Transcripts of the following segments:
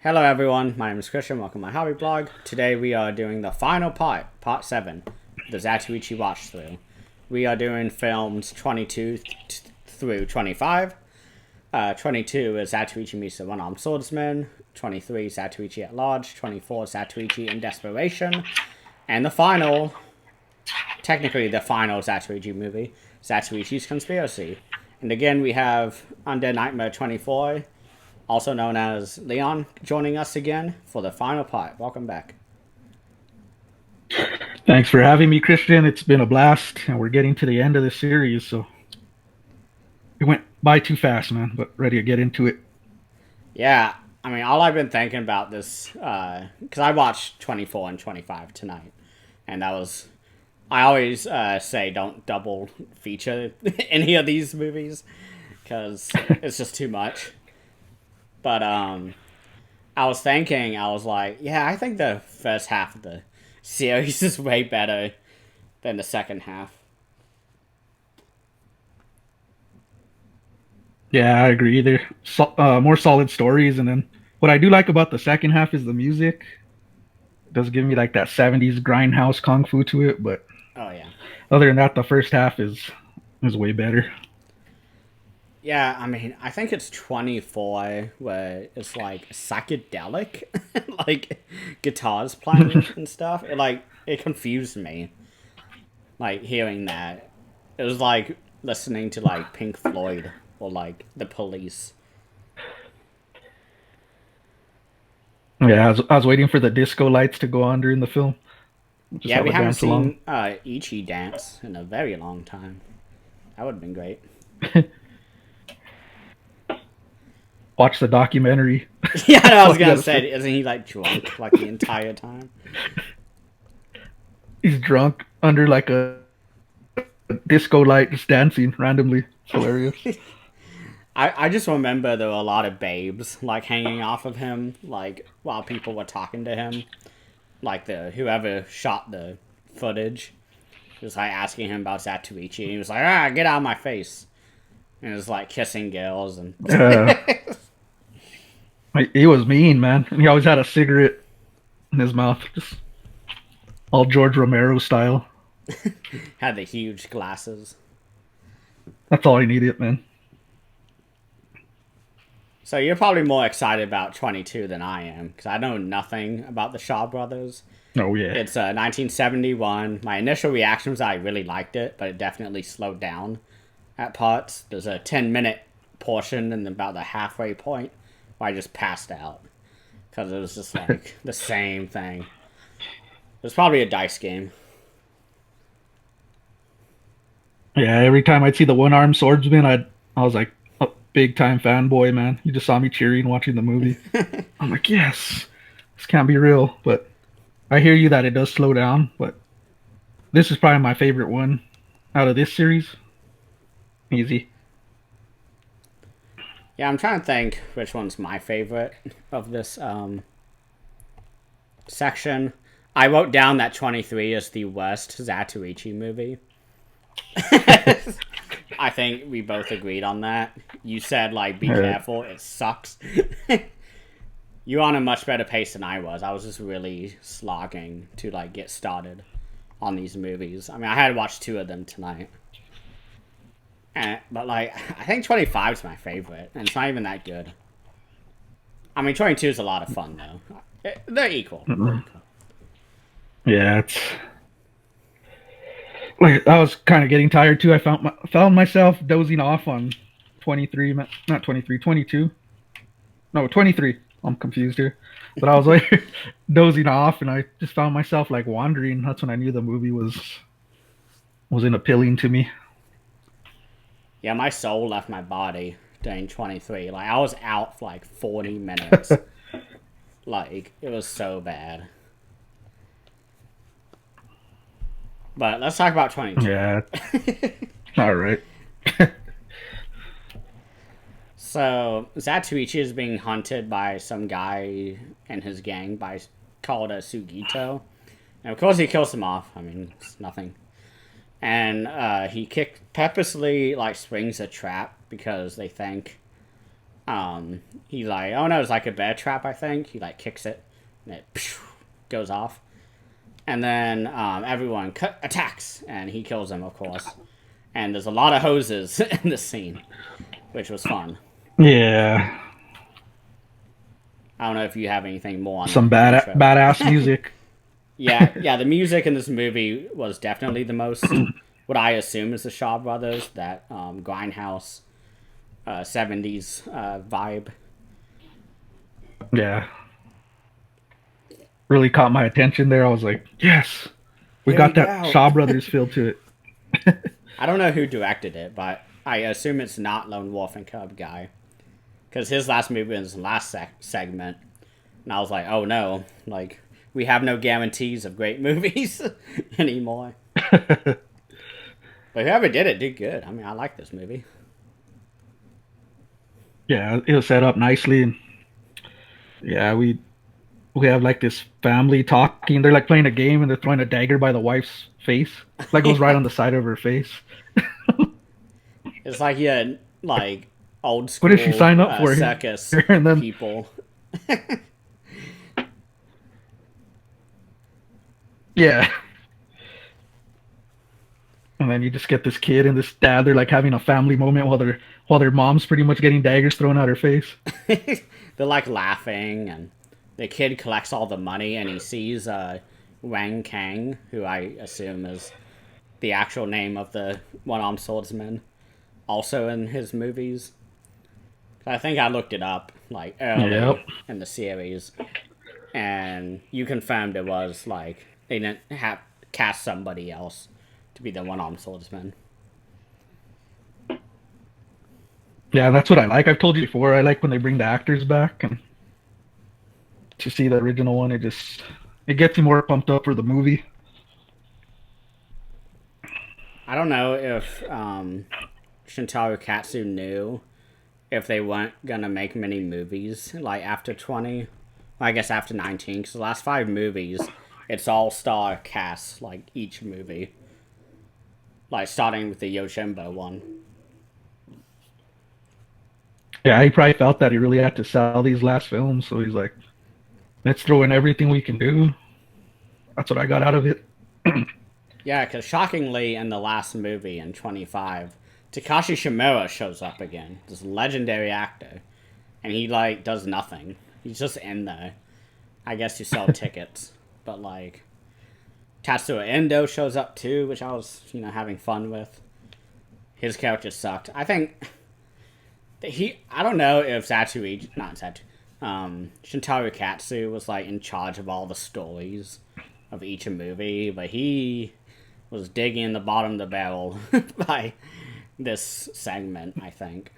Hello everyone, my name is Christian, welcome to my hobby blog. Today we are doing the final part, part 7, the Zatoichi Watchthrough. We are doing films 22 through 25. 22 is Zatoichi meets the one-armed swordsman, 23 Zatoichi at large, 24 Zatoichi in desperation, and the final, technically the final Zatoichi movie, Zatoichi's Conspiracy. And again we have Undead Nightmare 24, also known as Leon, joining us again for the final part. Welcome back. Thanks for having me, Christian. It's been a blast, and we're getting to the end of the series, so it went by too fast, man, but ready to get into it. Yeah, I mean, all I've been thinking about this, because I watched 24 and 25 tonight, and that was, I always say don't double feature any of these movies, because it's just too much. But I was thinking, I was like, yeah, I think the first half of the series is way better than the second half. Yeah, I agree. They're more solid stories, and then what I do like about the second half is the music. It does give me like that 70s grindhouse kung fu to it, but Oh yeah. other than that, the first half is way better. Yeah, I mean, I think it's 24 where it's like psychedelic, like guitars playing and stuff. It confused me, like hearing that. It was like listening to like Pink Floyd or like The Police. Yeah, I was waiting for the disco lights to go on during the film. Just Yeah, have we a haven't dance along. seen Ichi dance in a very long time. That would have been great. Watch the documentary. Yeah, I was All you gonna gotta say, say. isn't he like drunk like the entire time? He's drunk under like a disco light, just dancing randomly. It's hilarious. I just remember there were a lot of babes like hanging off of him, like while people were talking to him, like the whoever shot the footage was like asking him about Zatoichi, and he was like, "Ah, get out of my face!" And it was like kissing girls, and Uh, he was mean, man. And he always had a cigarette in his mouth, just all George Romero style. had the huge glasses. That's all he needed, man. So you're probably more excited about 22 than I am because I know nothing about the Shaw Brothers. Oh yeah, It's 1971. My initial reaction was I really liked it, but it definitely slowed down at parts. There's a 10-minute portion and about the halfway point where I just passed out because it was just like the same thing. It was probably a dice game. yeah. Every time I'd see the one-armed swordsman, I was like a big time fanboy, man. You just saw me cheering watching the movie. I'm like, yes, this can't be real. But I hear you that it does slow down. But this is probably my favorite one out of this series. Easy. Yeah, I'm trying to think which one's my favorite of this section. I wrote down that 23 is the worst Zatoichi movie. I think we both agreed on that. You said, like, be Uh, careful, it sucks. You're on a much better pace than I was. I was just really slogging to, like, get started on these movies. I mean, I had to watch 2 of them tonight. But, like, I think 25 is my favorite, and it's not even that good. I mean, 22 is a lot of fun, though. They're equal. They're equal. yeah, it's like I was kind of getting tired too. I found myself dozing off on 23, not 23, 22. No, 23. I'm confused here. But I was like dozing off and I just found myself like wandering. That's when I knew the movie wasn't appealing to me. Yeah, my soul left my body during 23. Like, I was out for, like, 40 minutes. Like, it was so bad. But let's talk about 22. Yeah. All right. So, Zatoichi is being hunted by some guy and his gang called a Sugito. And of course, he kills him off. I mean, it's nothing. And he purposely, like, springs a trap because they think He like, oh no, it's like a bear trap, I think. He like kicks it, and it goes off. And then everyone attacks, and he kills them, of course. And there's a lot of hoses in the scene, which was fun. Yeah, I don't know if you have anything more on some the intro. badass music. Yeah, the music in this movie was definitely the most, what I assume is the Shaw Brothers, that grindhouse 70s vibe. Yeah, really caught my attention there. I was like, yes, we Here we got that go. Shaw Brothers feel to it. I don't know who directed it, but I assume it's not Lone Wolf and Cub guy. Because his last movie was the last segment. And I was like, oh no, like, we have no guarantees of great movies anymore. But whoever did it did good. I mean, I like this movie. Yeah, it was set up nicely. Yeah, we have like this family talking. They're like playing a game and they're throwing a dagger by the wife's face. Like goes right Yeah. on the side of her face. It's like, yeah, like, old What did she school sign up for here? circus And then people. yeah. And then you just get this kid and this dad. They're like having a family moment while their mom's pretty much getting daggers thrown at her face. They're like laughing, and the kid collects all the money, and he sees Wang Kang, who I assume is the actual name of the one-armed swordsman, also in his movies. I think I looked it up like early Yep. in the series, and you confirmed it was like they didn't have cast somebody else to be the one-armed swordsman. Yeah, that's what I like. I've told you before. I like when they bring the actors back and to see the original one. It gets you more pumped up for the movie. I don't know if Shintaro Katsu knew if they weren't gonna make many movies like after 20. Well, I guess after 19, because the last 5 movies, it's all star casts like each movie, like starting with the Yojimbo one. Yeah, he probably felt that he really had to sell these last films, so he's like, let's throw in everything we can do. That's what I got out of it. Yeah, because shockingly, in the last movie in 25, Takashi Shimura shows up again, this legendary actor, and he like does nothing. He's just in there. I guess to sell tickets, but like Tatsuya Endo shows up too, which I was having fun with. His character sucked. I think I don't know if Shintaro Katsu was like in charge of all the stories of each movie, but he was digging in the bottom of the barrel by this segment, I think.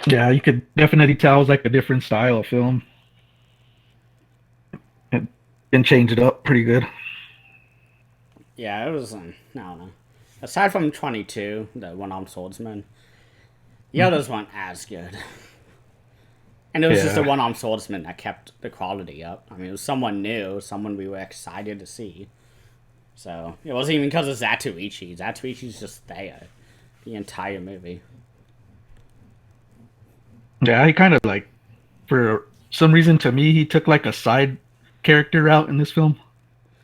Yeah, you could definitely tell it was like a different style of film and change it up pretty good. Yeah, it was, I don't know. Aside from 22, the one-armed swordsman, the others weren't as good. And it was just a Yeah. one-armed swordsman that kept the quality up. I mean, it was someone new, someone we were excited to see. So, it wasn't even because of Zatoichi. Zatoichi's just there the entire movie. Yeah, he kind of like, for some reason to me, he took like a side character route in this film.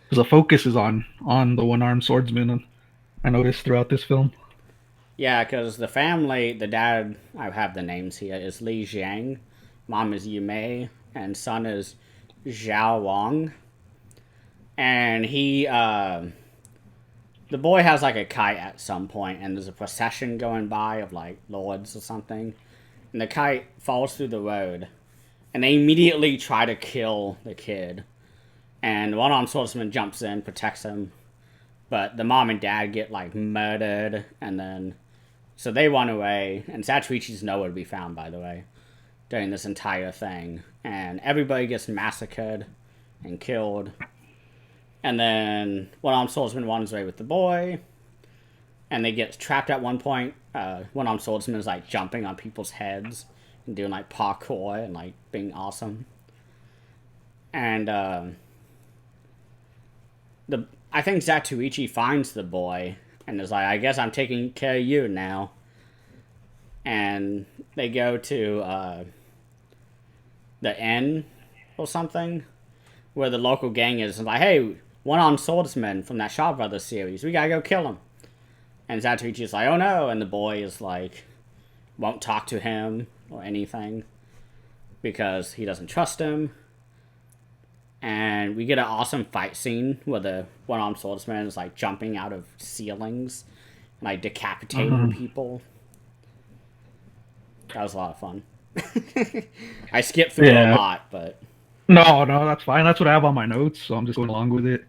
Because the focus is on the one-armed swordsman, and I noticed throughout this film. Yeah, because the family, the dad, I have the names here, is Li Jiang, mom is Yumei, and son is Zhao Wang. And the boy has like a kite at some point, and there's a procession going by of like lords or something. And the kite falls through the road, and they immediately try to kill the kid. And one armed swordsman jumps in, protects him, but the mom and dad get like murdered, and then so they run away. And Zatoichi's nowhere to be found, by the way, during this entire thing, and everybody gets massacred and killed. And then one armed swordsman runs away with the boy, and they get trapped at one point. One armed swordsman is like jumping on people's heads and doing like parkour and like being awesome. And I think Zatoichi finds the boy and is like, I guess I'm taking care of you now. and they go to the inn or something where the local gang is like, hey, one-armed swordsman from that Shaw Brothers series, we gotta go kill him. And Zatoichi's like, oh no, and the boy is like, won't talk to him or anything because he doesn't trust him. And we get an awesome fight scene where the one-armed swordsman is like jumping out of ceilings and like decapitating people. That was a lot of fun. I skipped through a lot, but no, that's fine. That's what I have on my notes, so I'm just going along with it.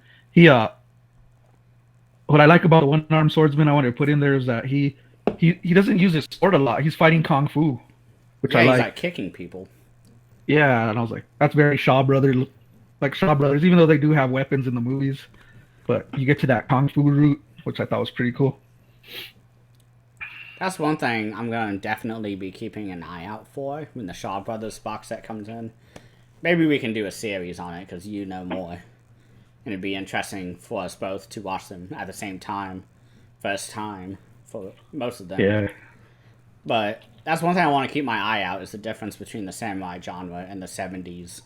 What I like about the one-armed swordsman I wanted to put in there is that he doesn't use his sword a lot. He's fighting kung fu, which I like. He's like kicking people. Yeah, and I was like, that's very Shaw Brothers, like Shaw Brothers, even though they do have weapons in the movies, but you get to that kung fu route, which I thought was pretty cool. That's one thing I'm going to definitely be keeping an eye out for when the Shaw Brothers box set comes in. Maybe we can do a series on it because you know more. And it'd be interesting for us both to watch them at the same time. First time for most of them. Yeah. But that's one thing I want to keep my eye out is the difference between the samurai genre and the 70s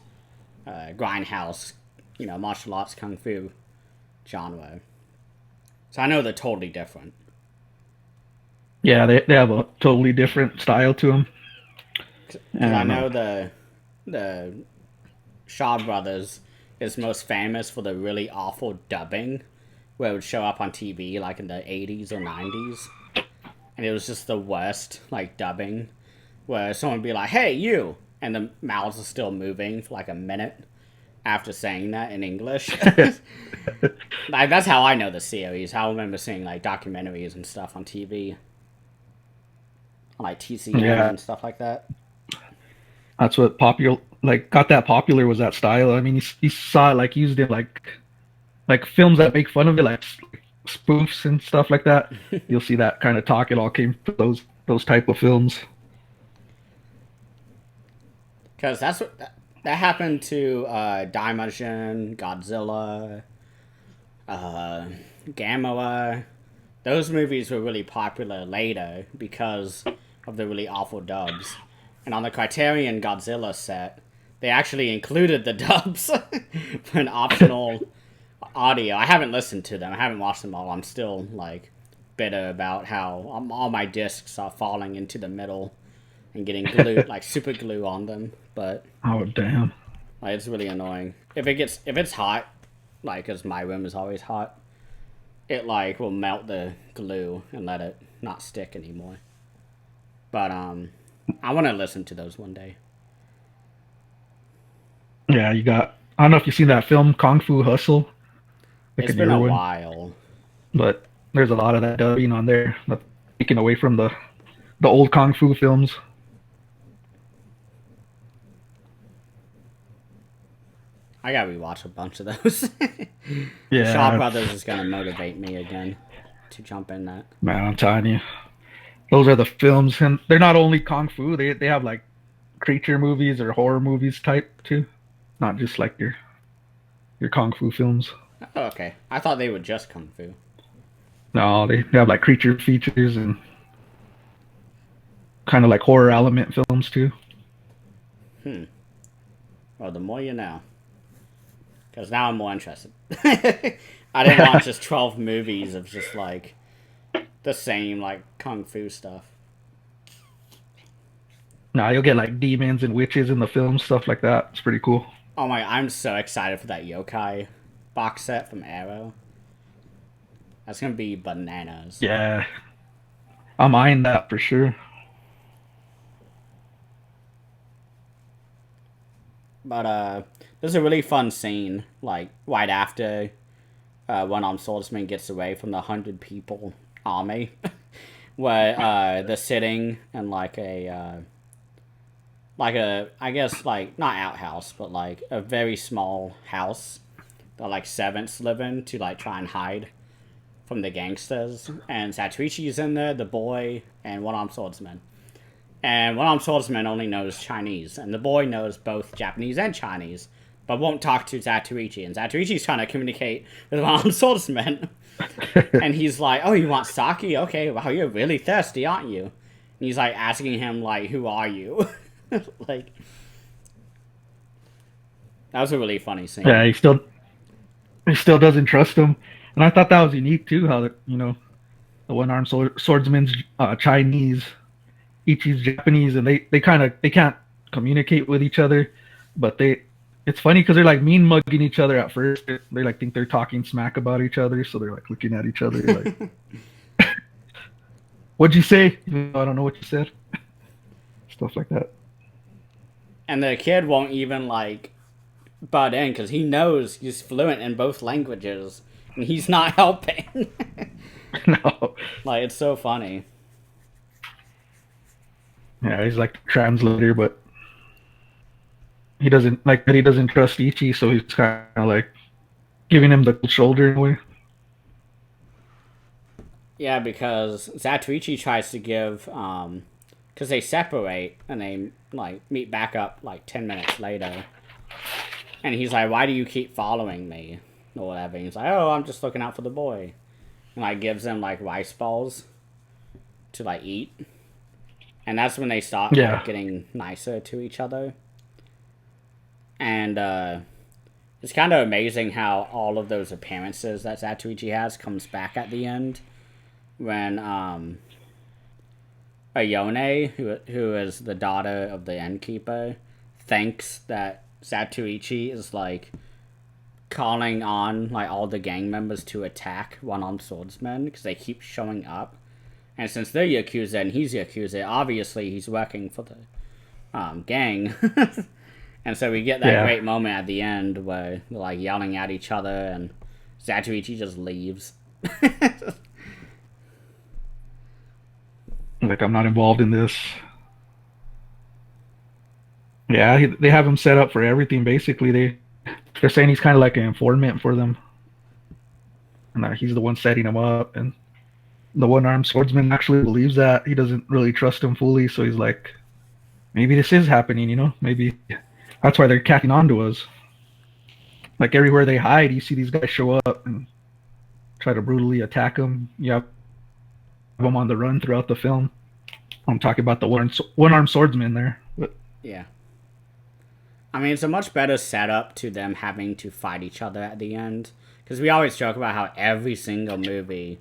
grindhouse, martial arts kung fu genre. So I know they're totally different. Yeah, they have a totally different style to them. Because I know the Shaw Brothers is most famous for the really awful dubbing where it would show up on TV like in the 80s or 90s. And it was just the worst, like, dubbing where someone would be like, hey, you! And the mouths are still moving for like a minute after saying that in English. Like, that's how I know the series. I remember seeing, like, documentaries and stuff on TV. On, like, TCM and stuff like that. That's what got that popular was that style. I mean, you saw it like used in like films that make fun of it, like spoofs and stuff like that. You'll see that kind of talk. It all came from those type of films. Because that's what that happened to Daimajin, Godzilla, Gamera. Those movies were really popular later because of the really awful dubs. And on the Criterion Godzilla set, they actually included the dubs for an optional audio. I haven't listened to them. I haven't watched them all. I'm still, like, bitter about how all my discs are falling into the middle and getting glue, like super glue on them. But oh damn, like, it's really annoying. If it's hot, like, because my room is always hot, it like will melt the glue and let it not stick anymore. But I want to listen to those one day. Yeah, I don't know if you've seen that film Kung Fu Hustle. It's been a while, but there's a lot of that dubbing on there, taken away from the old Kung Fu films. I gotta rewatch a bunch of those. Yeah, Shaw Brothers is gonna motivate me again to jump in that. Man, I'm telling you, those are the films, and they're not only Kung Fu. They have like creature movies or horror movies type too, not just like your Kung Fu films. Oh, okay. I thought they were just Kung Fu. No, they have like creature features and kind of like horror element films too. Well, the more you know. Because now I'm more interested. I didn't watch just 12 movies of just, like, the same, like, Kung Fu stuff. Nah, you'll get, like, demons and witches in the film, stuff like that. It's pretty cool. Oh my, I'm so excited for that yokai box set from Arrow. That's gonna be bananas. Yeah. I'm eyeing that for sure. But there's a really fun scene, like, right after one-armed swordsman gets away from the 100 people army, where they're sitting in like a I guess, like, not outhouse, but like a very small house that like servants live in to like try and hide from the gangsters. And Zatoichi's in there, the boy, and one-armed swordsman. And one-armed swordsman only knows Chinese, and the boy knows both Japanese and Chinese, but won't talk to Zatoichi. And Zatoichi's trying to communicate with one-armed swordsman. And he's like, oh, you want sake? Okay, wow, you're really thirsty, aren't you? And he's like asking him like, "Who are you?" Like, that was a really funny scene. Yeah, he still doesn't trust him, and I thought that was unique too. How the one armed swordsman's Chinese, Ichi's Japanese, and they kind of they can't communicate with each other, but it's funny because they're like mean mugging each other at first. They like think they're talking smack about each other, so they're like looking at each other like, "What'd you say?" I don't know what you said. Stuff like that. And the kid won't even like butt in because he knows he's fluent in both languages, and he's not helping. No. Like, it's so funny. Yeah, he's like the translator, but he doesn't like that. He doesn't trust Ichi, so he's kind of like giving him the cold shoulder in a way. Yeah, because Zatoichi tries to give, because they separate and they like meet back up like 10 minutes later, and he's like, "Why do you keep following me?" or whatever. And he's like, "Oh, I'm just looking out for the boy," and like gives him like rice balls to like eat, and that's when they start like getting nicer to each other. And it's kind of amazing how all of those appearances that Zatoichi has comes back at the end when Ayone, who is the daughter of the innkeeper, thinks that Zatoichi is like calling on like all the gang members to attack one-armed swordsmen because they keep showing up, and since they're Yakuza and he's Yakuza, obviously he's working for the gang. And so we get that great moment at the end where they're like yelling at each other and Zatoichi just leaves. Like, I'm not involved in this. Yeah, they have him set up for everything. Basically, they're saying he's kind of like an informant for them, and he's the one setting him up. And the one-armed swordsman actually believes that. He doesn't really trust him fully, so he's like, maybe this is happening. Maybe that's why they're catching on to us. Like everywhere they hide, you see these guys show up and try to brutally attack them. You have them on the run throughout the film. I'm talking about the one-armed swordsman there. But yeah. I mean, it's a much better setup to them having to fight each other at the end. Because we always joke about how every single movie,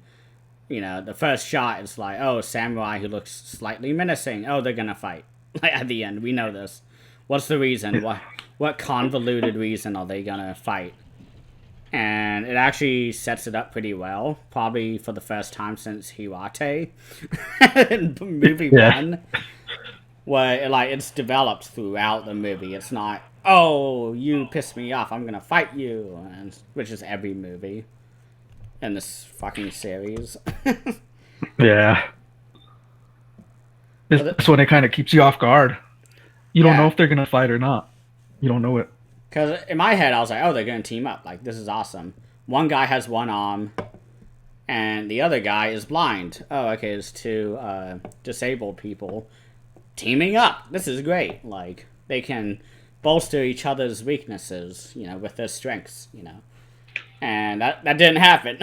the first shot is like, oh, samurai who looks slightly menacing. Oh, they're going to fight. Like, at the end, we know this. What's the reason? What convoluted reason are they going to fight? And it actually sets it up pretty well. Probably for the first time since Hiwate in movie one. Where it's developed throughout the movie. It's not, oh, you pissed me off, I'm gonna fight you, which is every movie in this fucking series. Yeah. This one, it kind of keeps you off guard. You don't know if they're gonna fight or not. You don't know it. Because in my head, I was like, oh, they're gonna team up. Like, this is awesome. One guy has one arm, and the other guy is blind. Oh, okay, it's two disabled people teaming up. This is great. Like, they can bolster each other's weaknesses, with their strengths, And that didn't happen.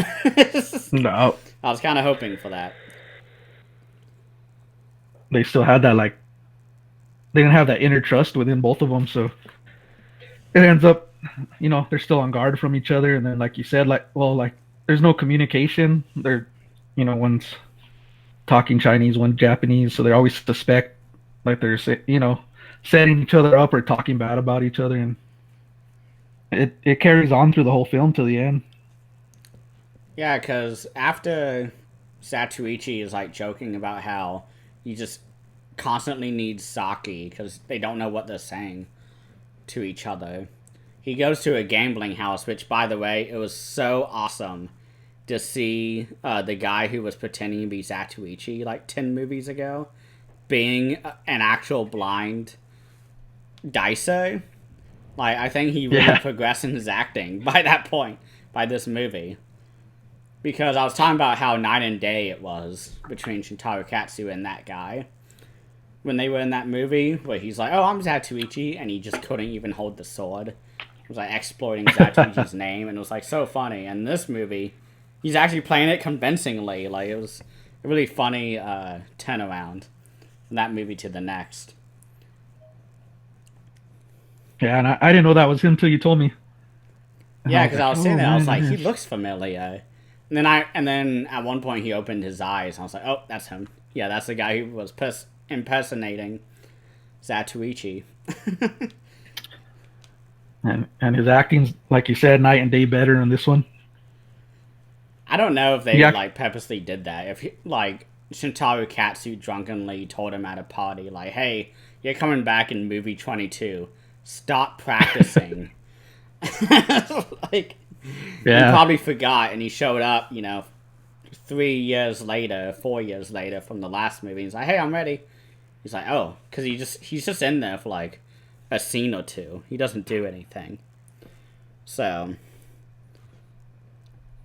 No. I was kind of hoping for that. They still had that, like, they didn't have that inner trust within both of them, so it ends up, they're still on guard from each other, and then, like you said, there's no communication. They're, one's talking Chinese, one Japanese, so they always suspect like they're setting each other up or talking bad about each other, and it carries on through the whole film to the end. Yeah, because after Zatoichi is like joking about how he just constantly needs sake because they don't know what they're saying to each other, he goes to a gambling house, which, by the way, it was so awesome to see the guy who was pretending to be Zatoichi like 10 movies ago being an actual blind dicer. Like, I think he really progressed in his acting by that point, by this movie. Because I was talking about how night and day it was between Shintaro Katsu and that guy. When they were in that movie, where he's like, oh, I'm Zatoichi, and he just couldn't even hold the sword. It was like exploiting Zatoichi's name, and it was like so funny. And in this movie, he's actually playing it convincingly. Like, it was a really funny turnaround. from that movie to the next. Yeah, and I didn't know that was him until you told me. And I Yeah, was because I like, was sitting oh there, I was man, like, he it is. looks familiar. And then at one point he opened his eyes. And I was like, oh, that's him. Yeah, that's the guy who was impersonating Zatoichi. And his acting's, like you said, night and day better in this one. I don't know if they Yeah, like purposely did that. If like Shintaro Katsu drunkenly told him at a party, like, "Hey, you're coming back in movie 22. Stop practicing." Like he yeah, probably forgot, and he showed up, 3 years later, 4 years later from the last movie. He's like, "Hey, I'm ready." He's like, "Oh," because he's just in there for like a scene or two. He doesn't do anything. So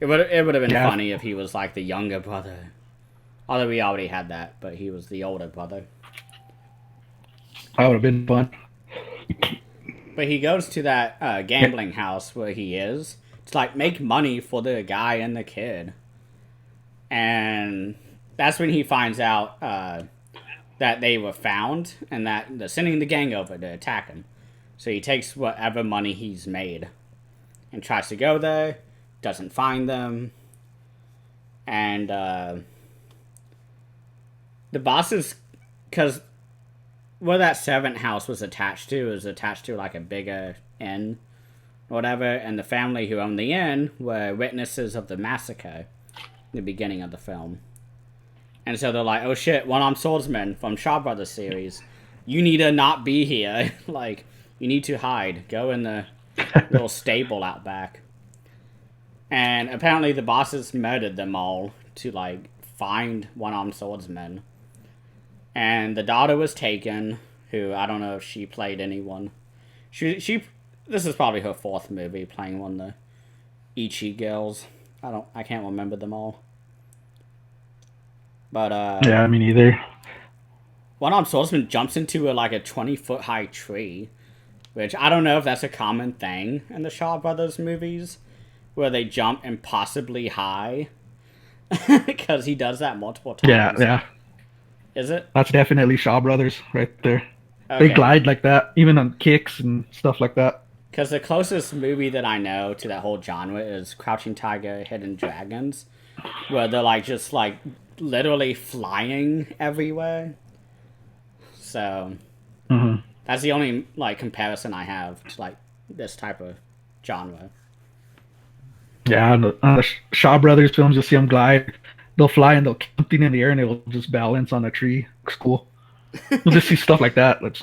it would have been yeah. funny if he was like the younger brother. Although we already had that, but he was the older brother. That would have been fun. But he goes to that gambling house where he is to like make money for the guy and the kid, and that's when he finds out that they were found and that they're sending the gang over to attack him. So he takes whatever money he's made and tries to go there, doesn't find them, and the bosses, because where that servant house was attached to is attached to like a bigger inn or whatever, and the family who owned the inn were witnesses of the massacre in the beginning of the film. And so they're like, oh shit, one-armed swordsman from Shaw Brothers series, you need to not be here. Like, you need to hide. Go in the little stable out back. And apparently the bosses murdered them all to like find one-armed swordsman. And the daughter was taken, who I don't know if she played anyone. She this is probably her fourth movie playing one of the Ichi girls. I can't remember them all. But Yeah, me neither. one armed swordsman jumps into like a 20-foot high tree, which I don't know if that's a common thing in the Shaw Brothers movies, where they jump impossibly high. Because he does that multiple Yeah, times. yeah. Is it? That's definitely Shaw Brothers right there. They Okay. glide like that, even on kicks and stuff like that. Because the closest movie that I know to that whole genre is Crouching Tiger, Hidden Dragons, where they're like just like literally flying everywhere. So Hmm. that's the only like comparison I have to like this type of genre. Yeah, on the Shaw Brothers films, you'll see them glide. They'll fly and they'll kick something in the air and it'll just balance on a tree. It's cool. You'll just see stuff like that. It's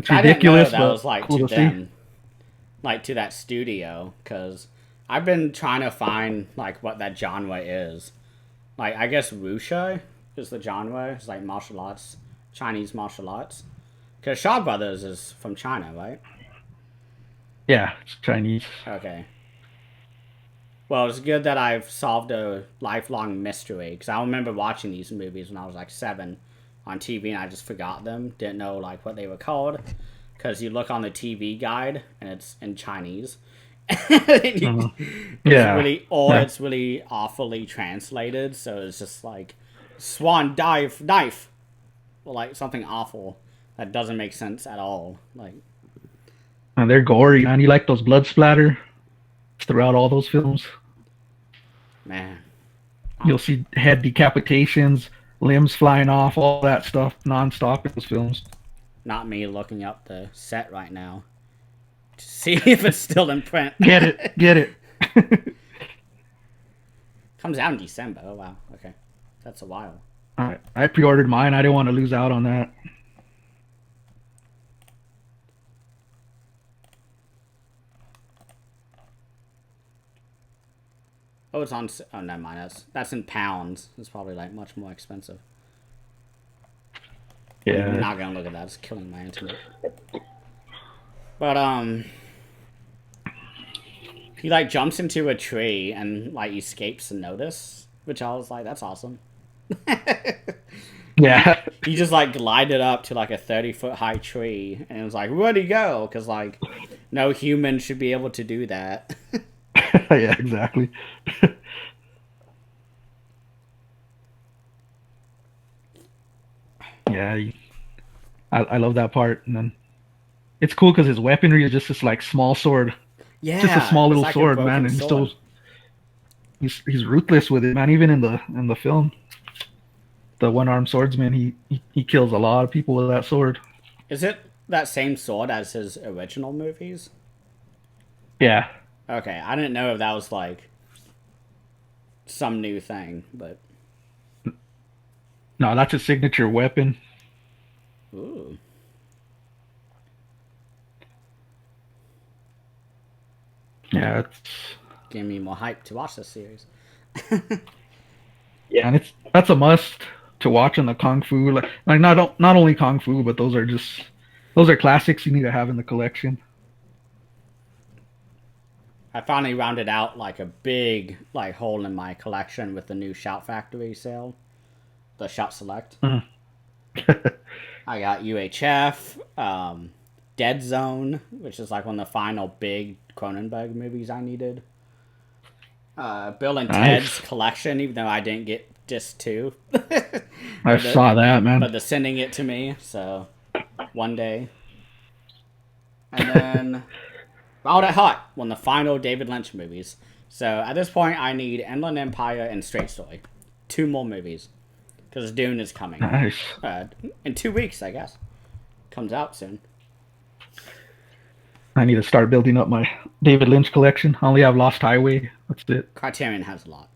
I didn't know ridiculous, that but was like cool to to see. them, like to that studio, because I've been trying to find like what that genre is. Like I guess wuxia is the genre. It's like martial arts, Chinese martial arts. Because Shaw Brothers is from China, right? Yeah, it's Chinese. Okay. Well, it's good that I've solved a lifelong mystery because I remember watching these movies when I was like 7 on TV and I just forgot them. Didn't know like what they were called because you look on the TV guide and it's in Chinese. Uh-huh. It's Yeah, really, or yeah. it's really awfully translated. So it's just like swan dive knife, or like something awful that doesn't make sense at all. Like, And they're gory, man. You like those blood splatter throughout all those films. man, You'll see head decapitations, limbs flying off, all that stuff nonstop in those films. not me looking up the set right now to see if it's still in print. Get it, get it. Comes out in December. Oh wow. Okay, that's a while. I pre-ordered mine. I didn't want to lose out on that. Oh, it's on. Oh, never mind. That's in pounds. It's probably like much more expensive. I'm Yeah, not gonna look at that. It's killing my internet. But he like jumps into a tree and like escapes the notice, which I was like, that's awesome. yeah, He just like glided up to like a 30-foot high tree and it was like, where'd he go? Because like, no human should be able to do that. yeah, exactly. Yeah, I love that part. And then it's cool because his weaponry is just this like small sword, just a Yeah, small it's little like a sword, man, broken and sword. he's ruthless with it, man. Even in the film, the one armed swordsman, he kills a lot of people with that sword. Is it that same sword as his original movies? Yeah, Okay, I didn't know if that was like some new thing, but no, that's his signature weapon. ooh, Yeah, it's give me more hype to watch this series. yeah, and it's that's a must to watch in the kung fu. Like not only kung fu, but those are classics you need to have in the collection. I finally rounded out like a big like hole in my collection with the new Shout Factory sale, the Shout Select. Mhm. I got UHF, Dead Zone, which is like one of the final big Cronenberg movies I needed. Bill and Ted's Nice. collection, even though I didn't get disc two, I but the saw that, man. but they're sending it to me, so one day. And then Wild at Heart, one of the final David Lynch movies. So at this point, I need Inland Empire and Straight Story, two more movies, because Dune is coming Nice. in 2 weeks, I guess. Comes out soon. I need to start building up my David Lynch collection. I only have Lost Highway. That's it. Criterion has a lot,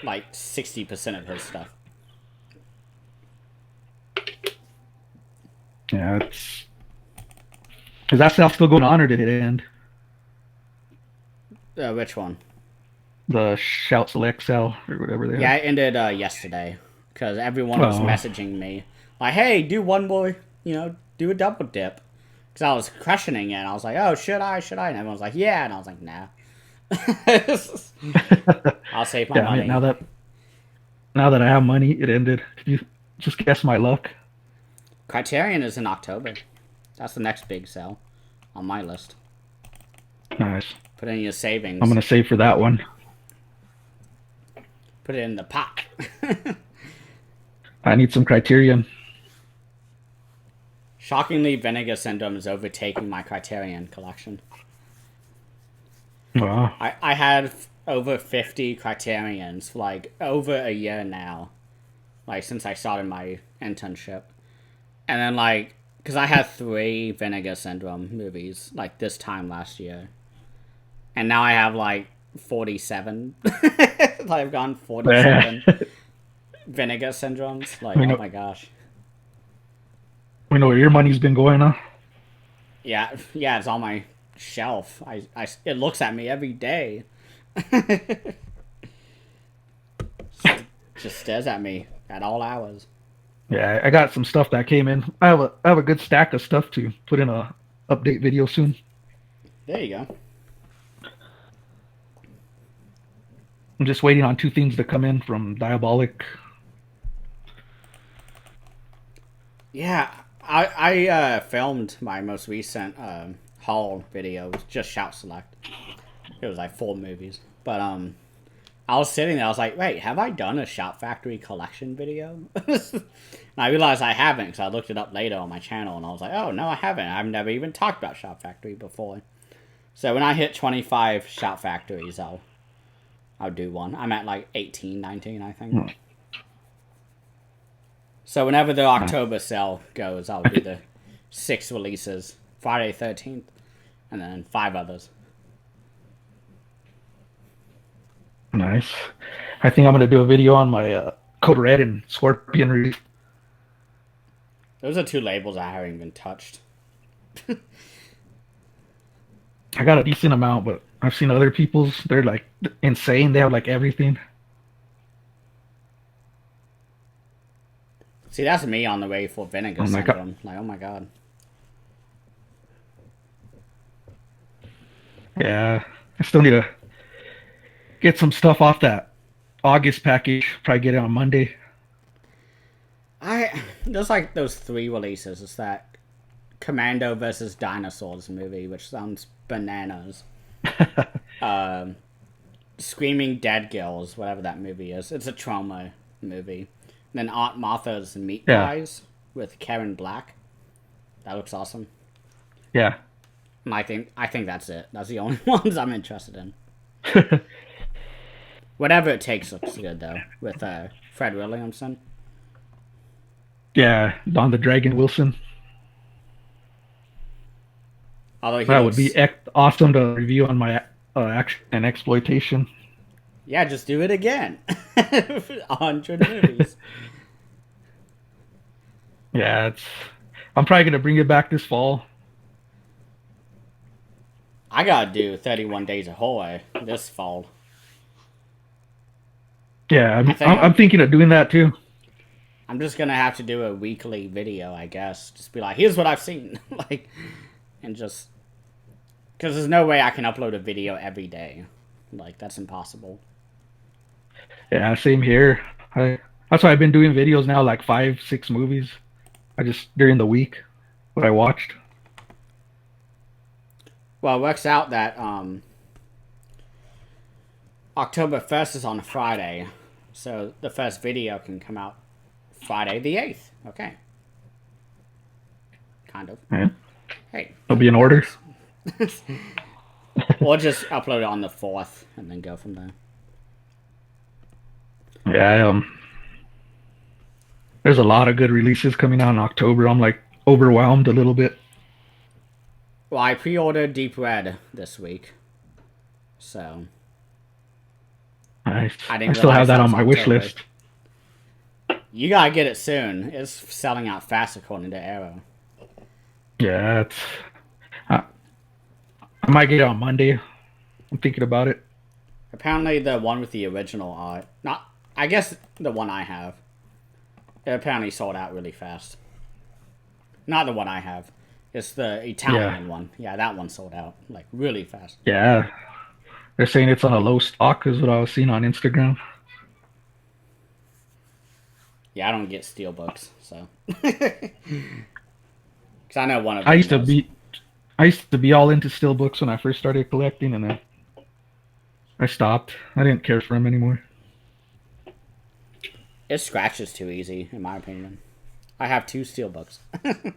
like 60% of his stuff. Yeah, it's is that sale still going on or did it end? Which one? The Shout Select sale or whatever they Yeah, have. it ended yesterday because everyone was Oh, messaging me like, "Hey, do one more, do a double dip." Because I was questioning it, and I was like, "Oh, should I? Should I?" And everyone was like, "Yeah," and I was like, "Nah." I'll save my yeah. I mean, money. now that I have money, it ended. Could you just guess my luck? Criterion is in October. That's the next big sale on my list. Nice. Put it in your I'm savings. gonna save for that one. Put it in the pot. I need some Criterion. Shockingly, Vinegar Syndrome is overtaking my Criterion collection. Wow. I had over 50 Criterions for like over a year now, like since I started my internship. And then like, because I had 3 Vinegar Syndrome movies like this time last year. And now I have like 47. I've gone Yeah. 47 Vinegar Syndromes. Like, we oh know my gosh. we know where your money's been going, huh? Yeah, yeah, it's on my shelf. It looks at me every day. Just stares at me at all hours. Yeah, I got some stuff that came in. I have a good stack of stuff to put in a update video soon. There you go. I'm just waiting on two things to come in from Diabolic. Yeah, I filmed my most recent haul video. It was just Shout Select. It was like 4 movies, but I was sitting there. I was like, wait, have I done a Shout Factory collection video? And I realized I haven't because I looked it up later on my channel, and I was like, oh no, I haven't. I've never even talked about Shout Factory before. So when I hit 25 Shout Factories, I'll do one. I'm at like 18, 19, I think. Hmm. So whenever the October sale goes, I'll do the 6 releases, Friday 13th, and then 5 others. Nice. I think I'm gonna do a video on my Code Red and Scorpion release. Those are 2 labels I haven't even touched. I got a decent amount, but I've seen other people's. They're like insane. They have like everything. See, that's me on the way for Vinegar I'm like, Syndrome. Like, oh my god. yeah. I still need to get some stuff off that August package. Probably get it on Monday. There's like those 3 releases. It's that Commando versus Dinosaurs movie, which sounds bananas. Screaming Dead Girls, whatever that movie is. It's a trauma movie. And Then Aunt Martha's Meat Yeah. Pies with Karen Black. That looks awesome. Yeah. And I think that's it. That's the only ones I'm interested in. Whatever It Takes looks good though, with Fred Williamson. Yeah. Don the Dragon Wilson. Although he That would be looks, awesome to review on my action and exploitation. yeah, just do it again. 100 movies. Yeah, I'm probably gonna bring it back this fall. I gotta do 31 Days of Horror this fall. Yeah, I think I'm thinking of doing that too. I'm just gonna have to do a weekly video, I guess. Just be like, here's what I've seen, like, and just because there's no way I can upload a video every day. Like that's impossible. Yeah, same here. That's why I've been doing videos now, like 5, 6 movies. I just during the week what I watched. Well, it works out that October 1st is on a Friday, so the first video can come out Friday the 8th. Okay. Kind of. Yeah, Hey. it'll be in order. Or just upload it on the 4th and then go from there. Yeah, there's a lot of good releases coming out in October. I'm like overwhelmed a little bit. Well, I pre-ordered Deep Red this week, so I didn't still have realize that that on was my wish October. list. You gotta get it soon. It's selling out fast according to Arrow. Yeah, I might get it on Monday. I'm thinking about it. Apparently, the one with the original art, not I guess the one I have, it apparently sold out really fast. Not the one I have. It's the Italian one. Yeah, that one sold out like really fast. Yeah, they're saying it's on a low stock, is what I was seeing on Instagram. Yeah, I don't get steelbooks, so because I know one of them I used to does. be, I used to be all into steelbooks when I first started collecting, and then I stopped. I didn't care for them anymore. It scratches too easy, in my opinion. I have 2 steelbooks, and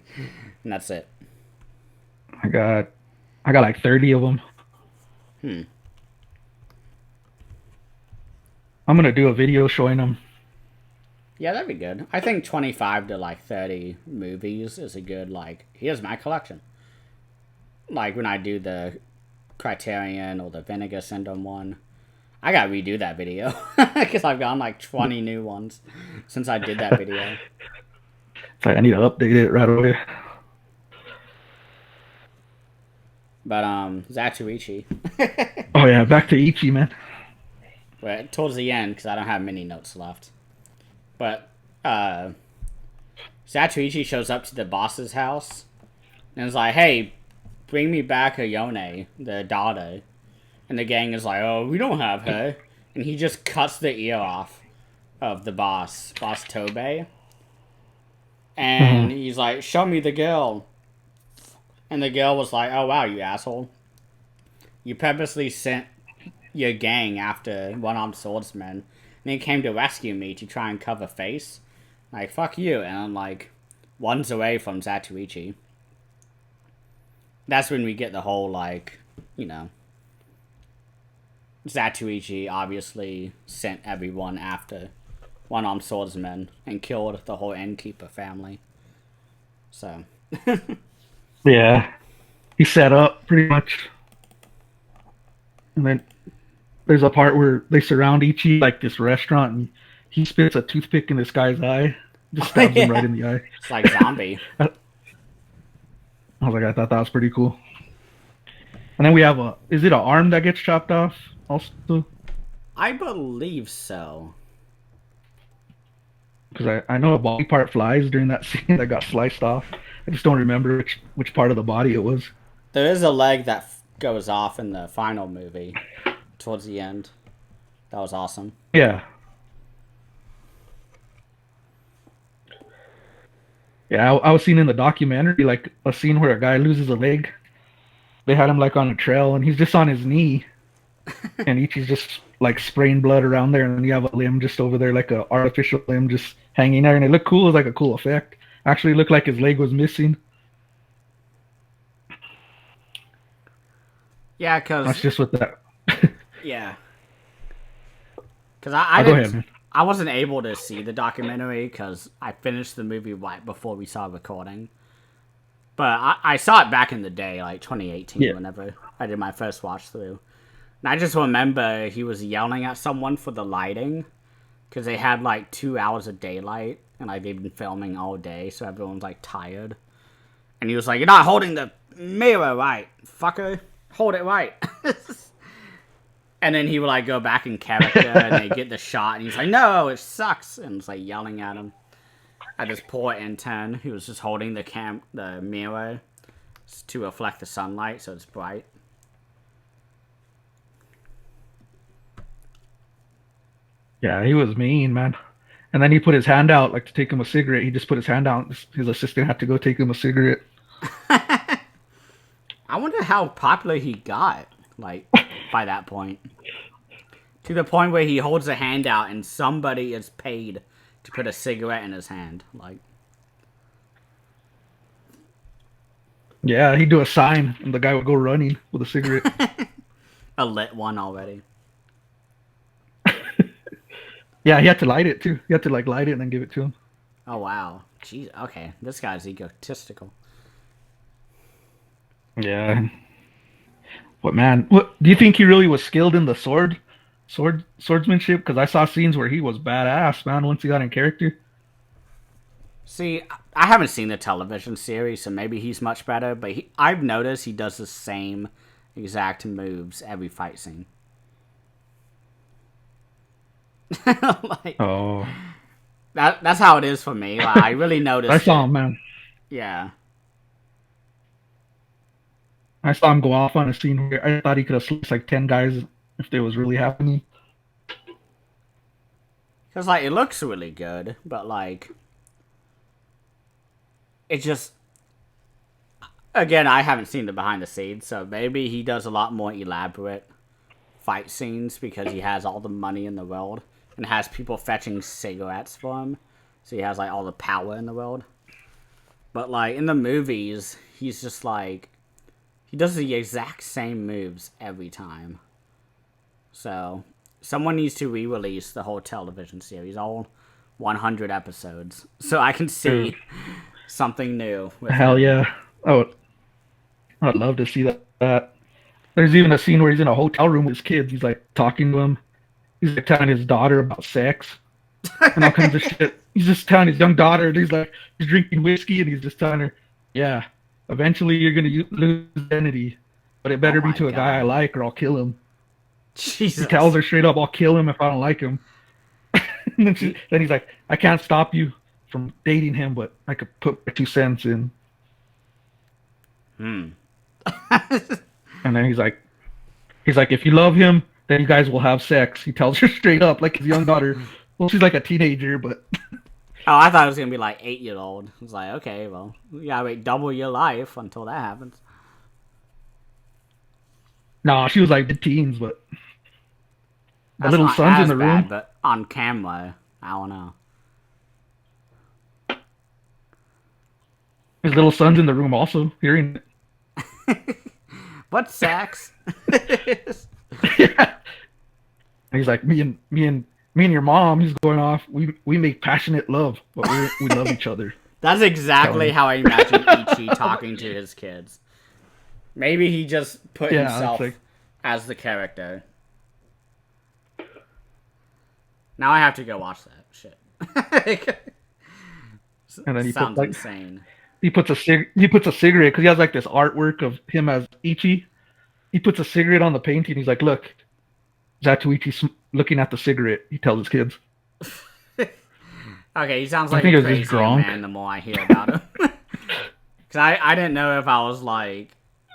that's it. I got like 30 of them. Hmm. I'm gonna do a video showing them. Yeah, that'd be good. I think 25 to like 30 movies is a good, like, here's my collection. Like when I do the Criterion or the Vinegar Syndrome one, I gotta redo that video because I've gotten like 20 new ones since I did that video. It's like I need to update it right away. But Zatoichi. Oh yeah, back to Ichi, man. But towards the end, because I don't have many notes left. But Zatoichi shows up to the boss's house and is like, "Hey, bring me back Ayone, the daughter." And the gang is like, "Oh, we don't have her." And he just cuts the ear off of the boss Tobe. And he's like, "Show me the girl." And the girl was like, "Oh, wow, you asshole. You purposely sent your gang after one-armed swordsman. And he came to rescue me to try and cover face. Like, fuck you." And I'm like, runs away from Zatoichi. That's when we get the whole, like, you know, Zatoichi obviously sent everyone after one-armed swordsman and killed the whole innkeeper family. So, Yeah, he set up pretty much, and then there's a part where they surround Ichi like this restaurant, and he spits a toothpick in this guy's eye, just stabs him right in the eye. it's like zombie. I was like, I thought that was pretty cool. And then we have is it an arm that gets chopped off also? I believe so. Because I know a body part flies during that scene that got sliced off. I just don't remember which part of the body it was. There is a leg that goes off in the final movie towards the end. That was awesome. Yeah. Yeah, I was seeing in the documentary like a scene where a guy loses a leg. They had him like on a trail and he's just on his knee. and Ichi's just like spraying blood around there, and then you have a limb just over there, like a artificial limb just hanging there, and it looked cool. It was like a cool effect. Actually, it looked like his leg was missing. Yeah, That's because just what that. yeah, because I Go didn't. ahead, man. I wasn't able to see the documentary because I finished the movie right before we started recording. But I saw it back in the day, like 2018, Yeah. whenever I did my first watch through. And I just remember he was yelling at someone for the lighting because they had like 2 hours of daylight and like they've been filming all day, so everyone's like tired. And he was like, "You're not holding the mirror right, fucker. Hold it right." And then he would like go back in character and they get the shot and he's like, "No, it sucks," and it's like yelling at him. At this poor intern who was just holding the mirror to reflect the sunlight so it's bright. Yeah, he was mean, man. And then he put his hand out like to take him a cigarette. He just put his hand out. His assistant had to go take him a cigarette. I wonder how popular he got, like, by that point. To the point where he holds a hand out and somebody is paid to put a cigarette in his hand. Like, Yeah, he'd do a sign, and the guy would go running with a cigarette. a lit one already. Yeah, he had to light it too. He had to like light it and then give it to him. Oh, wow. Jeez, okay. This guy's egotistical. Yeah. But man, what do you think he really was skilled in the swordsmanship? Because I saw scenes where he was badass, man. Once he got in character. See, I haven't seen the television series, so maybe he's much better, but I've noticed he does the same exact moves every fight scene. Like, Oh, that's how it is for me. Like, I really noticed I saw it. him, man. Yeah. I saw him go off on a scene where I thought he could have sliced like 10 guys if it was really happening. Because, like, it looks really good, but, like, it just... Again, I haven't seen the behind the scenes, so maybe he does a lot more elaborate fight scenes because he has all the money in the world and has people fetching cigarettes for him. So he has, like, all the power in the world. But, like, in the movies, he's just, like... He does the exact same moves every time. So, someone needs to re-release the whole television series, all 100 episodes, so I can see something new. Hell yeah! I'd love to see that. There's even a scene where he's in a hotel room with his kids. He's like talking to them. He's like telling his daughter about sex and all kinds of shit. He's just telling his young daughter, and he's drinking whiskey, and he's just telling her, "Yeah, eventually you're gonna lose identity, but it better be to a guy I like, or I'll kill him." Jesus. He tells her straight up, "I'll kill him if I don't like him." And then he's like, "I can't stop you from dating him, but I could put my 2 cents in." And then he's like, "If you love him, then you guys will have sex." He tells her straight up, like his young daughter. Well, she's like a teenager, but Oh, I thought it was gonna be like 8-year-old. I was like, okay, well, you gotta wait double your life until that happens. no, she was like mid-teens, but the That's little not son's in as the bad, room. but on camera, I don't know. His little son's in the room also, hearing it. What sex? Yeah. And he's like, me and your mom. He's going off. We make passionate love, but we love each other. That's exactly how I imagine Ichi talking to his kids. Maybe he just put himself as the character. Now I have to go watch that shit. And then he sounds puts, like, insane. he puts a cigarette because he has like this artwork of him as Ichi. He puts a cigarette on the painting. He's like, "Look, Zatoichi's looking at the cigarette." He tells his kids. Okay, he sounds I like think a it was crazy just drunk. man the more I hear about him. Because I didn't know if I was like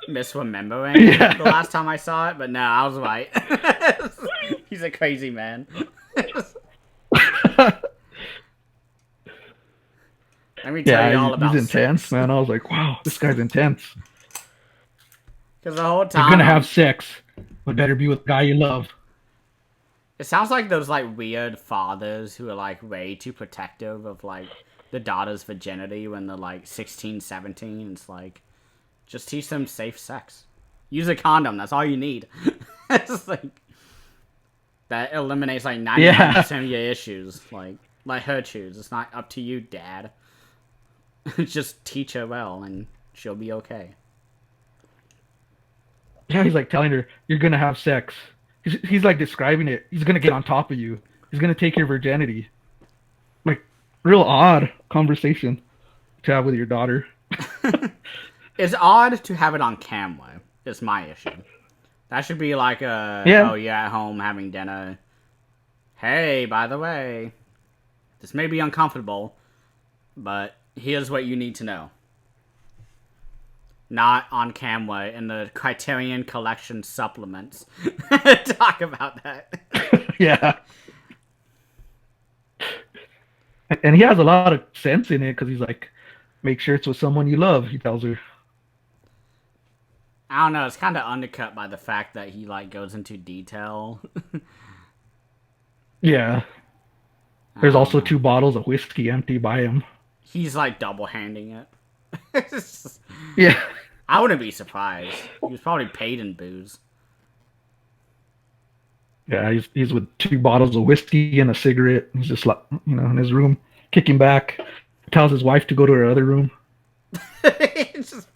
misremembering the last time I saw it, but no, I was right. He's a crazy man. Let me tell you all about he's intense, sex. man. I was like, wow, this guy's intense. Because the whole You're time gonna have sex. But better be with the guy you love. It sounds like those like weird fathers who are like way too protective of like the daughter's virginity when they're like 16, 17. It's like just teach them safe sex. Use a condom. That's all you need. It's like that eliminates like 99% of your issues. Like her choose. It's not up to you, Dad. Just teach her well, and she'll be okay. Yeah, he's like telling her, "You're gonna have sex." He's like describing it. He's gonna get on top of you. He's gonna take your virginity. Like, real odd conversation to have with your daughter. It's odd to have it on camera. Is my issue. That should be like a Yeah. oh, you're at home having dinner. Hey, by the way, this may be uncomfortable, but here's what you need to know. Not on camera in the Criterion Collection supplements. Talk about that. Yeah. And he has a lot of sense in it because he's like, make sure it's with someone you love, he tells her. I don't know. It's kind of undercut by the fact that he like goes into detail. Yeah. There's also 2 bottles of whiskey empty by him. He's like double handing it. Yeah. I wouldn't be surprised. He was probably paid in booze. Yeah, he's with 2 bottles of whiskey and a cigarette. He's just like, in his room, kicking back. Tells his wife to go to her other room. just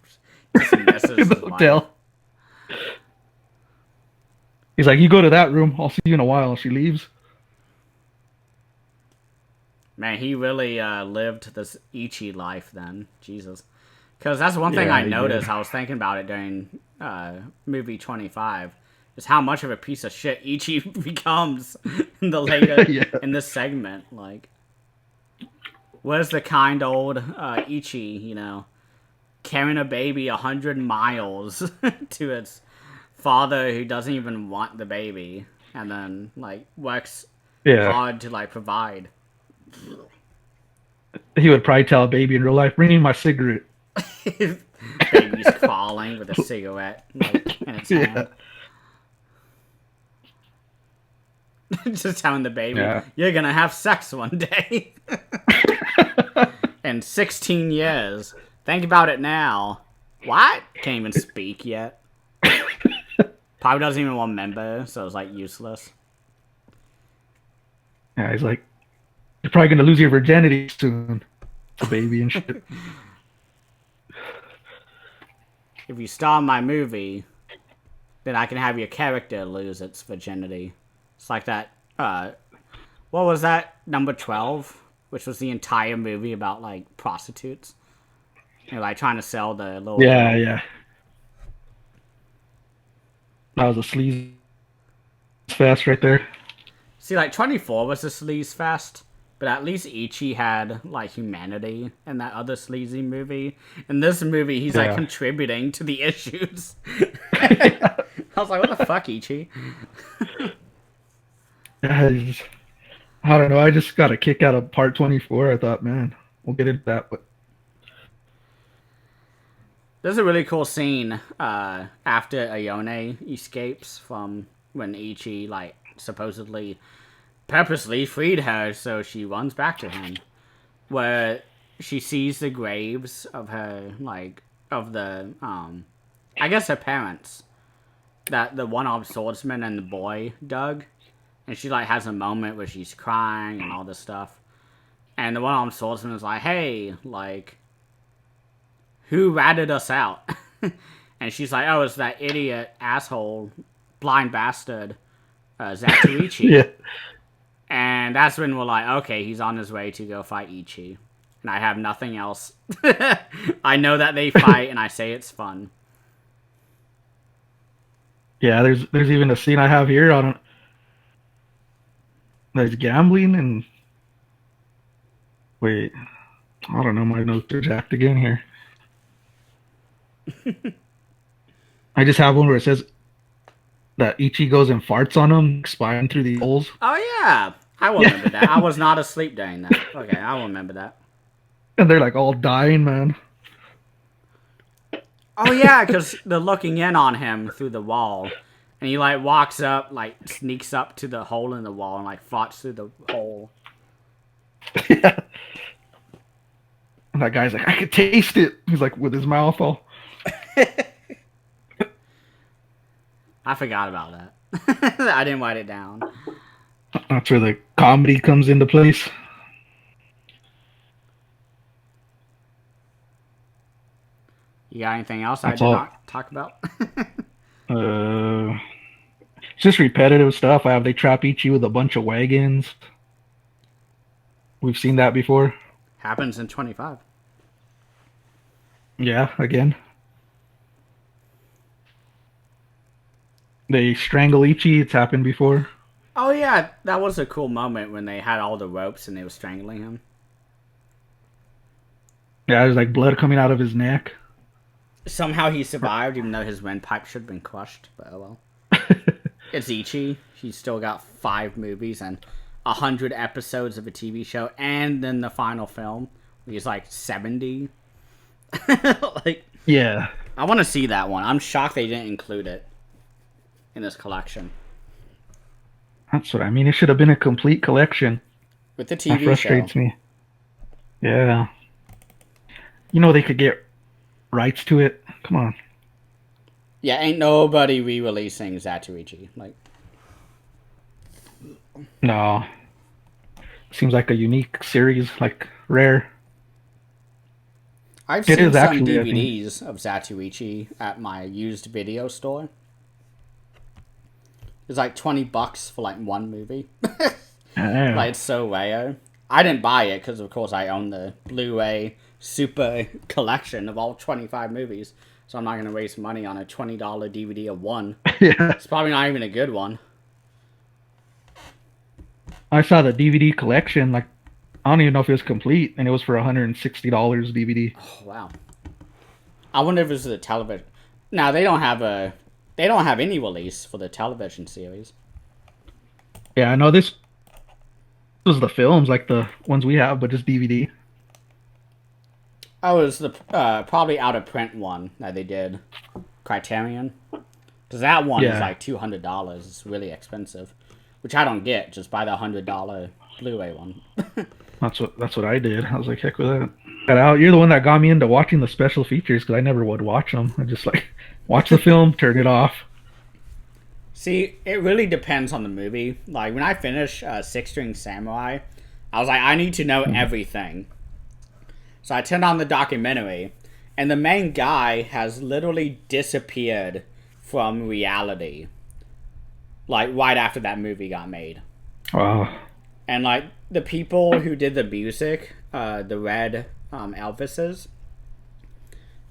messes In the hotel. He's like, you go to that room. I'll see you in a while. She leaves. Man, he really lived this Ichi life then. Jesus. Because that's one thing I noticed. I was thinking about it during movie 25. Is how much of a piece of shit Ichi becomes in the later in this segment. Like, where's the kind old Ichi, carrying a baby 100 miles to its father who doesn't even want the baby, and then like works hard to like provide. He would probably tell a baby in real life, "Bring me my cigarette." Baby's crawling with a cigarette in its hand. Just telling the baby, you're gonna have sex one day. In 16 years. Think about it now. What? Can't even speak yet. Probably doesn't even remember, so it's like useless. Yeah, he's like, you're probably gonna lose your virginity soon. The baby and shit. If you star in my movie, then I can have your character lose its virginity. It's like that, what was that? Number 12? Which was the entire movie about, like, prostitutes. Like, trying to sell the little... Yeah. That was a sleaze fest right there. See, like, 24 was a sleaze fest, but at least Ichi had, like, humanity in that other sleazy movie. In this movie, he's, like, contributing to the issues. I was like, what the fuck, Ichi? Yeah, I don't know. I just got a kick out of part 24. I thought, man, we'll get into that. But there's a really cool scene after Ayone escapes from when Ichi, like, supposedly purposely freed her, so she runs back to him, where she sees the graves of her, like, of the, I guess her parents, that the one-armed swordsman and the boy dug. And she, like, has a moment where she's crying and all this stuff. And the one-armed swordsman is like, hey, like, who ratted us out? And she's like, oh, it's that idiot, asshole, blind bastard, Zatoichi. Yeah. And that's when we're like, okay, he's on his way to go fight Ichi. And I have nothing else. I know that they fight, and I say it's fun. Yeah, there's even a scene I have here on there's gambling and wait, I don't know, my notes are jacked again here. I just have one where it says that Ichi goes and farts on him, spying through the holes. Oh yeah, I will remember that. I was not asleep during that. Okay, I will remember that. And they're like all dying, man. Oh yeah, because they're looking in on him through the wall, And he like walks up, like sneaks up to the hole in the wall and like farts through the hole. Yeah. And that guy's like, I could taste it. He's like with his mouth all. I forgot about that. I didn't write it down. That's where the comedy comes into place. You got anything else That's I did all. not talk about? It's just repetitive stuff. They trap Ichi with a bunch of wagons. We've seen that before. Happens in 25. Yeah, again. They strangle Ichi. It's happened before. Oh yeah, that was a cool moment when they had all the ropes and they were strangling him. Yeah, there's like blood coming out of his neck. Somehow he survived, even though his windpipe should have been crushed. But oh well. It's Ichi. He's still got 5 movies and 100 episodes of a TV show, and then the final film. He's like 70. Like, Yeah. I want to see that one. I'm shocked they didn't include it in this collection. That's what I mean. It should have been a complete collection. With the That TV frustrates show. me. Yeah. You know they could get rights to it. Come on. Yeah, ain't nobody re-releasing Zatoichi. Like, No. Seems like a unique series, like rare. I've It seen is some actually, I think. DVDs of Zatoichi at my used video store. It's like $20 for like one movie. Yeah. Like, it's so rare. I didn't buy it because, of course, I own the Blu-ray super collection of all 25 movies. So I'm not going to waste money on a $20 DVD of one. Yeah. It's probably not even a good one. I saw the DVD collection, like I don't even know if it was complete, and it was for $160 DVD. Oh, wow. I wonder if it's the television. Now, they don't have any release for the television series. Yeah, I know this was the films, like the ones we have, but just DVD. Oh, it was the probably out of print one that they did. Criterion. Because that one is Yeah. like $200. It's really expensive. Which I don't get. Just buy the $100 Blu-ray one. That's what I did. I was like, heck with that. Got out. You're the one that got me into watching the special features because I never would watch them. I just like watch the film, turn it off. See, it really depends on the movie. Like, when I finish Six String Samurai, I was like, I need to know everything. So I turned on the documentary, and the main guy has literally disappeared from reality. Like, right after that movie got made. Wow. And, like, the people who did the music, the Red Elvises,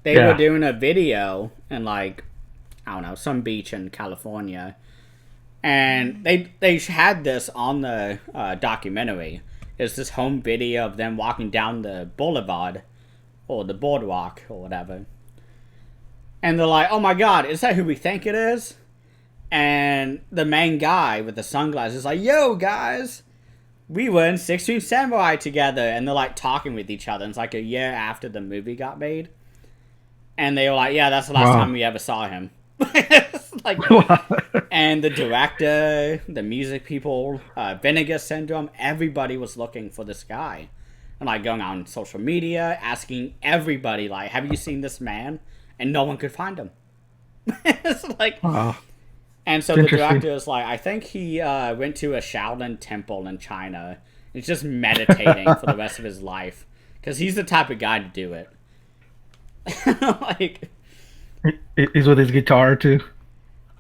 they Yeah. were doing a video in, like, I don't know, some beach in California. And they had this on the documentary. It's this home video of them walking down the boulevard, or the boardwalk, or whatever. And they're like, oh my god, is that who we think it is? And the main guy with the sunglasses is like, yo, guys, we were in 16 Samurai together. And they're like talking with each other. And it's like a year after the movie got made. And they were like, yeah, that's the last time we ever saw him. Like, and the director, the music people, Vinegar Syndrome, everybody was looking for this guy. And like going on social media, asking everybody, like, have you seen this man? And no one could find him. It's like... Wow. And so the director is like, I think he went to a Shaolin temple in China. He's just meditating for the rest of his life. Because he's the type of guy to do it. Like, He's with his guitar too.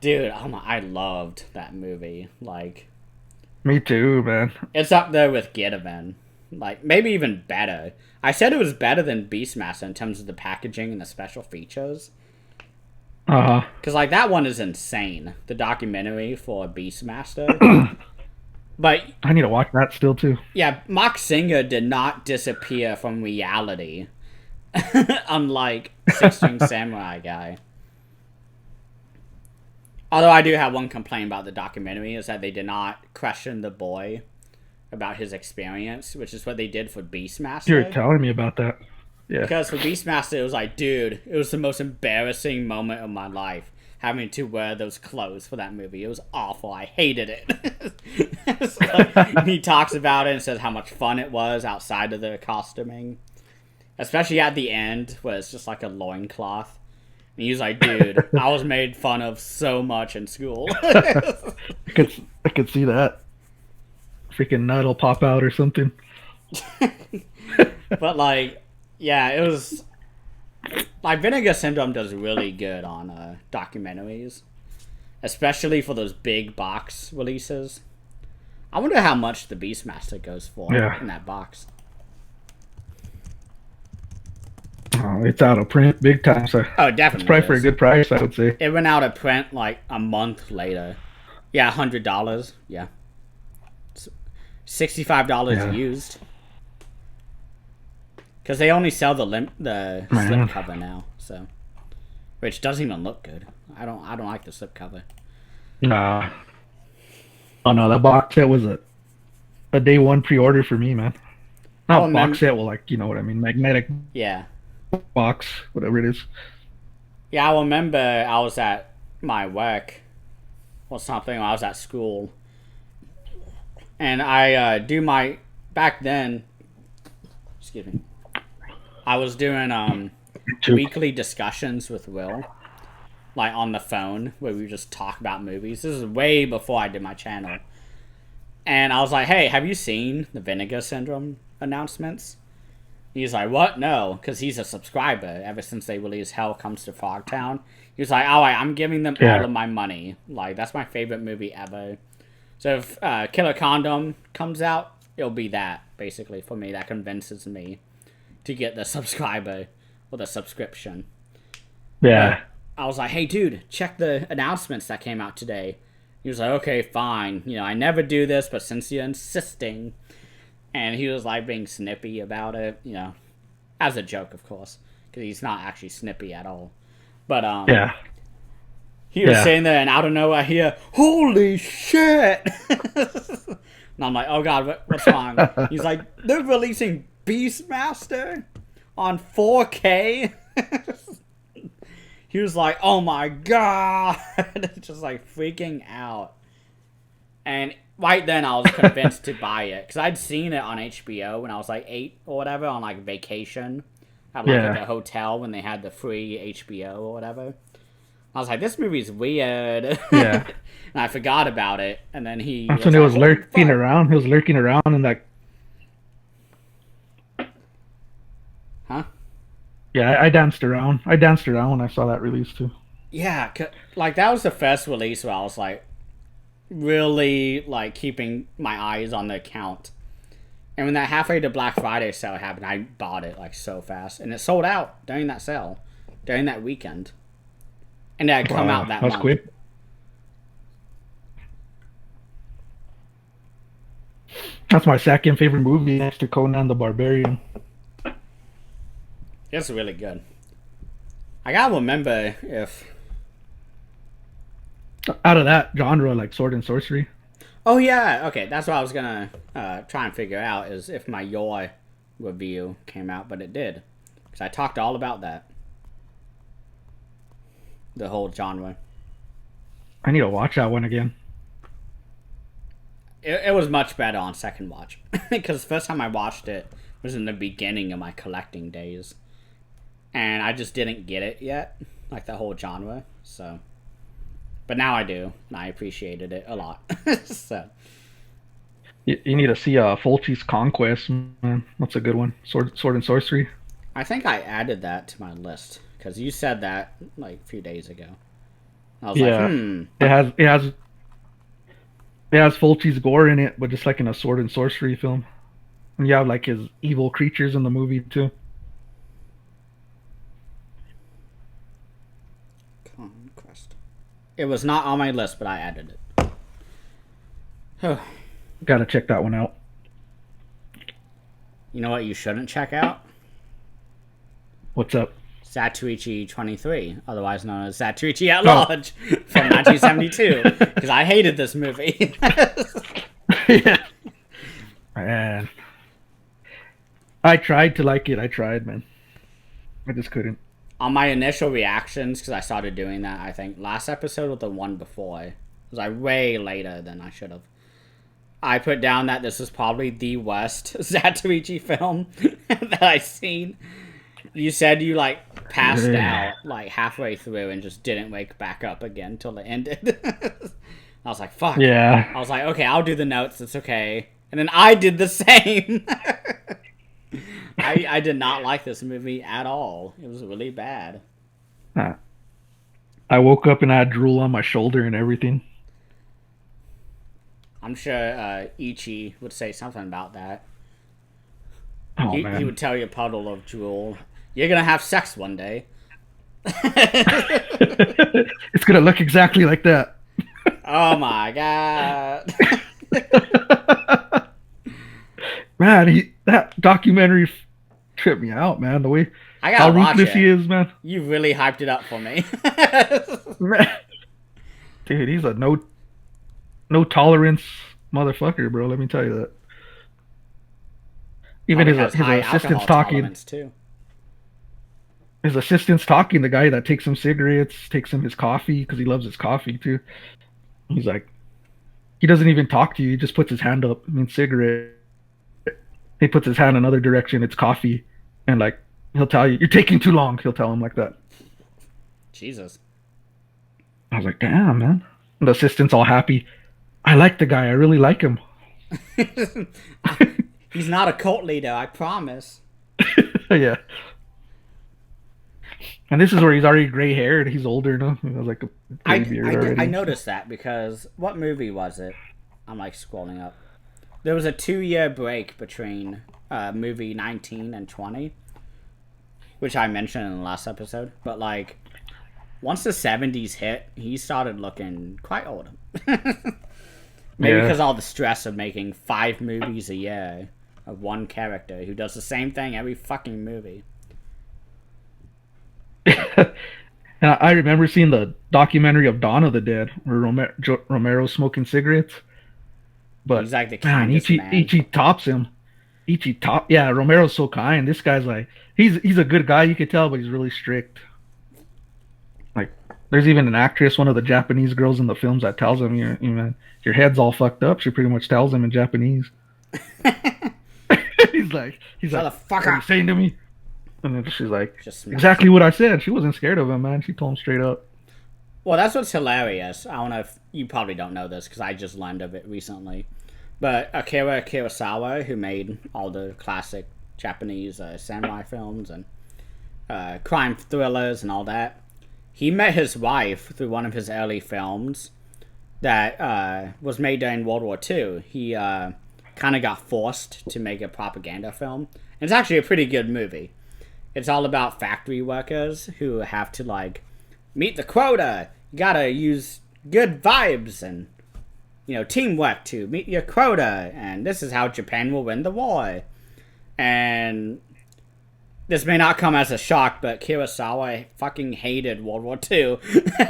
dude, I loved that movie. Like, Me too, man. it's up there with Gideon. Like, maybe even better. I said it was better than Beastmaster in terms of the packaging and the special features. Uh huh. Because, like, that one is insane. The documentary for Beastmaster. But, I need to watch that still too. yeah, Mock Singer did not disappear from reality. Unlike 16 Samurai guy. Although I do have one complaint about the documentary, is that they did not question the boy about his experience, which is what they did for Beastmaster. You were telling me about that. Yeah. Because for Beastmaster, it was like, dude, it was the most embarrassing moment of my life. having to wear those clothes for that movie. It was awful. I hated it. So, he talks about it and says how much fun it was outside of the costuming. Especially at the end, where it's just like a loincloth. And he was like, dude, I was made fun of so much in school. I could see that. Freaking nut will pop out or something. But, like, yeah, it was... Like, Vinegar Syndrome does really good on documentaries. Especially for those big box releases. I wonder how much the Beastmaster goes for in that box. Oh, it's out of print big time, so Oh, definitely. It's probably for a good price, I would say. It went out of print like a month later. Yeah, $100. Yeah, $65 used. Because they only sell the slipcover now, so which doesn't even look good. I don't like the slipcover. Nah. Oh no, that box set was a day one pre-order for me, man. Not box set, well, like, you know what I mean, magnetic. Yeah. Box, whatever it is. Yeah, I remember I was at my work or something when I was at school, and I back then. Excuse me. I was doing weekly discussions with Will, like on the phone, where we just talk about movies. This is way before I did my channel, and I was like, "Hey, have you seen the Vinegar Syndrome announcements?" He's like, what? No, because he's a subscriber ever since they released Hell Comes to Frogtown. He was like, all right, I'm giving them all of my money. Like, that's my favorite movie ever. So if Killer Condom comes out, it'll be that, basically, for me. That convinces me to get the subscriber or the subscription. Yeah. But I was like, hey, dude, check the announcements that came out today. He was like, okay, fine. You know, I never do this, but since you're insisting... And he was, like, being snippy about it, you know, as a joke, of course, because he's not actually snippy at all. But, he was saying that, and out of nowhere I hear, holy shit! And I'm like, oh, God, what's wrong? He's like, they're releasing Beastmaster on 4K? He was like, oh, my God! Just, like, freaking out. And... right then, I was convinced to buy it. Because I'd seen it on HBO when I was like 8 or whatever, on like vacation. At like a hotel when they had the free HBO or whatever. I was like, this movie's weird. Yeah. And I forgot about it. And then he... That's when he was lurking around. He was lurking around and like... Huh? Yeah, I danced around. I danced around when I saw that release too. Yeah, like that was the first release where I was like... really like keeping my eyes on the account, and when that halfway to Black Friday sale happened, I bought it like so fast, and it sold out during that sale, during that weekend, and it had come out that month. Quick. That's my second favorite movie next to Conan the Barbarian. It's really good. I gotta remember if out of that genre, like sword and sorcery. Oh yeah, okay, that's what I was gonna try and figure out, is if my Your review came out, but it did, because I talked all about that, the whole genre. I need to watch that one again. It was much better on second watch, because the first time I watched it was in the beginning of my collecting days, and I just didn't get it yet, like the whole genre. So. But now I do, and I appreciated it a lot. So you need to see Fulci's Conquest, man. That's a good one. Sword and sorcery. I think I added that to my list because you said that like a few days ago. I was like, It has Fulci's gore in it, but just like in a sword and sorcery film. And you have like his evil creatures in the movie too. Conquest. It was not on my list, but I added it. Gotta check that one out. You know what you shouldn't check out? What's up? Zatoichi 23, otherwise known as Zatoichi at Large, from 1972. Because I hated this movie. Yeah. Man. I tried to like it. I tried, man. I just couldn't. on my initial reactions, because I started doing that, I think last episode or the one before, it was like way later than I should have. I put down that this is probably the worst Zatoichi film that I've seen. You said you like passed out like halfway through and just didn't wake back up again till it ended. I was like, fuck. Yeah. I was like, okay, I'll do the notes. It's okay. And then I did the same. I did not like this movie at all. It was really bad. I woke up and I had drool on my shoulder and everything. I'm sure Ichi would say something about that. Oh, He man. would tell you a puddle of drool. You're gonna have sex one day. It's gonna look exactly like that. Oh my god. Man, that documentary tripped me out, man. The way I how gotta watch ruthless it. he is, man. You really hyped it up for me. Man. Dude, he's a no tolerance motherfucker, bro. Let me tell you that. Even Probably his has high assistant's alcohol talking. tolerance, too. His assistant's talking. The guy that takes him cigarettes, takes him his coffee because he loves his coffee too. He's like, he doesn't even talk to you. He just puts his hand up. I mean, cigarette. He puts his hand another direction. It's coffee, and like he'll tell you, "You're taking too long." He'll tell him like that. Jesus. I was like, "Damn, man." And the assistant's all happy. I like the guy. I really like him. He's not a cult leader, I promise. Yeah. And this is where he's already gray haired. He's older now. He has like a gray beard already. I noticed that because what movie was it? I'm like scrolling up. There was a 2-year break between movie 19 and 20, which I mentioned in the last episode. But like, once the 70s hit, he started looking quite old. Maybe because all the stress of making 5 movies a year of one character who does the same thing every fucking movie. And I remember seeing the documentary of Dawn of the Dead where Romero's smoking cigarettes. But He's like the man, kindest man. Ichi tops him. Yeah, Romero's so kind. This guy's like he's a good guy, you could tell, but he's really strict. Like there's even an actress, one of the Japanese girls in the films, that tells him, your head's all fucked up. She pretty much tells him in Japanese. he's like, what are you saying to me? And then she's like, exactly what I said. She wasn't scared of him, man. She told him straight up. Well, that's what's hilarious. I don't know if you probably don't know this because I just learned of it recently. But Akira Kurosawa, who made all the classic Japanese samurai films and crime thrillers and all that, he met his wife through one of his early films that was made during World War II. He kind of got forced to make a propaganda film. And it's actually a pretty good movie. It's all about factory workers who have to, like, meet the quota. You gotta use good vibes and, teamwork to meet your quota. And this is how Japan will win the war. And this may not come as a shock, but Kurosawa fucking hated World War II.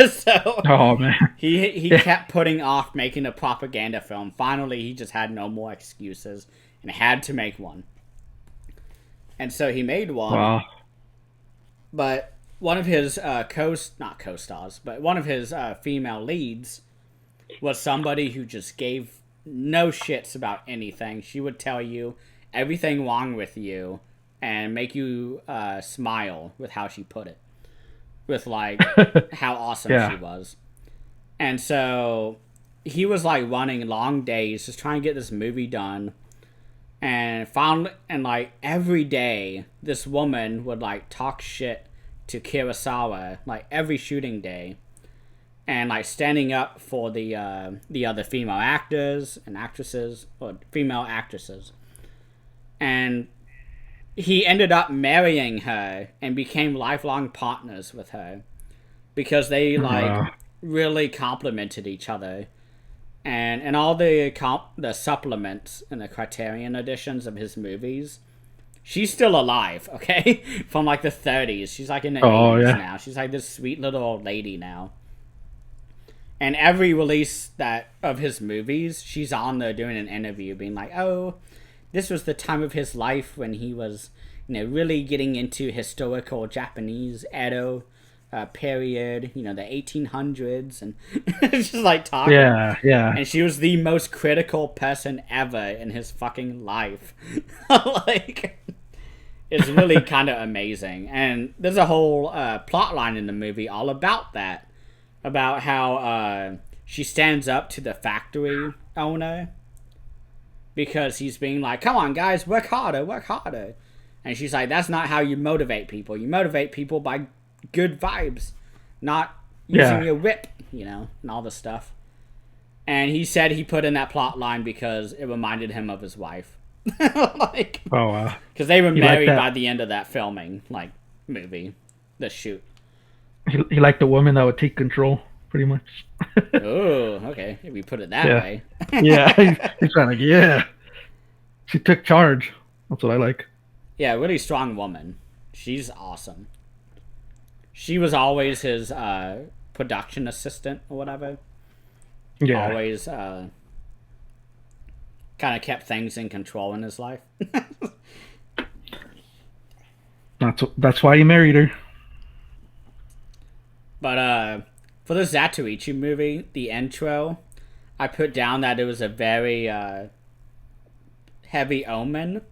So oh, man. he kept putting off making a propaganda film. Finally, he just had no more excuses and had to make one. And so he made one. Wow. But one of his not co-stars, but one of his female leads was somebody who just gave no shits about anything. She would tell you everything wrong with you and make you smile with how she put it. With, like, how awesome she was. And so he was, like, running long days just trying to get this movie done. And like, every day, this woman would, like, talk shit to Kurosawa, like, every shooting day. And, like, standing up for the other female actors and actresses, or female actresses. And he ended up marrying her and became lifelong partners with her. Because they, like, really complimented each other. And all the supplements and the Criterion editions of his movies, she's still alive, okay? From like the 30s. She's like in the 80s now. She's like this sweet little old lady now. And every release of his movies, she's on there doing an interview being like, oh, this was the time of his life when he was really getting into historical Japanese Edo period, the 1800s, and just like talking. Yeah. And she was the most critical person ever in his fucking life. Like, it's really kind of amazing. And there's a whole plot line in the movie all about that. About how she stands up to the factory owner because he's being like, come on, guys, work harder, work harder. And she's like, that's not how you motivate people. You motivate people by good vibes, not using your whip, and all this stuff. And he said he put in that plot line because it reminded him of his wife. Like, oh wow. Because they were married by the end of that filming, movie, the shoot. He liked the woman that would take control, pretty much. Oh, okay. If we put it that way. Yeah, he's trying to. Yeah, she took charge. That's what I like. Yeah, really strong woman. She's awesome. She was always his production assistant or whatever. Yeah. Always kind of kept things in control in his life. That's why he married her. But for the Zatoichi movie, the intro, I put down that it was a very heavy omen.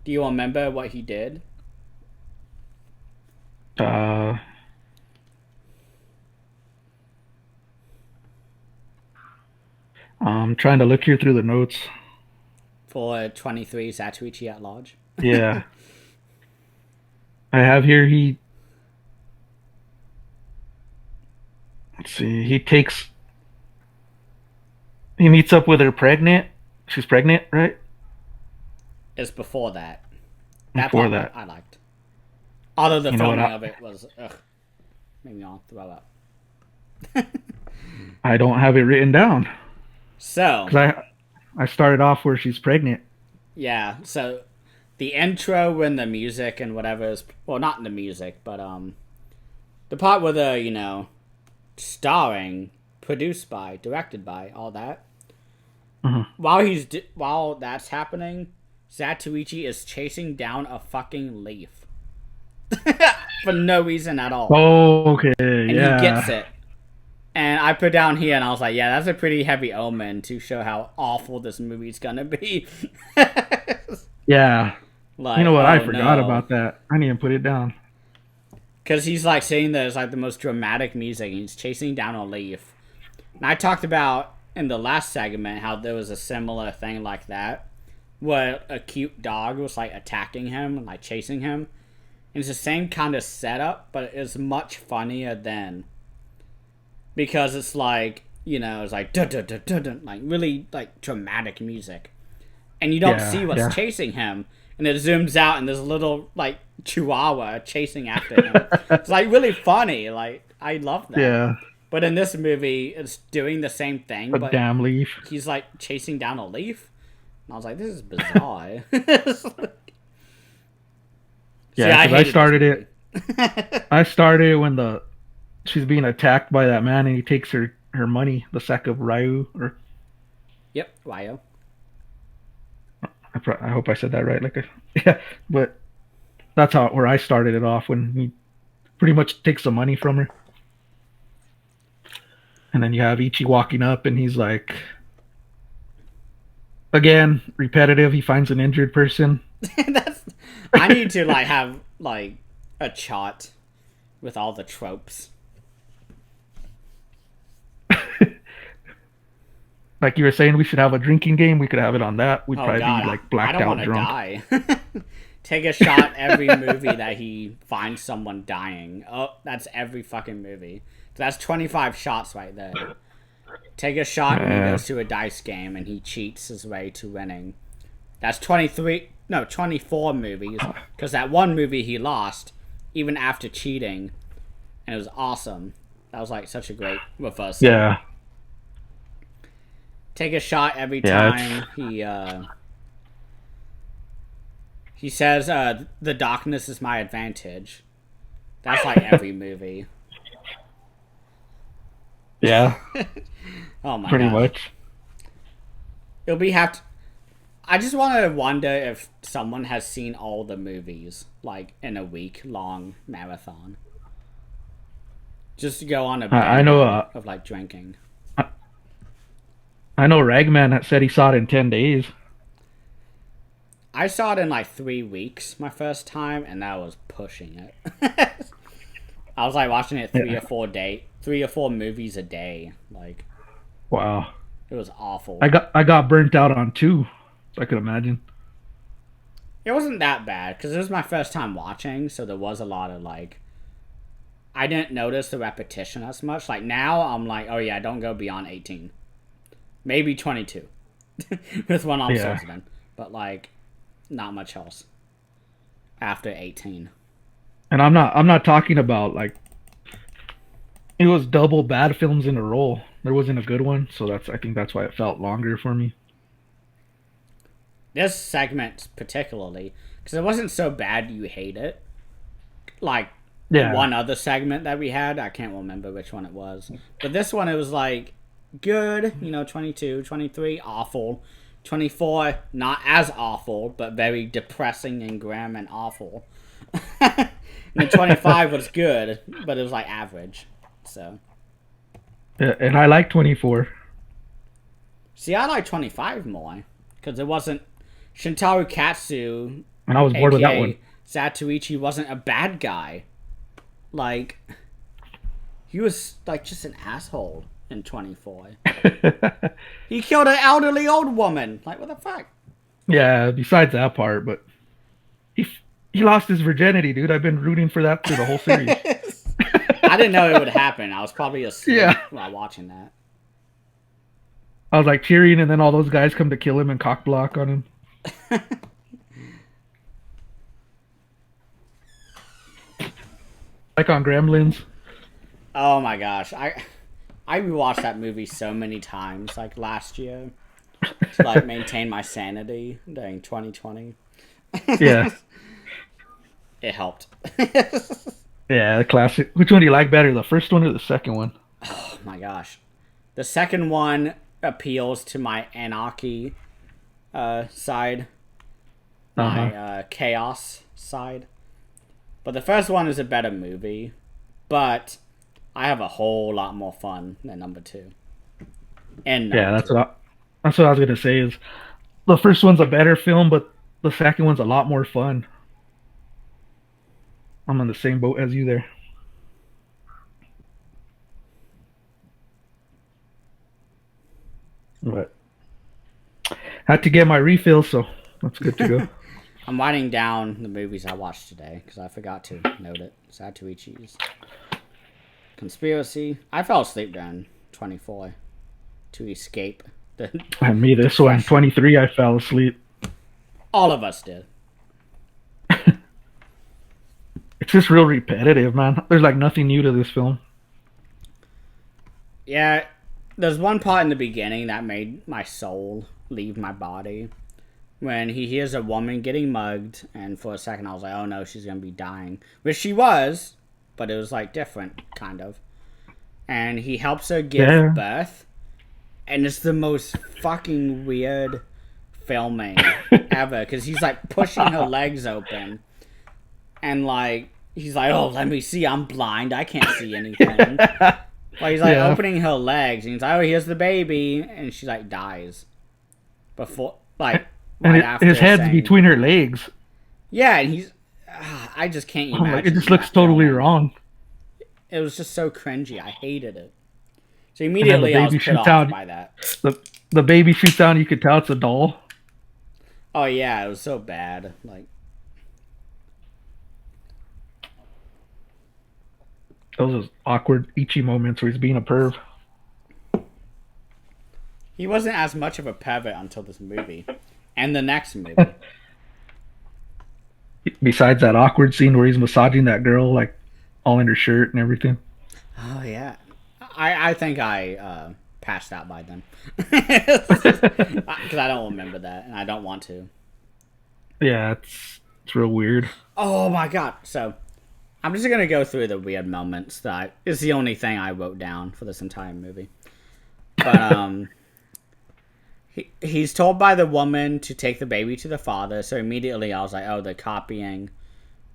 Do you remember what he did? I'm trying to look here through the notes. For 23 Zatoichi at Large? Yeah. I have here let's see, he meets up with her pregnant. She's pregnant, right? It's before that. Before that. I liked. Although the filming of it was, made me all throw up. I don't have it written down. So. Because I started off where she's pregnant. Yeah, so the intro when the music and whatever is, well, not the music, but the part where the, starring, produced by, directed by, all that. Mm-hmm. While that's happening, Zatoichi is chasing down a fucking leaf. For no reason at all. Oh, okay, and he gets it. And I put down here and I was like, yeah, that's a pretty heavy omen to show how awful this movie's gonna be. Yeah. You know what? I forgot about that. I didn't even put it down. Because he's saying there's the most dramatic music and he's chasing down a leaf. And I talked about in the last segment how there was a similar thing like that. Where a cute dog was attacking him and chasing him. And it's the same kind of setup, but it's much funnier then. Because it's it's dun dun dun dun dun, really dramatic music. And you don't see what's chasing him. And it zooms out and there's a little chihuahua chasing after him. It's really funny. I love that. Yeah. But in this movie, it's doing the same thing. A damn leaf. He's chasing down a leaf. And I was like, this is bizarre. Yeah, because I started it. I started when she's being attacked by that man, and he takes her money, the sack of ryu. Yep, ryu. I hope I said that right. Yeah, but that's where I started it off, when he pretty much takes the money from her, and then you have Ichi walking up, and he's again, repetitive. He finds an injured person. I need to have a chart with all the tropes. Like you were saying, we should have a drinking game. We could have it on that. We'd probably be blacked out drunk. Die. Take a shot every movie that he finds someone dying. Oh, that's every fucking movie. So that's 25 shots right there. Take a shot when he goes to a dice game and he cheats his way to winning. That's 24 movies. Because that one movie he lost, even after cheating. And it was awesome. That was such a great reversal. Yeah. Take a shot every time he says, the darkness is my advantage. That's every movie. Yeah. Oh my god. Pretty much. I just want to wonder if someone has seen all the movies, like, in a week-long marathon. Just to go on a I binge know. of, like, drinking. I know. Ragman that said he saw it in 10 days. I saw it in, like, 3 weeks my first time, and that was pushing it. I was, like, watching it 3 or 4 movies a day. Like, Wow. it was awful. I got burnt out on 2. So I could imagine. It wasn't that bad, because it was my first time watching, so there was a lot of, like... I didn't notice the repetition as much. Like, now, I'm like, oh yeah, don't go beyond 18. Maybe 22. With one arm swordsman. But, like, not much else. After 18. And I'm not talking about, like... It was double bad films in a row. There wasn't a good one, so I think that's why it felt longer for me. This segment, particularly, because it wasn't so bad you hate it. Like, one other segment that we had, I can't remember which one it was. But this one, it was like, good, 22, 23, awful. 24, not as awful, but very depressing and grim and awful. And then 25 was good, but it was like average. So. Yeah, and I like 24. See, I like 25 more. Because it wasn't... Shintaro Katsu, and I was bored with that one. Zatoichi wasn't a bad guy. Like, he was, like, just an asshole in 24. He killed an elderly old woman. Like, what the fuck? Yeah, besides that part, but he lost his virginity, dude. I've been rooting for that through the whole series. I didn't know it would happen. I was probably asleep while watching that. I was like cheering, and then all those guys come to kill him and cock block on him. Like on Gremlins. Oh my gosh. I rewatched that movie so many times, like last year, to like maintain my sanity during 2020. Yeah. It helped. Yeah, the classic. Which one do you like better, the first one or the second one? Oh my gosh. The second one appeals to my anarchy side. My chaos side. But the first one is a better movie. But I have a whole lot more fun than number 2. And yeah, that's what I was gonna say. Is the first one's a better film, but the second one's a lot more fun. I'm on the same boat as you there. But had to get my refill, so that's good to go. I'm writing down the movies I watched today because I forgot to note it. Zatoichi's Conspiracy. I fell asleep during 24 to escape the. And me, this one, 23, I fell asleep. All of us did. It's just real repetitive, man. There's like nothing new to this film. Yeah, there's one part in the beginning that made my soul leave my body. When he hears a woman getting mugged, and for a second I was like, oh no, she's gonna be dying. Which she was, but it was like different, kind of. And he helps her give birth, and it's the most fucking weird filming ever, because he's like pushing her legs open, and like, he's like, oh, let me see, I'm blind, I can't see anything. Like, he's like opening her legs, and he's like, oh, here's the baby, and she like dies. Before, like, right after his head's between her legs. Yeah, and he's, I just can't imagine. It just looks totally wrong. It was just so cringy, I hated it. So immediately I was put off by that. The baby shoots down, you could tell it's a doll. Oh yeah, it was so bad. Like, those awkward Ichi moments where he's being a perv. He wasn't as much of a pervert until this movie. And the next movie. Besides that awkward scene where he's massaging that girl, like, all in her shirt and everything. Oh yeah. I think I passed out by then. Because I don't remember that, and I don't want to. Yeah, it's real weird. Oh my god. So, I'm just going to go through the weird moments that is the only thing I wrote down for this entire movie. But, he's told by the woman to take the baby to the father. So immediately I was like, oh, they're copying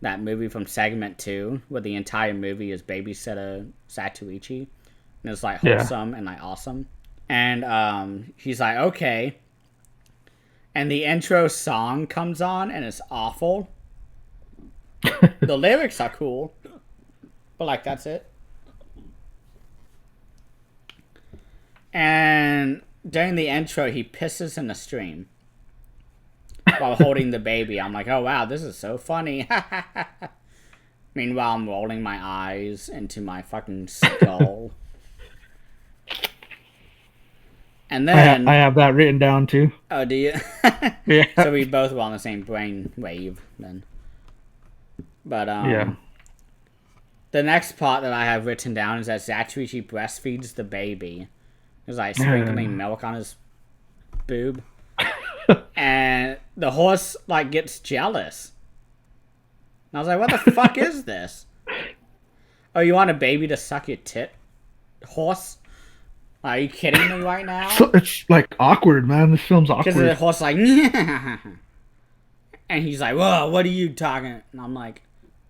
that movie from segment 2, where the entire movie is babysitter Zatoichi, and it's like wholesome and like awesome. And he's like, okay. And the intro song comes on, and it's awful. The lyrics are cool, but like that's it. And during the intro, he pisses in the stream while holding the baby. I'm like, oh wow, this is so funny. Meanwhile, I'm rolling my eyes into my fucking skull. And then I have that written down too. Oh, do you? Yeah. So we both were on the same brain wave then. But yeah. The next part that I have written down is that Zatoichi breastfeeds the baby. He's like sprinkling milk on his boob. And the horse like gets jealous. And I was like, what the fuck is this? Oh, you want a baby to suck your tit? Horse? Are you kidding me right now? So it's like awkward, man. This film's awkward. Because the horse like, and he's like, whoa, what are you talking? And I'm like,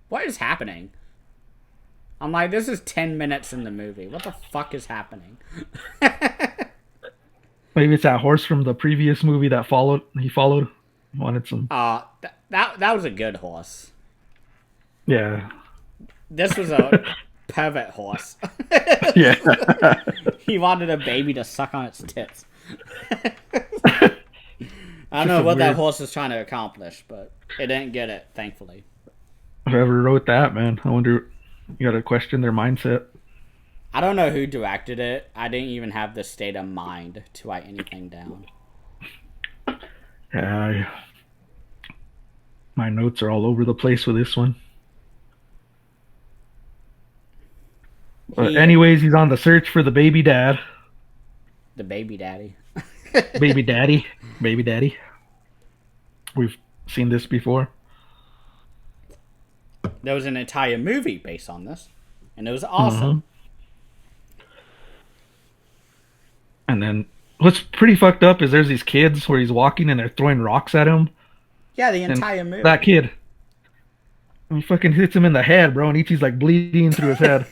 what is happening? I'm like, this is 10 minutes in the movie. What the fuck is happening? Maybe it's that horse from the previous movie that he followed. Wanted some. That was a good horse. Yeah. This was a pervert horse. Yeah. He wanted a baby to suck on its tits. I don't know what that horse was trying to accomplish, but it didn't get it, thankfully. Whoever wrote that, man, I wonder. You gotta question their mindset. I don't know who directed it. I didn't even have the state of mind to write anything down. Yeah, my notes are all over the place with this one. But anyways, he's on the search for the baby dad. The baby daddy. Baby daddy. Baby daddy. We've seen this before. There was an entire movie based on this, and it was awesome. And then what's pretty fucked up is there's these kids where he's walking and they're throwing rocks at him. Yeah, the entire movie. That kid. And he fucking hits him in the head, bro, and Ichi's like bleeding through his head.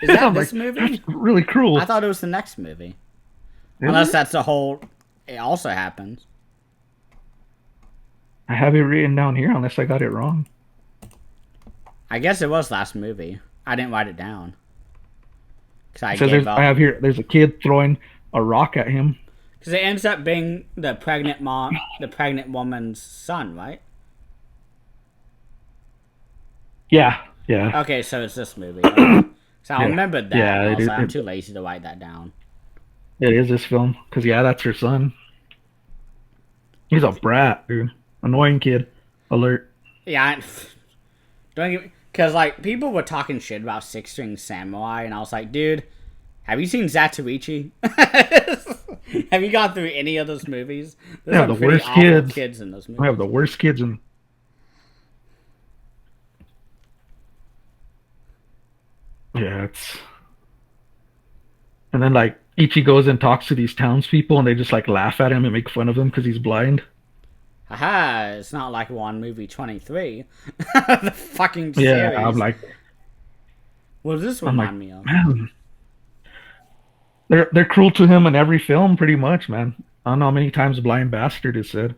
Is that this movie? That's really cruel. I thought it was the next movie. Unless that's the whole... It also happens. I have it written down here unless I got it wrong. I guess it was last movie. I didn't write it down. I have here, there's a kid throwing a rock at him. Because it ends up being the pregnant woman's son, right? Yeah. Okay, so it's this movie. So I remembered that. Yeah, I'm too lazy to write that down. It is this film. Because, that's her son. He's a brat, dude. Annoying kid. Alert. Yeah, don't get me... Because, like, people were talking shit about Six String Samurai, and I was like, dude, have you seen Zatoichi? Have you gone through any of those movies? They have the worst kids in those movies. I have the worst kids in... Yeah, it's... And then, like, Ichi goes and talks to these townspeople, and they just, like, laugh at him and make fun of him because he's blind. Haha, it's not like one movie 23. The fucking series. Yeah, I'm like... What does this remind me of? Man, they're cruel to him in every film, pretty much, man. I don't know how many times Blind Bastard is said.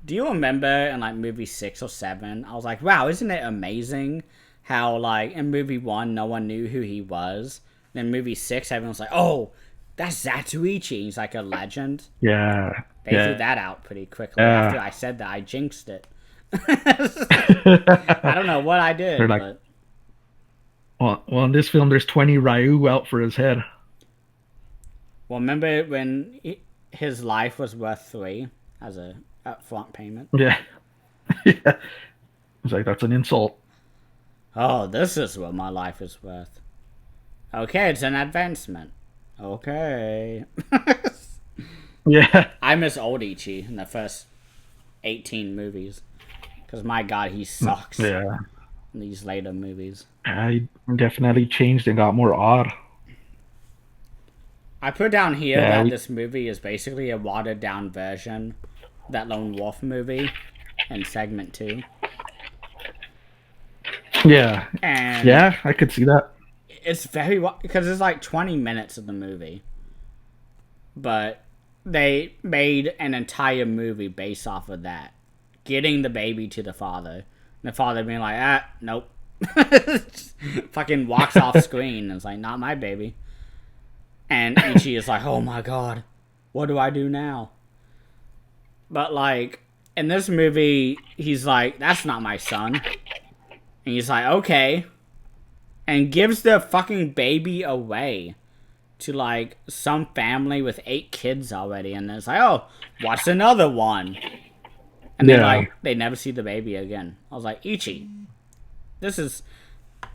Do you remember in, like, movie 6 or 7, I was like, wow, isn't it amazing how, like, in movie 1, no one knew who he was. Then movie 6, everyone's like, oh, that's Zatoichi. He's like a legend. Yeah. They threw that out pretty quickly. After I said that, I jinxed it. I don't know what I did. They're like, well, in this film, there's 20 Ryu out for his head. Well, remember when his life was worth 3 as a upfront payment? Yeah. Yeah. It's like, that's an insult. Oh, this is what my life is worth. Okay, it's an advancement. Okay. Yeah. I miss old Ichi in the first 18 movies. Because, my God, he sucks. Yeah. In these later movies. He definitely changed and got more odd. I put down here Yeah, that this movie is basically a watered down version of that Lone Wolf movie in segment 2. yeah, And yeah. I could see that. it's very because it's like 20 minutes of the movie, but they made an entire movie based off of that, getting the baby to the father, and the father being like, nope. Fucking walks off screen and it's like, not my baby. And Ichi is like, oh my god, what do I do now? But like in this movie, he's like, that's not my son. And he's like, okay. And gives the fucking baby away to like some family with 8 kids already. And it's like, oh, what's another one? And then like they never see the baby again. I was like, Ichi, this is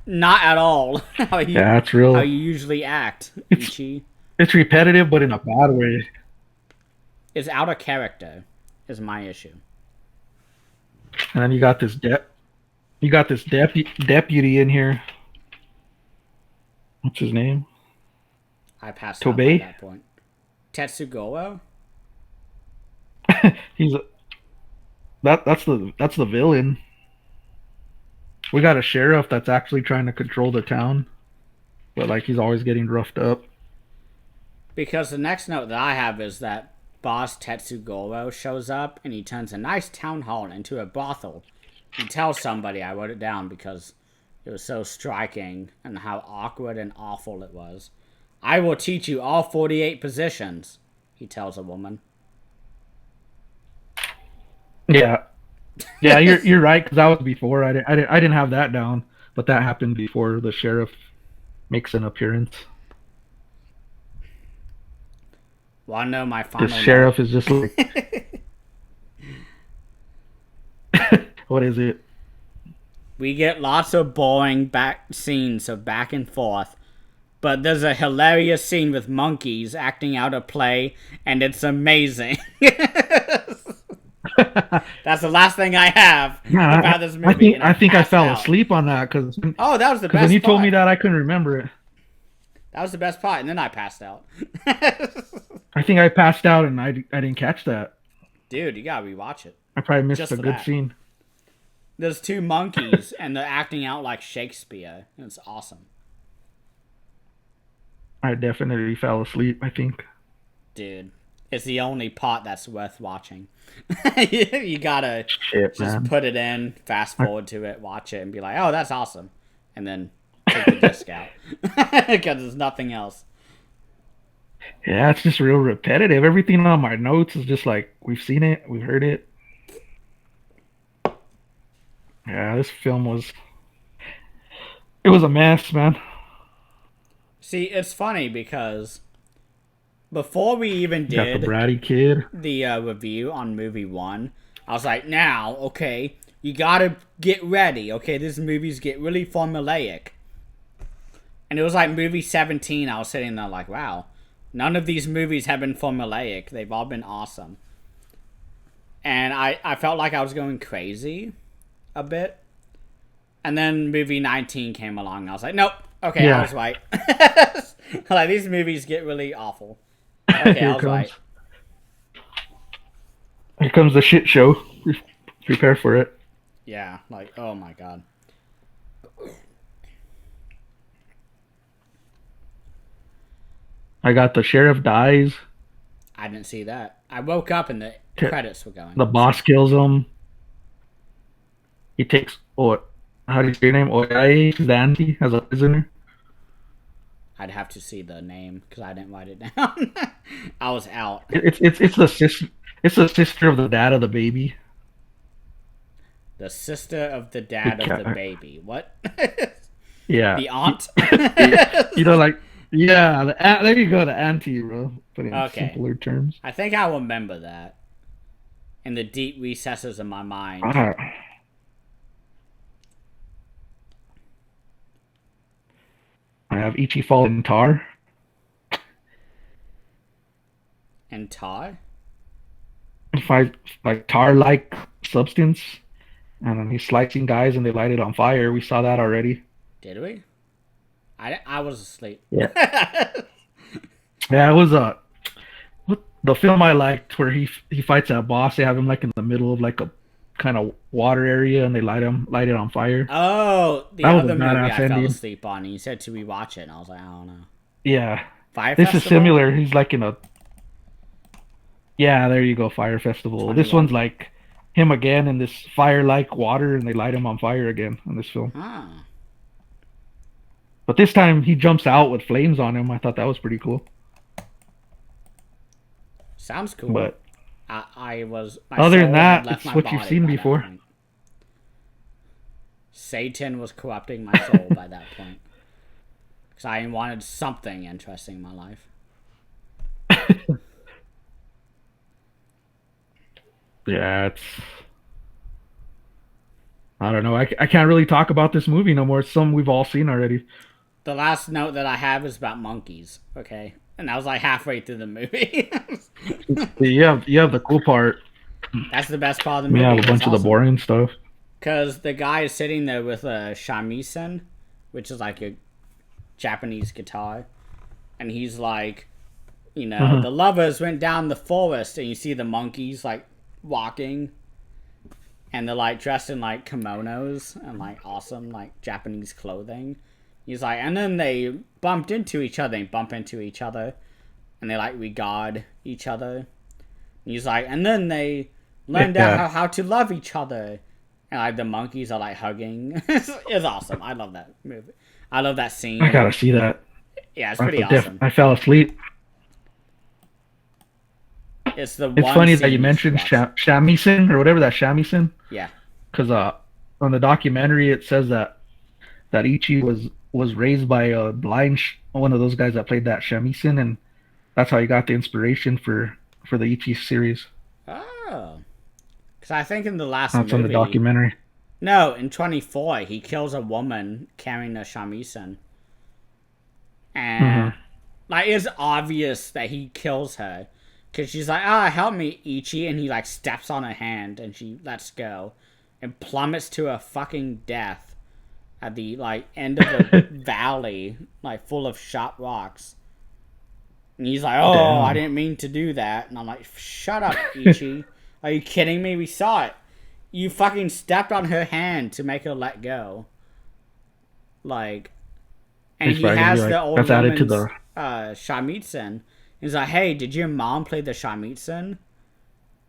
not at all That's real. how you usually act, Ichi. It's repetitive, but in a bad way. It's out of character, is my issue. And then you got this deputy in here. What's his name? I passed out by that point. Tetsugawa? He's that's the villain. We got a sheriff that's actually trying to control the town, but like he's always getting roughed up. Because the next note that I have is that boss Tetsugawa shows up and he turns a nice town hall into a brothel. He tells somebody, I wrote it down because it was so striking and how awkward and awful it was. I will teach you all 48 positions, he tells a woman. Yeah, you're right, because that was before. I didn't have that down, but that happened before the sheriff makes an appearance. Well, I know my final The sheriff is just like, what is it? We get lots of boring back scenes of back and forth, but there's a hilarious scene with monkeys acting out a play, and it's amazing. That's the last thing I have about this movie. I think I fell asleep on that because that was the best. When you part. told me that, I couldn't remember it. That was the best part, and then I passed out. I think I passed out and I didn't catch that. Dude, you gotta rewatch it. I probably missed a good scene. There's 2 monkeys, and they're acting out like Shakespeare, and it's awesome. I definitely fell asleep, I think. Dude, it's the only part that's worth watching. You gotta put it in, fast forward to it, watch it, and be like, oh, that's awesome. And then take the disc out. Because there's nothing else. Yeah, it's just real repetitive. Everything on my notes is just like, we've seen it, we've heard it. Yeah, this film was a mess, man. See, it's funny because before we even did got the bratty kid, the review on movie 1, I was like, now, okay, you gotta get ready. Okay, these movies get really formulaic. And it was like movie 17, I was sitting there like, wow, none of these movies have been formulaic. They've all been awesome. And I felt like I was going crazy a bit. And then movie 19 came along and I was like, nope, okay, I was right. Like, these movies get really awful. Okay, I was right. Here comes the shit show. Prepare for it. Yeah, like, oh my god. I got the sheriff dies. I didn't see that. I woke up and the credits were going. The boss kills him. He takes, how do you say your name? Oyai, the auntie, as a prisoner. I'd have to see the name because I didn't write it down. I was out. It's the sister. It's the sister of the dad of the baby. The sister of the dad of the baby. What? Yeah. The aunt. You know, like, yeah. There you go. The auntie, bro. Put it in simpler terms. I think I will remember that in the deep recesses of my mind. I have Ichi fall in tar. And tar? Like tar-like substance. And then he's slicing guys and they light it on fire. We saw that already. Did we? I was asleep. Yeah. Yeah, it was what the film I liked where he fights that boss. They have him like in the middle of like a kind of water area, and they light it on fire. Oh, the That was a other movie badass I fell ending. asleep on, and you said to rewatch it, and I was like, I don't know. Yeah, Fire this is Festival? similar. He's like in a yeah. There you go, fire festival. This one's 21. like him again in this fire-like water, and they light him on fire again in this film. Huh. But this time he jumps out with flames on him. I thought that was pretty cool. Sounds cool. But my other than soul had that, left it's my what you've body seen by that before. point. Satan was corrupting my soul by that point. Because I wanted something interesting in my life. Yeah, it's I don't know. I can't really talk about this movie no more. It's something we've all seen already. The last note that I have is about monkeys, okay? And I was like halfway through the movie. You have the cool part. That's the best part of the We movie. have It a was bunch of the awesome. boring stuff. Because the guy is sitting there with a shamisen, which is like a Japanese guitar. And he's like, Uh-huh. the lovers went down the forest, and you see the monkeys like walking, and they're like dressed in like kimonos and like awesome like Japanese clothing. He's like, and then they bumped into each other and bump into each other, and they like regard each other. He's like, and then they learned out Yeah, how to love each other, and like the monkeys are like hugging. It's awesome. I love that movie. I love that I scene. gotta see that. Yeah, it's pretty awesome. I fell asleep. It's the It's one funny that you scene you should mentioned watch. shamisen or whatever that shamisen, Yeah. because on the documentary it says that Ichi was raised by a one of those guys that played that shamisen, and that's how he got the inspiration for the Ichi series. Oh. Because I think in the last That's on the movie, documentary. no, in 24, he kills a woman carrying a shamisen. And, Hmm. like, it's obvious that he kills her. Because she's like, ah, help me, Ichi. And he, like, steps on her hand and she lets go. And plummets to her fucking death at the, like, end of a valley, like, full of sharp rocks. And he's like, oh, I Damn. didn't mean to do that. And I'm like, shut up, Ichi. Are you kidding me? We saw it. You fucking stepped on her hand to make her let go. Like, and He's he probably gonna be has the like, old that's added to woman's the. shamisen. He's like, hey, did your mom play the shamisen?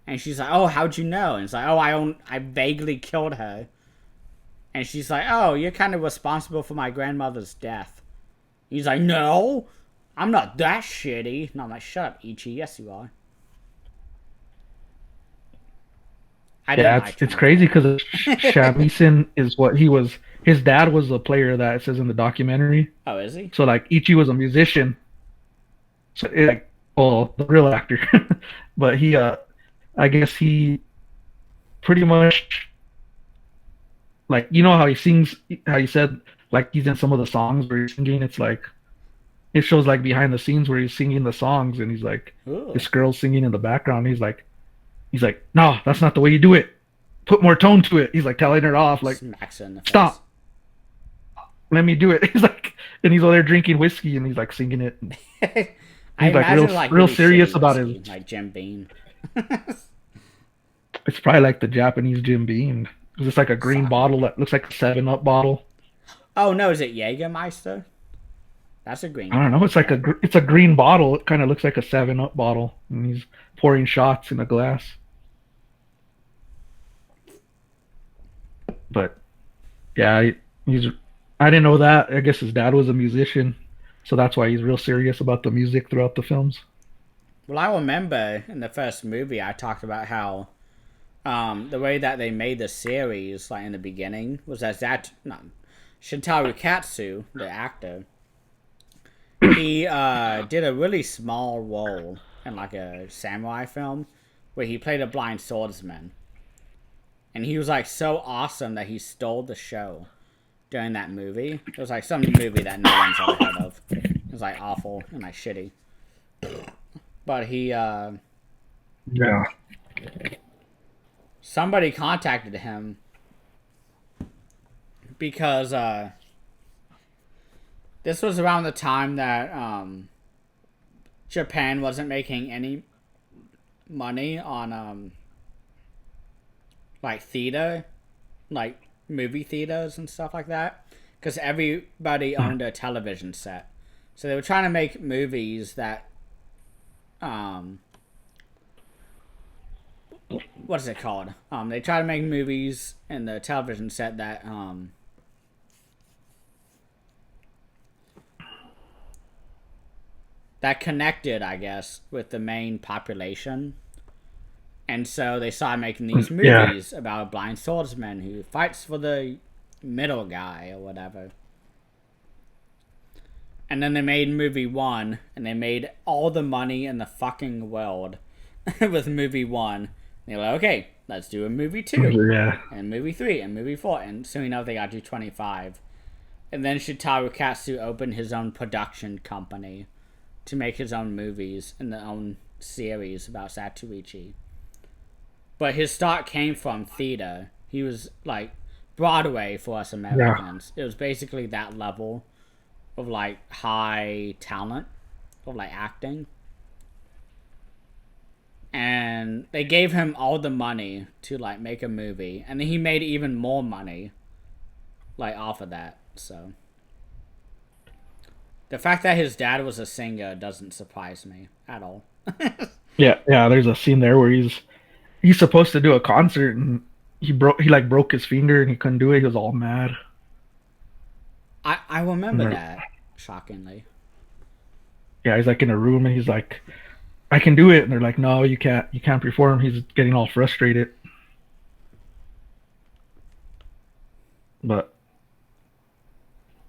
And she's like, oh, how'd you know? And it's like, oh, I vaguely killed her. And she's like, oh, you're kind of responsible for my grandmother's death. He's like, no, I'm not that shitty. And I'm like, shut up, Ichi. Yes, you are. I didn't Yeah, like it's crazy 24. because shamisen is what he was. His dad was a player that it says in the documentary. Oh, is he? So like Ichi was a musician. So like, well, the real actor, but I guess he pretty much like how he sings, how he said like he's in some of the songs where he's singing. It's like it shows like behind the scenes where he's singing the songs, and he's like Ooh. this girl's singing in the background. He's like, no, that's not the way you do it. Put more tone to it. He's like telling her off, like, Smacks her in the face. stop, let me do it. He's like, and he's over there drinking whiskey, and he's like singing it. I He's like real, imagine like real really serious shitty about whiskey, it. like Jim Beam. It's probably like the Japanese Jim Beam. It's just like a green Sake. bottle that looks like a Seven Up bottle. Oh no, is it Jägermeister? That's a green I don't know. bottle. It's like it's a green bottle. It kind of looks like a Seven Up bottle, and he's pouring shots in a glass. But yeah, he's. I didn't know that. I guess his dad was a musician, so that's why he's real serious about the music throughout the films. Well, I remember in the first movie I talked about how the way that they made the series, like in the beginning, was Shintaro Katsu, the actor, he did a really small role in like a samurai film where he played a blind swordsman. And he was like so awesome that he stole the show during that movie. It was like some movie that no one's ever heard of. It was like awful and like shitty. But he Yeah. somebody contacted him because this was around the time that Japan wasn't making any money on like theater, like movie theaters and stuff like that, because everybody owned a television set. So they were trying to make movies that what is it called? They try to make movies in the television set that that connected, I guess, with the main population. And so they started making these movies about a blind swordsman who fights for the middle guy or whatever. And then they made movie 1, and they made all the money in the fucking world with movie 1. They're like, okay, let's do a movie 2, and movie 3, and movie 4, and soon enough they got to 25. And then Shitaro Katsu opened his own production company to make his own movies and their own series about Zatoichi. But his start came from theater. He was like Broadway for us Americans. Yeah. It was basically that level of like high talent of like acting. And they gave him all the money to like make a movie, and then he made even more money like off of that. So the fact that his dad was a singer doesn't surprise me at all. yeah, there's a scene there where he's supposed to do a concert, and he broke his finger and he couldn't do it. He was all mad. I remember that, shockingly. Yeah, he's like in a room and he's like, I can do it, and they're like, no, you can't perform. He's getting all frustrated. But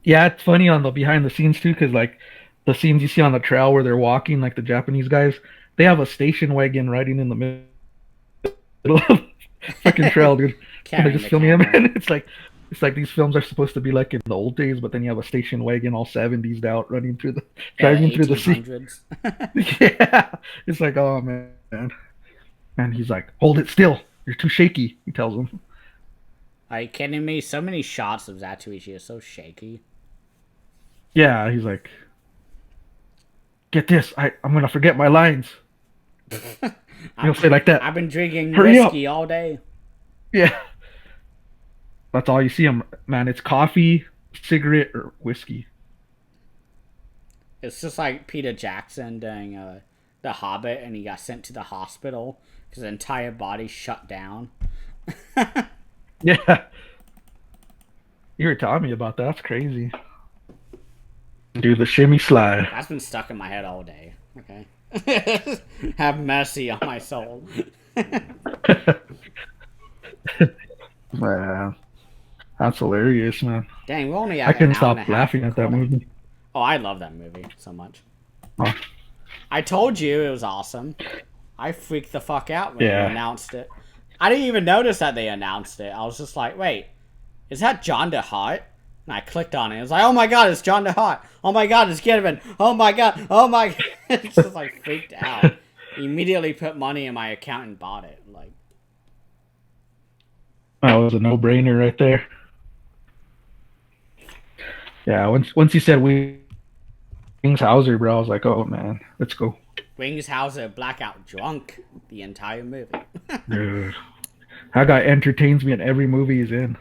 yeah, it's funny on the behind the scenes too, because like the scenes you see on the trail where they're walking, like the Japanese guys, they have a station wagon riding in the middle of fucking trail, dude. And they're just filming him, and it's like these films are supposed to be like in the old days, but then you have a station wagon all 70s out driving through the sea. Yeah, it's like, oh man, and he's like, hold it still, you're too shaky. He tells him. Are you kidding me? So many shots of Zatoichi are so shaky. Yeah, he's like, get this, I'm gonna forget my lines. He'll say like that. I've been drinking whiskey all day. Yeah. That's all you see him, man. It's coffee, cigarette, or whiskey. It's just like Peter Jackson doing The Hobbit, and he got sent to the hospital because his entire body shut down. Yeah. You were telling me about that. That's crazy. Do the shimmy slide. That's been stuck in my head all day. Okay. Have mercy on my soul. Man, that's hilarious, man. Dang, we only I couldn't stop laughing at that movie. Oh, I love that movie so much. Oh. I told you it was awesome. I freaked the fuck out when they announced it. I didn't even notice that they announced it. I was just like, wait, is that John DeHart? And I clicked on it. It was like, oh my god, it's John DeHart. Oh my god, it's Gideon. Oh my god. Oh my god. It's just like freaked out. Immediately put money in my account and bought it. Like, that was a no-brainer right there. Yeah, once you said Wings Hauser, bro, I was like, oh man, let's go. Wings Hauser blackout drunk the entire movie. Dude, that guy entertains me in every movie he's in.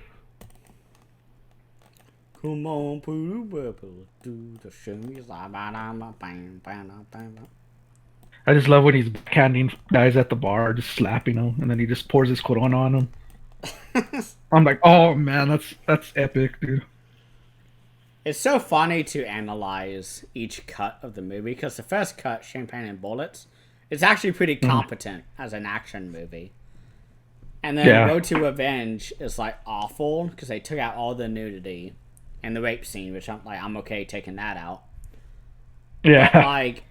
Come on, do the show. I just love when he's backhanding guys at the bar, just slapping them, and then he just pours his Corona on them. I'm like, oh man, that's epic, dude. It's so funny to analyze each cut of the movie, because the first cut, Champagne and Bullets, is actually pretty competent as an action movie. And then Road to Revenge is like awful because they took out all the nudity and the rape scene, which I'm okay taking that out. Yeah. But, like,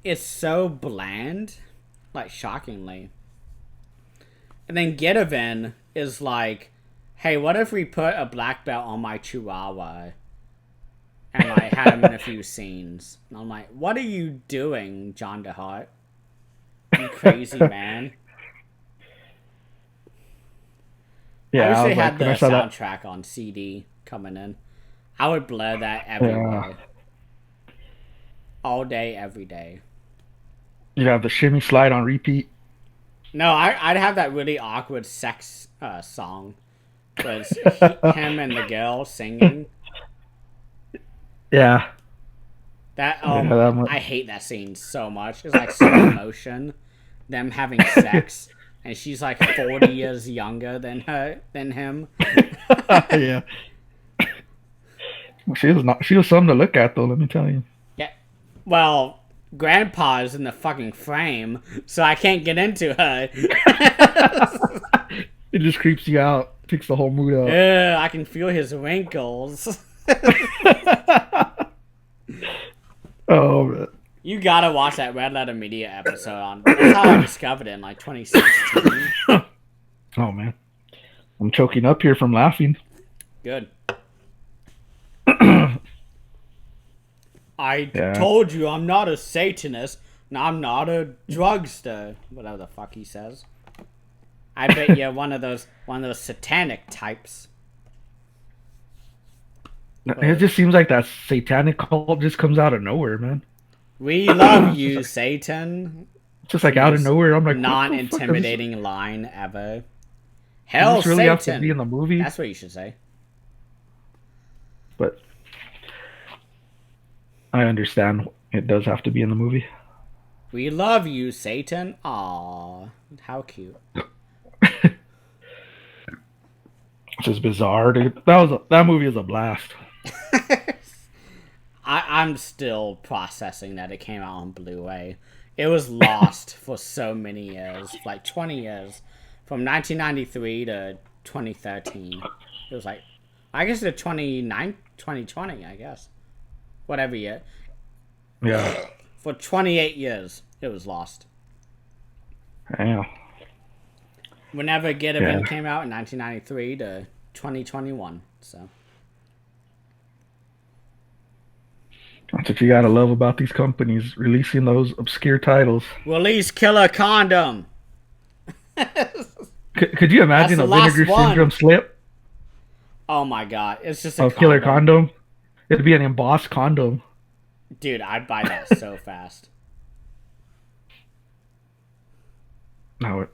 it's so bland, like, shockingly. And then Gideon is like, hey, what if we put a black belt on my chihuahua and like had him in a few scenes? And I'm like, what are you doing, John DeHart? You crazy man. Yeah, I wish they had the soundtrack on CD coming in. I would blur that everywhere. all day, every day. You have the shimmy slide on repeat. No, I'd have that really awkward sex song, where it's him and the girl singing. Yeah. That Yeah, that much. I hate that scene so much. It's like slow motion, them having sex, and she's like 40 years younger than him. Yeah. She was something to look at though, let me tell you. Yeah. Well, Grandpa's in the fucking frame, so I can't get into her. It just creeps you out. Takes the whole mood out. I can feel his wrinkles. Oh man. You gotta watch that Red Letter Media episode on. That's how I discovered it in like 2016. Oh man. I'm choking up here from laughing. Good. I Yeah. told you I'm not a Satanist, and I'm not a drugster. Whatever the fuck he says. I bet you're one of those satanic types. It just seems like that satanic cult just comes out of nowhere, man. We love you, Satan. Just like out of nowhere. I'm like, Non-intimidating line ever. Does Hell, this really have to Satan. be in the movie? That's what you should say. But I understand it does have to be in the movie. We love you, Satan. Aw, how cute. It's just bizarre, dude. That movie is a blast. I'm still processing that it came out on Blu-ray. It was lost for so many years, like 20 years, from 1993 to 2013. It was like, I guess the 2020, I guess, whatever year. Yeah. For 28 years, it was lost. Yeah. Whenever Get Even Yeah. came out in 1993 to 2021, so. That's what you gotta love about these companies releasing those obscure titles. Release Killer Condom. Could you imagine a That's the last Vinegar one. Syndrome slip Oh my god, it's just a of Killer Condom? It'd be an embossed condom. Dude, I'd buy that so fast. No,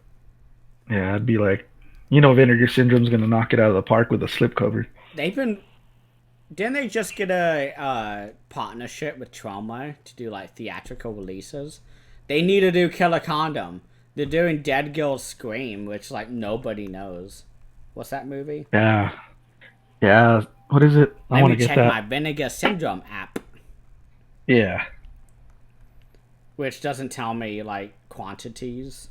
yeah, it'd be like, Vinegar Syndrome's gonna knock it out of the park with a slipcover. Didn't they just get a partnership with Trauma to do like theatrical releases? They need to do Killer Condom. They're doing Dead Girl Scream, which like nobody knows. What's that movie? Yeah. Yeah. What is it? I Let want me to get check that. my Vinegar Syndrome app, Yeah. which doesn't tell me like quantities.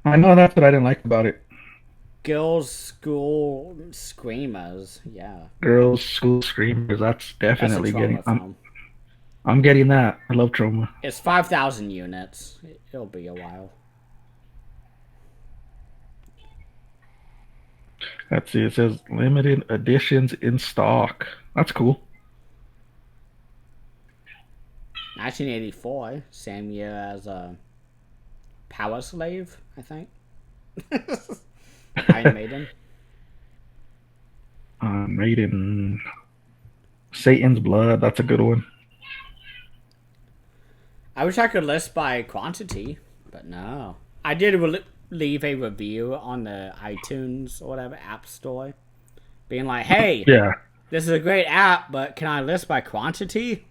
I know that's what I didn't like about it. Girls' School Screamers, yeah. Girls' School Screamers. That's That's a definitely Trauma getting. film. I'm getting that. I love Trauma. It's 5,000 units. It'll be a while. Let's see. It says limited editions in stock. That's cool. 1984, same year as Power Slave, I think. Iron Maiden. Maiden. Satan's Blood. That's a good one. I wish I could list by quantity, but no. I did leave a review on the iTunes or whatever app store, being like, "Hey, Yeah. this is a great app, but can I list by quantity?"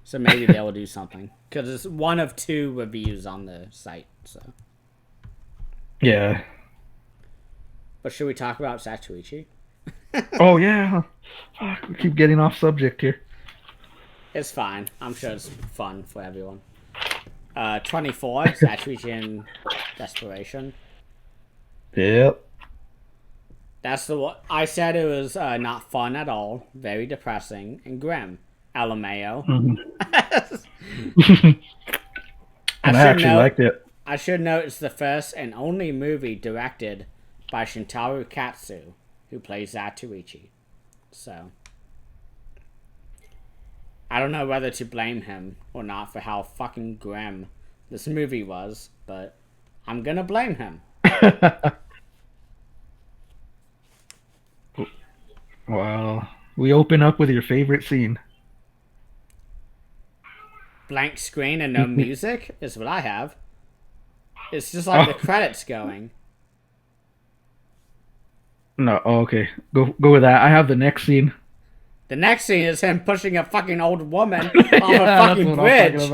So maybe they will do something because it's one of 2 reviews on the site. So, Yeah. but should we talk about Zatoichi? Oh yeah. Fuck, we keep getting off subject here. It's fine. I'm sure it's fun for everyone. 24, Zatoichi in Desperation. Yep. That's the one. I said it was not fun at all, very depressing and grim. LMAO. And I actually liked it. I should note it's the first and only movie directed by Shintaro Katsu, who plays Zatoichi. So, I don't know whether to blame him or not for how fucking grim this movie was, but I'm gonna blame him. Wow. We open up with your favorite scene. blank screen and no music is what I have. It's just like the credits going. No, okay. Go with that. I have the next scene. The next scene is him pushing a fucking old woman off Yeah, a fucking bridge.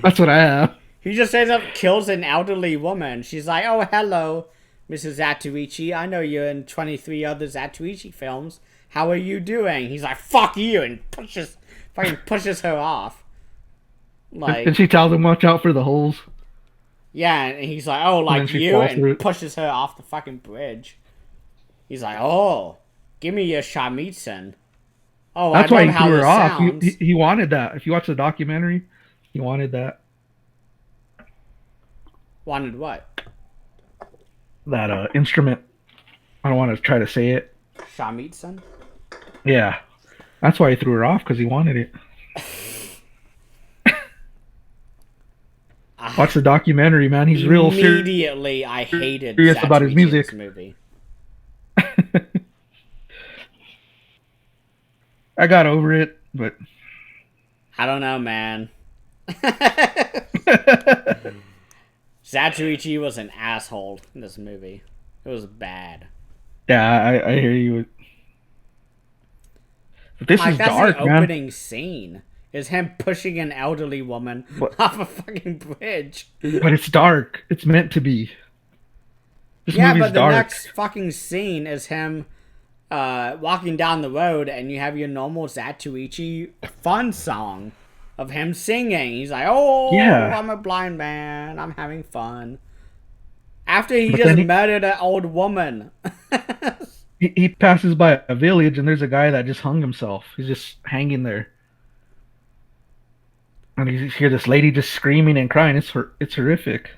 That's what I have. He just ends up kills an elderly woman. She's like, "Oh, hello, Mrs. Zatoichi. I know you're in 23 other Zatoichi films. How are you doing?" He's like, "Fuck you," and pushes her off. Like, and she tells him, "Watch out for the holes." Yeah, and he's like, "Oh, like you," and pushes her off the fucking bridge. He's like, "Oh, give me your shamisen." Oh, that's why he threw her off. Sounds. He wanted that. If you watch the documentary, he wanted that. Wanted what? That instrument. I don't want to try to say it. Shamisen? Yeah. That's why he threw her off, because he wanted it. Watch the documentary, man. He's real serious. Immediately, I hated Zatoichi about his music. Movie. I got over it, but I don't know, man. Zatoichi was an asshole in this movie. It was bad. Yeah, I hear you. But this is dark, the opening scene is him pushing an elderly woman off a fucking bridge. But it's dark. It's meant to be. This movie's dark. The next fucking scene is him walking down the road, and you have your normal Zatoichi fun song of him singing. He's like, "Oh, yeah. I'm a blind man. I'm having fun." After he murdered an old woman. he passes by a village, and there's a guy that just hung himself. He's just hanging there. And you hear this lady just screaming and crying. It's horrific.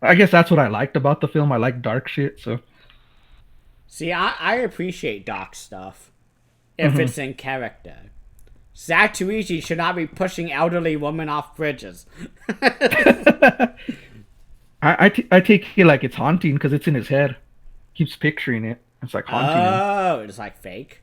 I guess that's what I liked about the film. I like dark shit, so. See, I appreciate dark stuff if it's in character. Zatoichi should not be pushing elderly women off bridges. I take it like it's haunting because it's in his head. Keeps picturing it. It's like haunting him. Oh, it's like fake?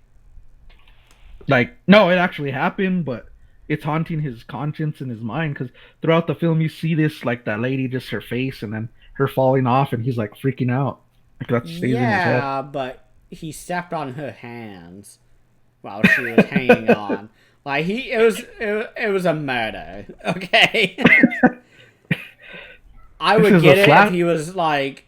Like, no, it actually happened, but it's haunting his conscience and his mind because throughout the film you see this, like that lady, just her face, and then her falling off, and he's like freaking out. Like that stays in his head. Yeah, but he stepped on her hands while she was hanging on. Like it was a murder. Okay. I would get it if he was like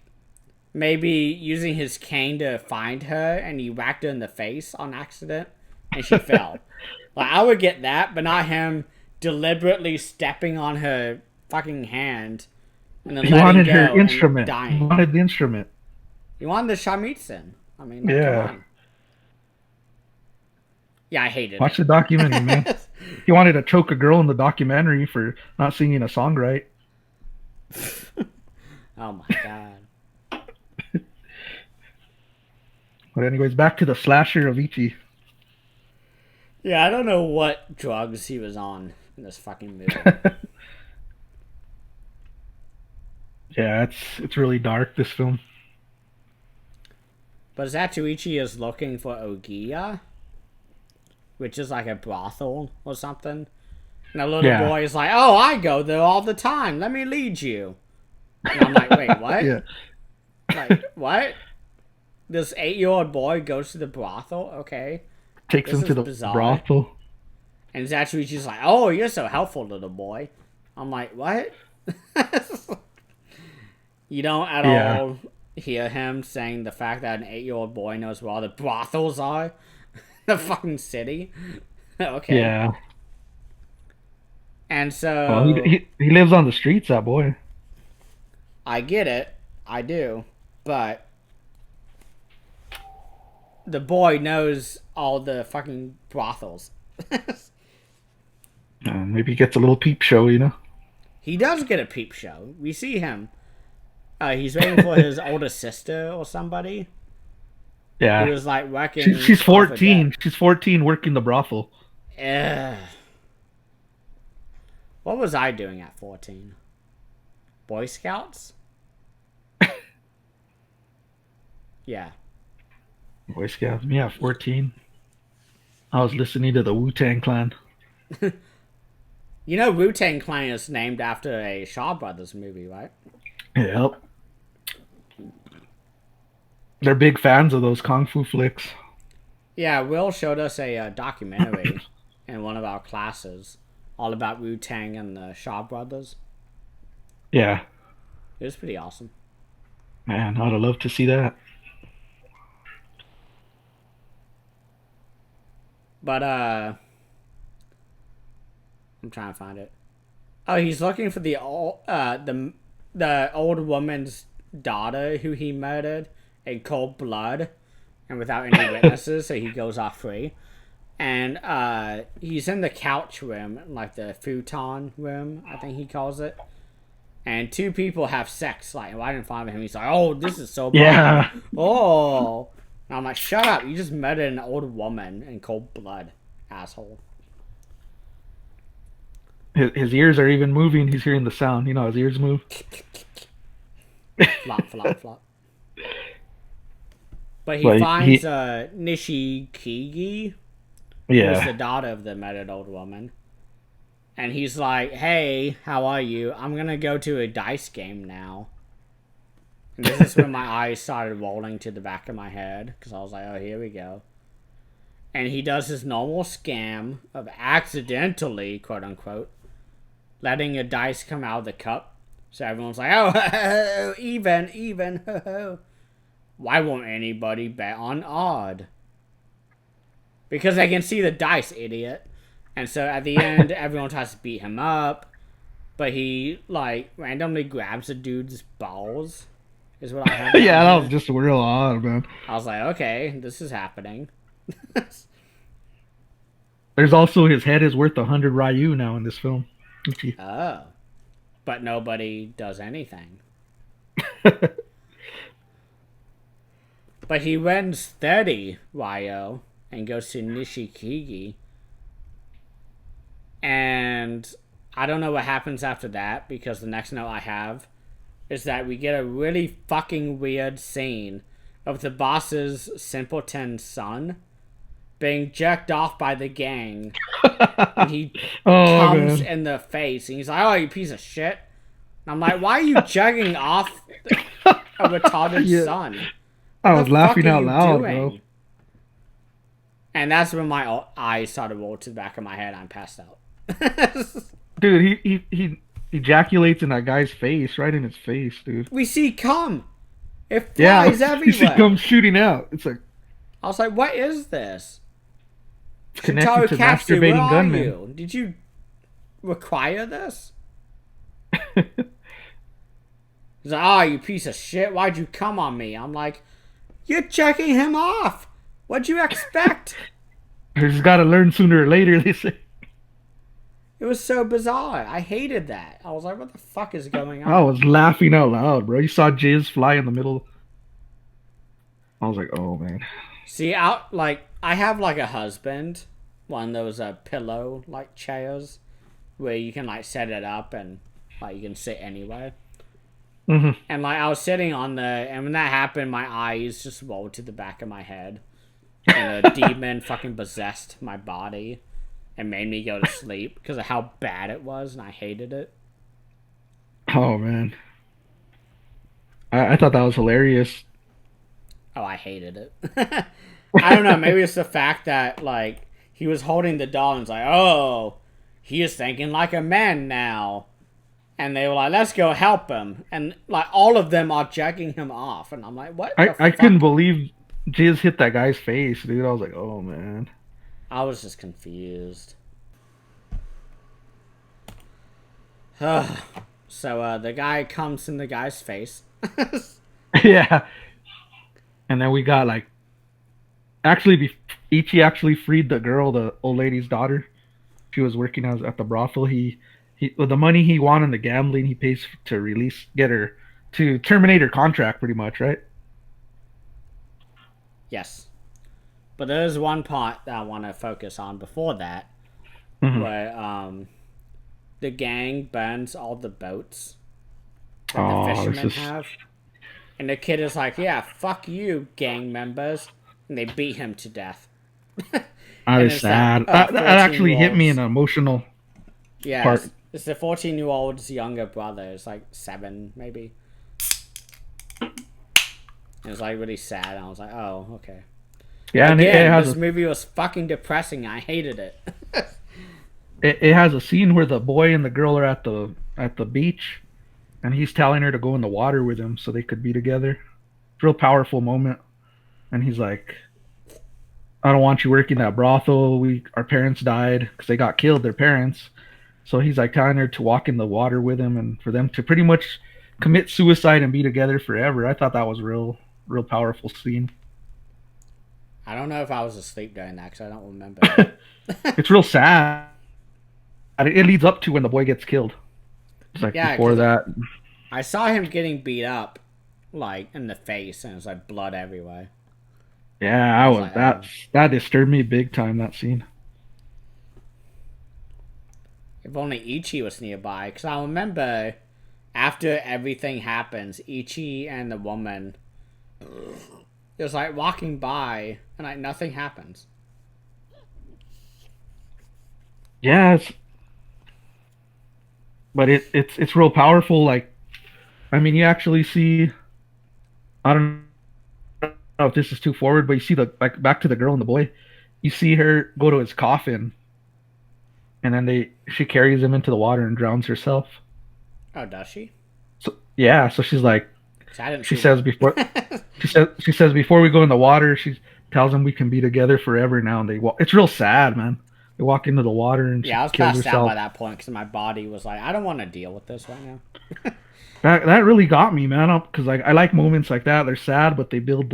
maybe using his cane to find her and he whacked her in the face on accident and she fell. Like I would get that, but not him deliberately stepping on her fucking hand and then he wanted her instrument. Dying. He wanted the instrument. He wanted the shamisen. I mean, yeah. Yeah, I hated it. Watch the documentary, man. He wanted to choke a girl in the documentary for not singing a song right. Oh my god. But anyways, back to the slasher of Ichi. Yeah, I don't know what drugs he was on in this fucking movie. Yeah, it's really dark, this film. But Zatoichi is looking for Ogiya, which is like a brothel or something. And a little boy is like, "Oh, I go there all the time. Let me lead you." And I'm like, "Wait, what?" Yeah. Like, what? This 8-year-old boy goes to the brothel? Okay. Takes him to the brothel. And Zatoichi's like, "Oh, you're so helpful, little boy." I'm like, "What?" You don't at all hear him saying the fact that an 8-year-old boy knows where all the brothels are? The fucking city? Okay. Yeah. And so... Well, he lives on the streets, that boy. I get it. I do. But... the boy knows all the fucking brothels. Maybe he gets a little peep show, you know? He does get a peep show. We see him. He's waiting for his older sister or somebody. Yeah. He was like working. She's 14. She's 14 working the brothel. What was I doing at 14? Boy Scouts? Yeah. Boy Scouts. Yeah, 14. I was listening to the Wu-Tang Clan. You know Wu-Tang Clan is named after a Shaw Brothers movie, right? Yep. They're big fans of those kung fu flicks. Yeah, Will showed us a documentary in one of our classes all about Wu-Tang and the Shaw Brothers. Yeah. It was pretty awesome. Man, I'd love to see that. But I'm trying to find it. Oh, he's looking for the old woman's daughter who he murdered in cold blood and without any witnesses, so he goes off free. And he's in the couch room, like the futon room, I think he calls it. And two people have sex, like right in front of him. He's like, "Oh, this is so bad." Yeah. Oh, and I'm like, "Shut up! You just murdered an old woman in cold blood, asshole." His ears are even moving. He's hearing the sound. You know, his ears move. Flop, flop, flop. But he But finds Nishikigi, who's yeah. the daughter of the murdered old woman. And he's like, "Hey, how are you? I'm gonna go to a dice game now." And this is when my eyes started rolling to the back of my head, because I was like, "Oh, here we go." And he does his normal scam of accidentally, quote unquote, letting a dice come out of the cup. So everyone's like, "Oh, even, ho, ho." Why won't anybody bet on odd? Because they can see the dice, idiot. And so at the end, everyone tries to beat him up, but he like randomly grabs a dude's balls. Is what I have. Yeah, that was just real odd, man. I was like, okay, this is happening. There's also his head is worth 100 Ryu now in this film. Oh, but nobody does anything. But he wins 30 Ryo and goes to Nishikigi. And I don't know what happens after that, because the next note I have is that we get a really fucking weird scene of the boss's simpleton son being jerked off by the gang. And he comes man. in the face and he's like, "Oh, you piece of shit." And I'm like, "Why are you jerking off a retarded son?" I was laughing out loud, bro. And that's when my eyes started rolling to the back of my head. I'm passed out. Dude, he ejaculates in that guy's face, right in his face, dude. We see cum. It flies everywhere. You see cum shooting out. It's like, I was like, "What is this?" it's connected to masturbating gunmen. You? Did you require this? He's like, "Oh, you piece of shit. Why'd you come on me?" I'm like, "You're checking him off. What'd you expect?" He's got to learn sooner or later, they say. It was so bizarre. I hated that. I was like, "What the fuck is going on?" I was laughing out loud, bro. You saw jizz fly in the middle. I was like, oh, man. See, I have like a husband, one of those pillow like chairs where you can like set it up and like you can sit anywhere. Mm-hmm. And like I was sitting on and when that happened, my eyes just rolled to the back of my head, and a demon fucking possessed my body and made me go to sleep because of how bad it was, and I hated it. Oh, man. I thought that was hilarious. Oh, I hated it. I don't know, maybe it's the fact that like he was holding the doll and it's like, "Oh, he is thinking like a man now." And they were like, "Let's go help him." And like all of them are jacking him off. And I'm like, "What the I fuck?" couldn't believe jizz hit that guy's face, dude. I was like, oh, man. I was just confused. So the guy comes in the guy's face. Yeah. And then we got like, actually, Ichi actually freed the girl, the old lady's daughter. She was working at the brothel. He with the money he won in the gambling, he pays to get her to terminate her contract, pretty much, right? Yes. But there's one part that I want to focus on before that, where the gang burns all the boats that the fishermen have. And the kid is like, "Yeah, fuck you, gang members." And they beat him to death. That And is it's that sad. That actually hit me in 14-year-old's. an emotional Yeah, part. it's the 14-year-old's younger brother. It's like 7, maybe. It was like really sad. And I was like, oh, okay. Yeah, and it Again, has this movie was fucking depressing. I hated it. it has a scene where the boy and the girl are at the beach, and he's telling her to go in the water with him so they could be together. It's a real powerful moment. And he's like, "I don't want you working that brothel. Our parents died because they got killed. Their parents." So he's like telling her to walk in the water with him and for them to pretty much commit suicide and be together forever. I thought that was real powerful scene. I don't know if I was asleep during that because I don't remember it. It's real sad. It leads up to when the boy gets killed. It's like Yeah, before because that. I saw him getting beat up, like, in the face, and it was like blood everywhere. Yeah, I I was was like, that oh. that disturbed me big time, that scene. If only Ichi was nearby. Because I remember after everything happens, Ichi and the woman, it was like walking by, and like nothing happens. Yes, but it's real powerful. Like, I mean, you actually see. I don't know if this is too forward, but you see the like back to the girl and the boy. You see her go to his coffin, and then she carries him into the water and drowns herself. Oh, does she? So yeah, so she's like, 'Cause I didn't she see says that. before she says before we go in the water, she tells him we can be together forever now. And it's real sad, man. They walk into the water and she Yeah, I was kills passed out herself. by that point because my body was like, I don't want to deal with this right now. That really got me, man. Because like I like moments like that. They're sad, but they build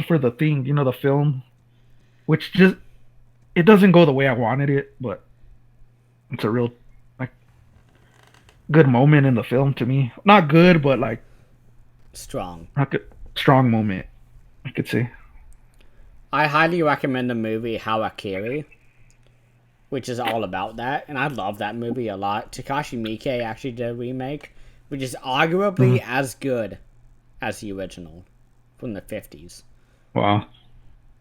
for the thing, the film, which just it doesn't go the way I wanted it, but it's a real like good moment in the film to me. Not good, but like Strong. not good, strong moment, I could say. I highly recommend the movie Harakiri, which is all about that, and I love that movie a lot. Takashi Miike actually did a remake, which is arguably Mhm. as good as the original from the 50s. Wow.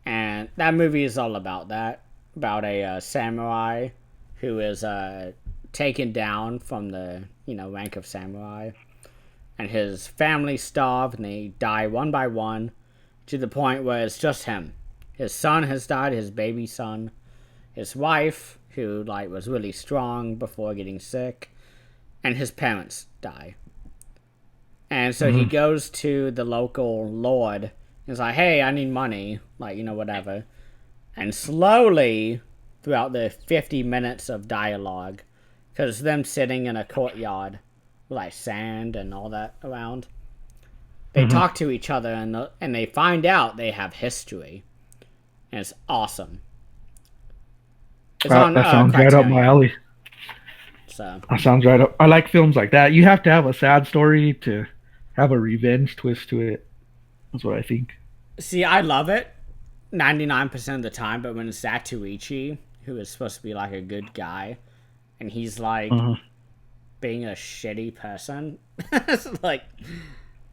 And that movie is all about that, about a samurai who is taken down from the rank of samurai, and his family starve and they die one by one to the point where it's just him. His son has died, his baby son, his wife, who like was really strong before getting sick, and his parents die. And so he Hmm. goes to the local lord and is like, hey, I need money, like, whatever. And slowly, throughout the 50 minutes of dialogue, because them sitting in a courtyard with like sand and all that around, they Hmm. talk to each other and they find out they have history. And it's awesome. It's on That sounds right up my Criterion. alley. So, That sounds right up. I like films like that. You have to have a sad story to have a revenge twist to it. That's what I think. see, I love it 99% of the time, but when it's Zatoichi, who is supposed to be like a good guy, and he's like Uh-huh. being a shitty person, it's like,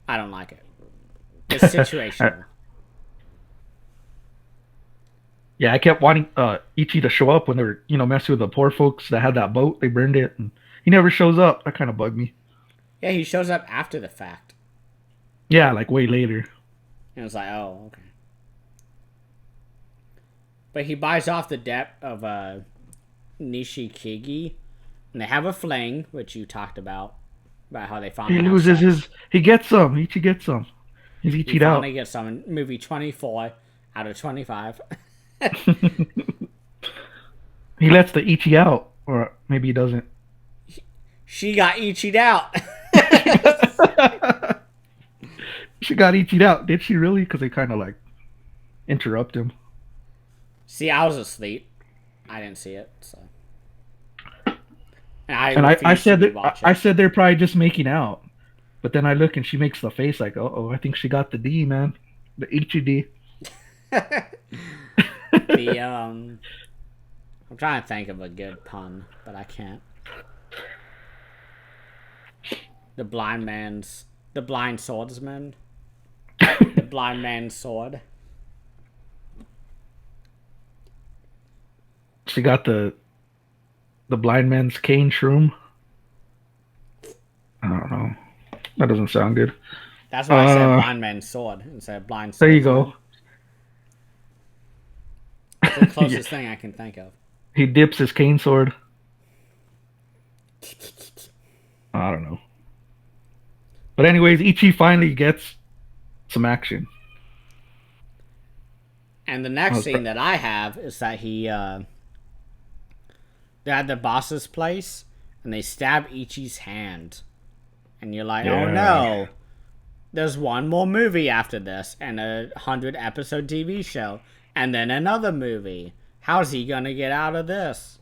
I don't like it. It's situational. Yeah, I kept wanting Ichi to show up when they were, messing with the poor folks that had that boat. They burned it, and he never shows up. That kind of bugged me. Yeah, he shows up after the fact. Yeah, like way later. And it's like, oh, okay. But he buys off the debt of Nishikigi, and they have a fling, which you talked about how they He finally have loses sex. his. He gets some. Ichi gets some. He's He Ichi'd finally out. gets some in movie 24 out of 25. He lets the Ichi out, or maybe he doesn't. She got Ichi'd out. She got Ichi'd out. Did she really? Because they kind of like interrupt him. See, I was asleep. I didn't see it, so. And I And I refuse to said that rewatch I it. said they're probably just making out. But then I look and she makes the face like, oh, I think she got the D, man. The Ichi D. The, I'm trying to think of a good pun, but I can't. The blind swordsman. The blind man's sword. dips. He got the blind man's cane shroom. I don't know. That doesn't sound good. That's why I said blind man's sword instead of blind There you swordsman. go. It's the closest thing I can think of. He dips his cane sword. I don't know. But anyways, Ichi finally gets some action. And the next scene that I have is that they're at the boss's place and they stab Ichi's hand. And you're like, oh no, there's one more movie after this and a 100-episode TV show. And then another movie. How's he gonna get out of this?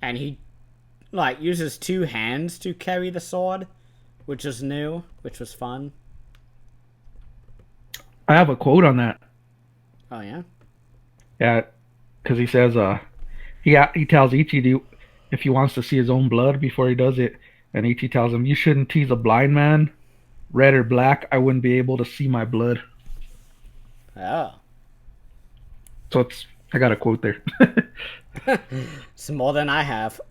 And he, uses two hands to carry the sword, which is new, which was fun. I have a quote on that. Oh, yeah? Yeah, because he says, he tells Ichi if he wants to see his own blood before he does it. And Ichi tells him, you shouldn't tease a blind man. Red or black, I wouldn't be able to see my blood. Oh. So I got a quote there. It's more than I have.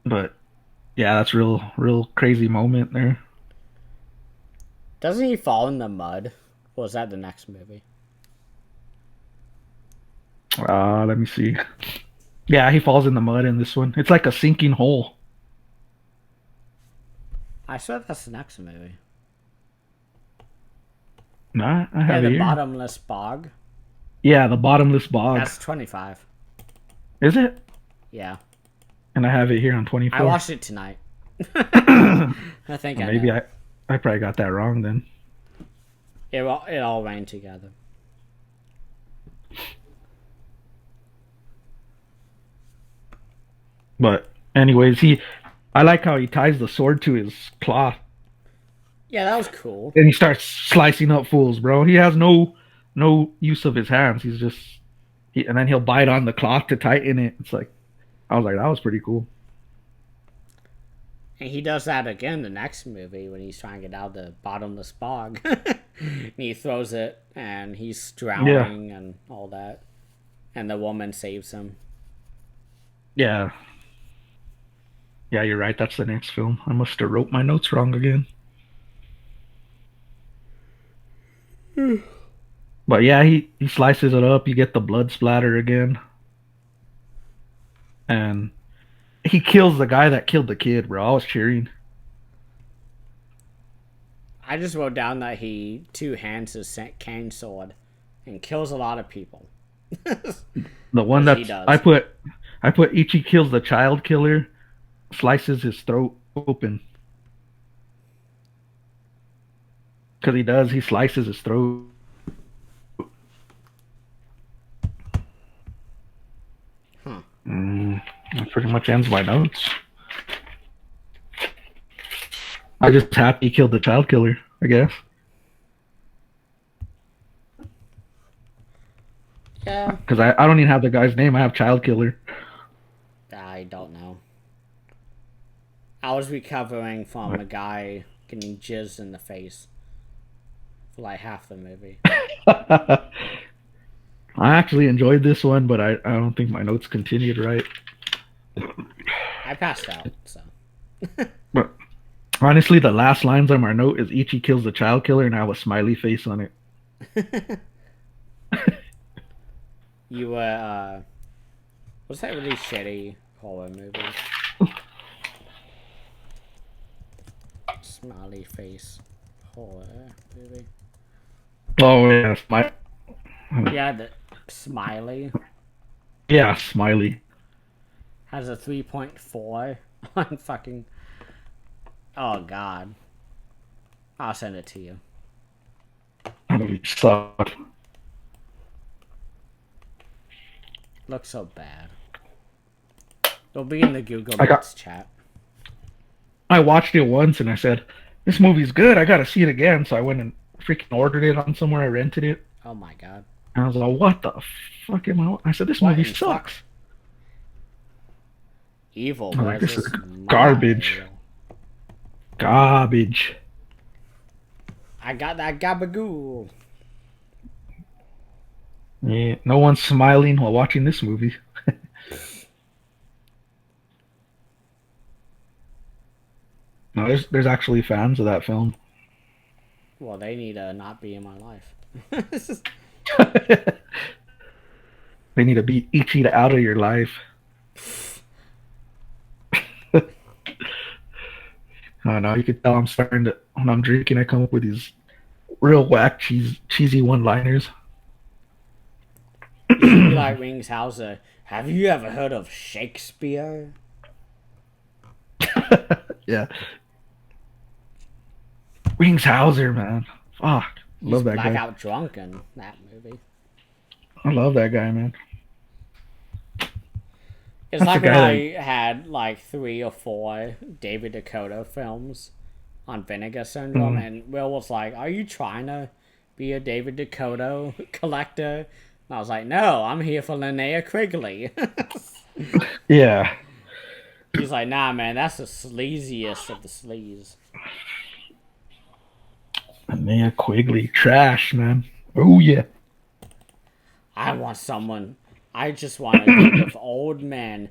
But yeah, that's real crazy moment there. Doesn't he fall in the mud? Or is that the next movie? Let me see. Yeah, he falls in the mud in this one. It's like a sinking hole. I swear that's the next movie. Nah, I have the it here. Bottomless Bog. Yeah, the bottomless bog. That's 25. Is it? Yeah. And I have it here on 24. I watched it tonight. I think maybe I probably got that wrong then. It all ran together. But anyways, I like how he ties the sword to his cloth. Yeah, that was cool. And he starts slicing up fools, bro. He has no use of his hands. He's just and then he'll bite on the cloth to tighten it. It's like, I was like, that was pretty cool. And he does that again in the next movie when he's trying to get out of the bottomless bog. And he throws it and he's drowning and all that. And the woman saves him. Yeah. Yeah, you're right. That's the next film. I must have wrote my notes wrong again. But yeah, he slices it up. You get the blood splatter again. And he kills the guy that killed the kid, bro. I was cheering. I just wrote down that he two-hands his cane sword and kills a lot of people. The one that I put Ichi kills the child killer, slices his throat open. Because he slices his throat. Huh. That pretty much ends my notes. I just happy he killed the child killer, I guess. Yeah. Because I don't even have the guy's name. I have child killer. I don't know. I was recovering from a guy getting jizzed in the face for like half the movie. I actually enjoyed this one, but I don't think my notes continued right. I passed out, so. But honestly, the last lines on my note is Ichi kills the child killer, and I have a smiley face on it. You were, what's that really shitty horror movie? Smiley face horror movie. Oh yeah, Yeah, the Smiley yeah, Smiley. has a 3.4 on fucking. Oh god, I'll send it to you. That movie sucked. Looks so bad. It'll be in the Google Meets chat. I watched it once and I said, "This movie's good. I gotta see it again." So I went and freaking ordered it on somewhere. I rented it. Oh my god. And I was like, "What the fuck am I?" I said, "This movie sucks." Evil. Like, this is garbage. Garbage. I got that gabagool. Yeah, no one's smiling while watching this movie. No, there's actually fans of that film. Well, they need to not be in my life. They need to be Ichida out of your life. I don't know. You could tell I'm starting to when I'm drinking. I come up with these real whack cheesy one-liners. You should be like Wings Hauser. Have you ever heard of Shakespeare? Yeah, Wings Hauser, man. Fuck, He's love that guy. blackout drunk in that movie. I love that guy, man. It's That's the like when guy that. I had like 3 or 4 David Dakota films on Vinegar Syndrome, Mm, and Will was like, "Are you trying to be a David Dakota collector?" And I was like, "No, I'm here for Linnea Quigley." yeah, He's like, "Nah, man, that's the sleaziest of the sleaze." man, Quigley, trash, man. Oh yeah. I want someone. I just want a group of old men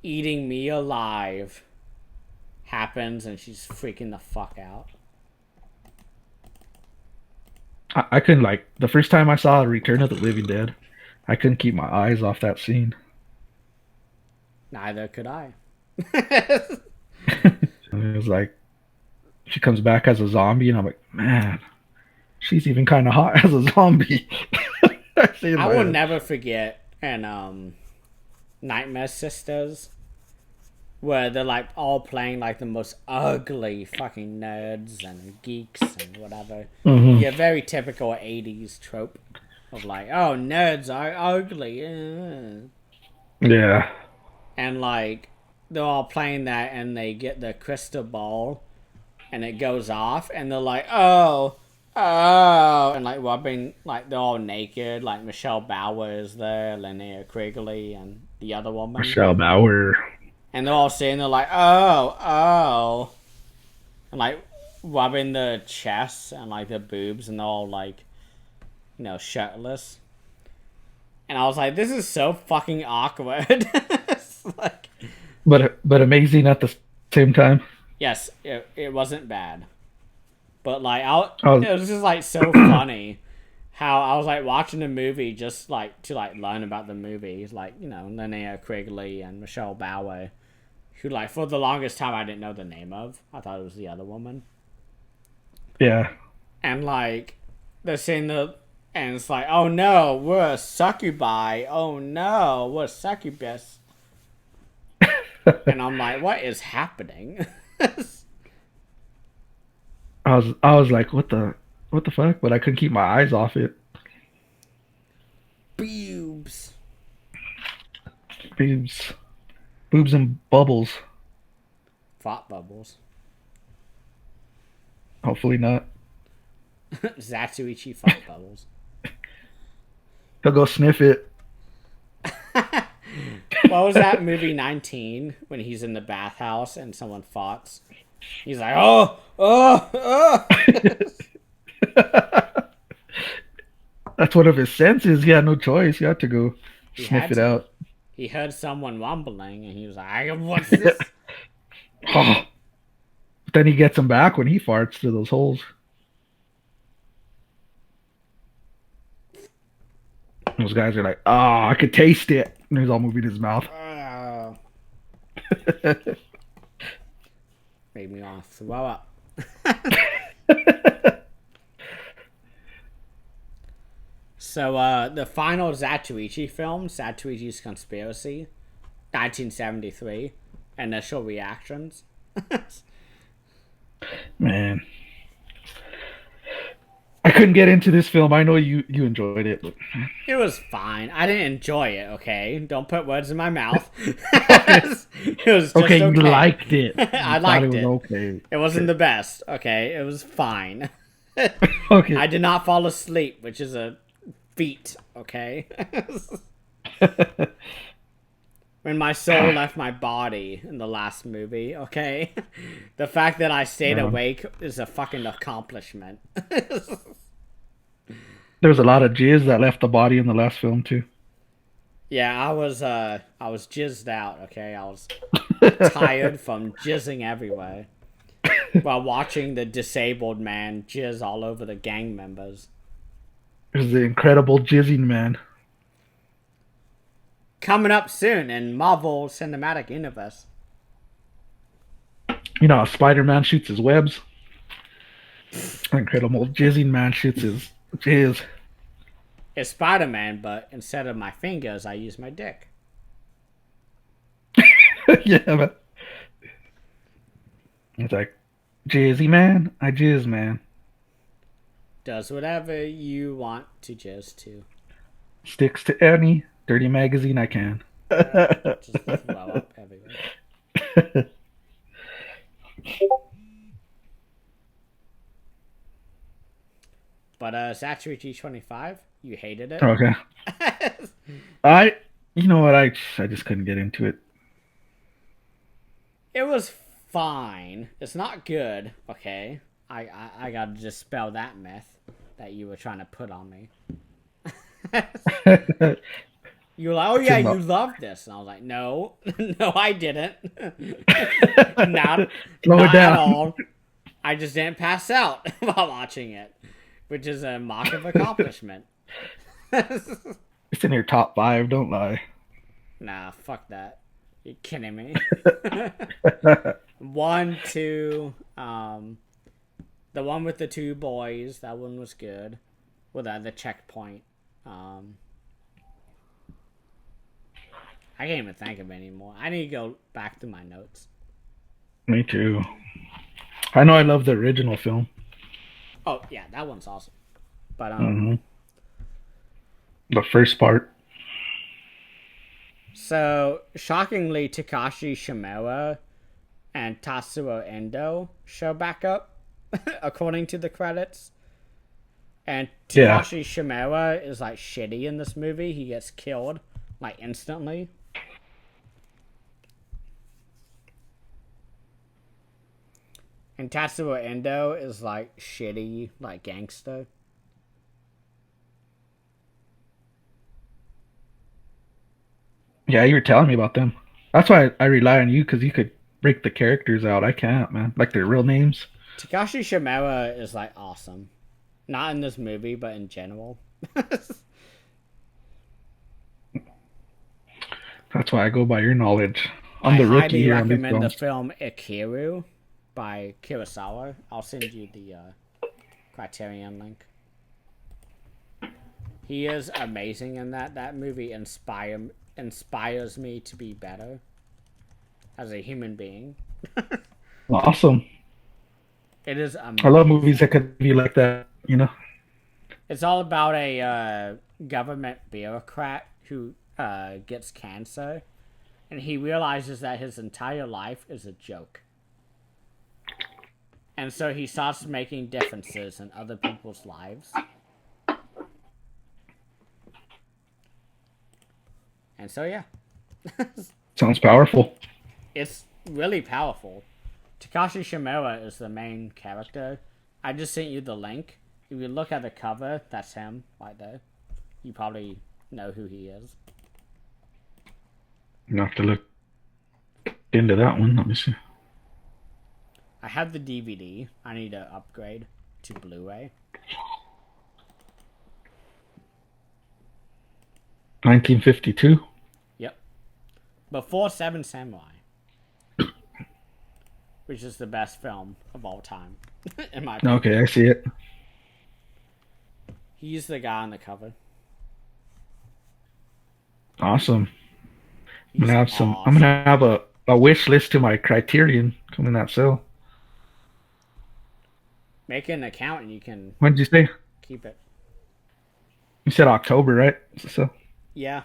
eating me alive. Happens, and she's freaking the fuck out. I couldn't like the first time I saw Return of the Living Dead. I couldn't keep my eyes off that scene. Neither could I. And it was like she comes back as a zombie, and I'm like, man, she's even kind of hot as a zombie. I say in I my will head. never forget and Nightmare Sisters, where they're like all playing like the most ugly fucking nerds and geeks and whatever. Mhm. Yeah, very typical 80s trope of like, oh, nerds are ugly. Yeah, And like they're all playing that and they get the crystal ball and it goes off and they're like, oh, oh, and like rubbing, like they're all naked, like Michelle Bauer is there, Linnea Quigley, and the other woman, Michelle Bauer. and they're all sitting there like, oh, oh, and like rubbing the chest and like the boobs, and they're all like, shirtless. And I was like, this is so fucking awkward. It's like, But amazing at the same time. yes, it wasn't bad. But like, I was, it was just like so funny how I was like watching the movie just like to like learn about the movie, like Linnea Quigley and Michelle Bauer, who like for the longest time I didn't know the name of. I thought it was the other woman, yeah. and like they're saying and it's like, oh no, we're a succubi. Oh no, we're succubus. And I'm like, what is happening? I was like, what the fuck? But I couldn't keep my eyes off it. Boobs. Boobs, boobs and bubbles. Thought bubbles. Hopefully not. Zatoichi thought bubbles. He'll go sniff it. What was that movie 19 when he's in the bathhouse and someone farts? He's like, oh, oh, oh. That's one of his senses. He had no choice. He had to go He sniff had it to. out. He heard someone mumbling and he was like, what's this? Oh. But then he gets them back when he farts through those holes. Those guys are like, oh, I could taste it. And he's all moving his mouth. Made me want to throw up. So, the final Zatoichi film, Zatoichi's Conspiracy, 1973, initial reactions. Man. I couldn't get into this film. I know you enjoyed it. But... It was fine. I didn't enjoy it, okay? Don't put words in my mouth. It was just okay, okay. you liked it. I You thought liked it was it. okay. It wasn't the best, okay? It was fine. Okay. I did not fall asleep, which is a feat, okay? When my soul left my body in the last movie, okay? The fact that I stayed awake is a fucking accomplishment. There was a lot of jizz that left the body in the last film too. Yeah, I was jizzed out, okay? I was tired from jizzing everywhere while watching the disabled man jizz all over the gang members. There's the incredible jizzing man. Coming up soon in Marvel Cinematic Universe. You know how Spider-Man shoots his webs? Incredible jizzing man shoots his jizz. It's Spider-Man, but instead of my fingers, I use my dick. Yeah, but it's like, jizzy man, I jizz man. Does whatever you want to jizz to. Sticks to any dirty magazine I can. Just throw up everywhere. But Zatoichi 25, you hated it. Okay. I, you know what? I just couldn't get into it. It was fine. It's not good, okay? I gotta dispel that myth that you were trying to put on me. You were like, oh yeah, you love this. And I was like, no. No, I didn't. not Slow it down. at all. I just didn't pass out while watching it, which is a mark of accomplishment. It's in your top 5. Don't lie. Nah, fuck that. You're kidding me. 1, 2, the one with the 2 boys, that one was good. With the checkpoint. I can't even think of it anymore. I need to go back to my notes. Me too. I know I love the original film. Oh yeah, that one's awesome. But The first part. So shockingly, Takashi Shimura and Tatsuo Endo show back up, according to the credits. And Takashi Shimura is like shitty in this movie. He gets killed like instantly. And Tatsuo Endo is like shitty, like gangster. Yeah, you were telling me about them. That's why I rely on you because you could break the characters out. I can't, man. Like their real names. Takashi Shimura is like awesome. Not in this movie, but in general. That's why I go by your knowledge. I'm I the rookie highly here on these recommend the films. film Ikiru by Kurosawa. I'll send you the Criterion link. He is amazing in that. That movie inspires me to be better as a human being. Awesome. It is amazing. I love movies that could be like that, you know? It's all about a government bureaucrat who gets cancer, and he realizes that his entire life is a joke. And so he starts making differences in other people's lives. And so, yeah. Sounds powerful. It's really powerful. Takashi Shimura is the main character. I just sent you the link. If you look at the cover, that's him right there. You probably know who he is. You have to look into that one. Let me see. I have the DVD. I need to upgrade to Blu-ray. 1952. Yep. Before Seven Samurai. Which is the best film of all time. In my opinion. Okay, I see it. He's the guy on the cover. Awesome. He's awesome. I'm gonna have a wish list to my Criterion coming out sale. Make an account and you can When did you say? keep it. You said October, right? So Yeah.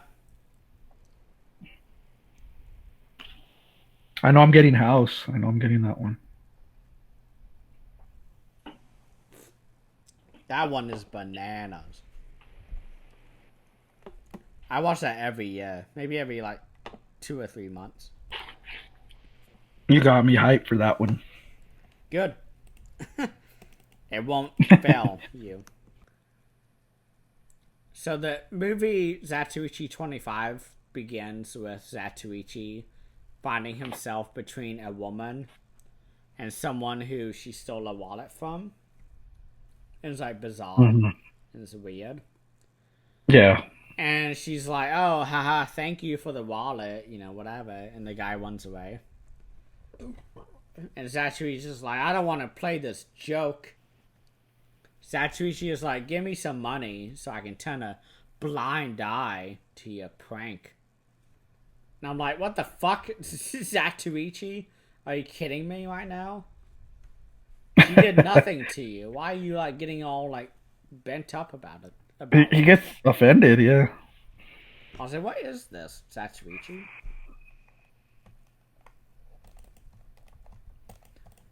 I know I'm getting House. I know I'm getting that one. That one is bananas. I watch that every year. Maybe every like 2 or 3 months. You got me hyped for that one. Good. It won't fail you. So the movie Zatoichi 25 begins with Zatoichi finding himself between a woman and someone who she stole a wallet from. It's like bizarre. Hmm. And it's weird. Yeah. And she's like, oh, haha, thank you for the wallet, whatever. And the guy runs away. And Zatoichi's just like, I don't want to play this joke. Zatoichi is like, give me some money so I can turn a blind eye to your prank. And I'm like, what the fuck? Zatoichi? Are you kidding me right now? She did nothing to you. Why are you like getting all like bent up about it? He gets offended, yeah. I was like, what is this, Zatoichi?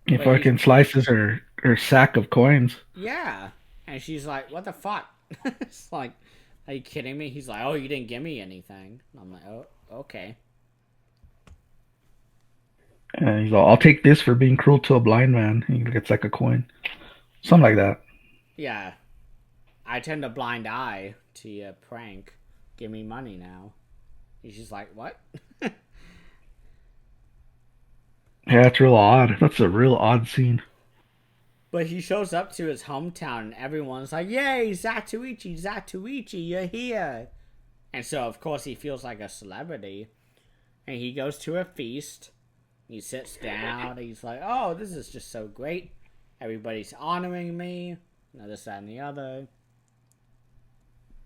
He But fucking slices her sack of coins. yeah. And she's like, what the fuck? It's like, are you kidding me? He's like, oh, you didn't give me anything. And I'm like, oh, okay. And he's like, I'll take this for being cruel to a blind man. He gets like a coin. Something like that. Yeah. I turned a blind eye to your prank. Give me money now. And she's like, what? Yeah, it's real odd. That's a real odd scene. But he shows up to his hometown and everyone's like, yay, Zatoichi, Zatoichi, you're here. And so, of course, he feels like a celebrity. And he goes to a feast. He sits down. He's like, oh, this is just so great. Everybody's honoring me. This, that, and the other.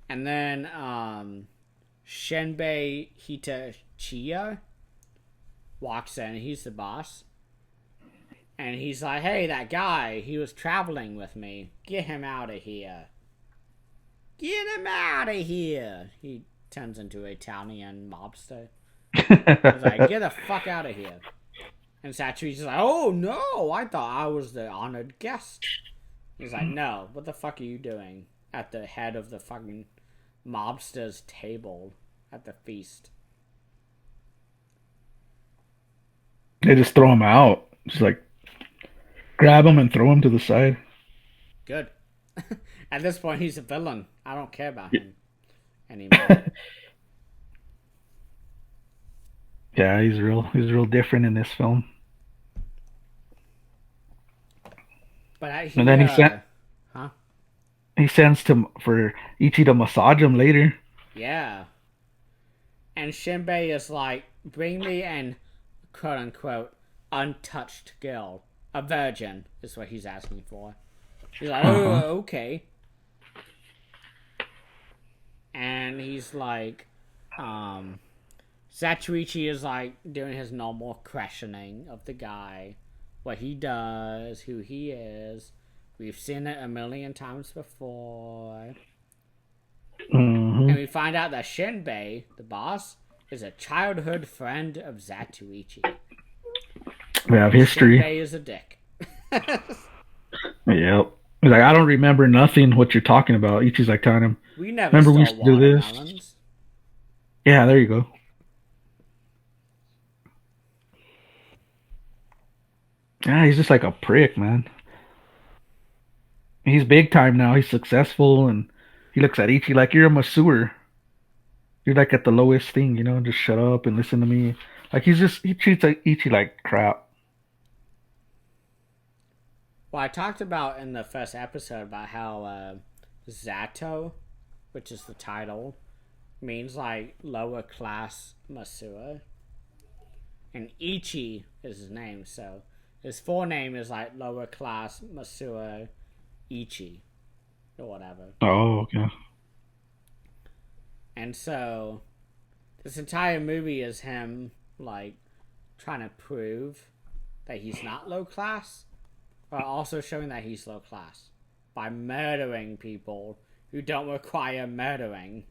And then, Shenbei Hitachiya walks in. He's the boss. And he's like, hey, that guy, he was traveling with me. Get him out of here. Get him out of here. He turns into an Italian mobster. He's like, get the fuck out of here. And Satoichi's like, oh, no, I thought I was the honored guest. He's like, no, what the fuck are you doing at the head of the fucking mobster's table at the feast? They just throw him out. Just like grab him and throw him to the side. Good. At this point, he's a villain. I don't care about him anymore. Yeah, he's real different in this film. But And then huh? he sends for Ichi to massage him later. Yeah. And Shinbei is like, bring me an quote unquote untouched girl. A virgin is what he's asking for. He's like, oh, okay. And he's like, Zatoichi is like doing his normal questioning of the guy, what he does, who he is. We've seen it a million times before. Mm-hmm. And we find out that Shinbei, the boss, is a childhood friend of Zatoichi. We have history. Shinbei is a dick. Yep. He's like, I don't remember nothing what you're talking about. Ichi's like telling him, We never remember we stole used to do this? watermelons. Yeah, there you go. Yeah, he's just like a prick, man. He's big time now. He's successful, and he looks at Ichi like, you're a masseur. You're like at the lowest thing, just shut up and listen to me. Like he treats Ichi like crap. Well, I talked about in the first episode about how Zato, which is the title, means like lower class masseur. And Ichi is his name, so his full name is like lower class masseur Ichi or whatever. Oh, okay. And so this entire movie is him like trying to prove that he's not low class, but also showing that he's low class by murdering people who don't require murdering.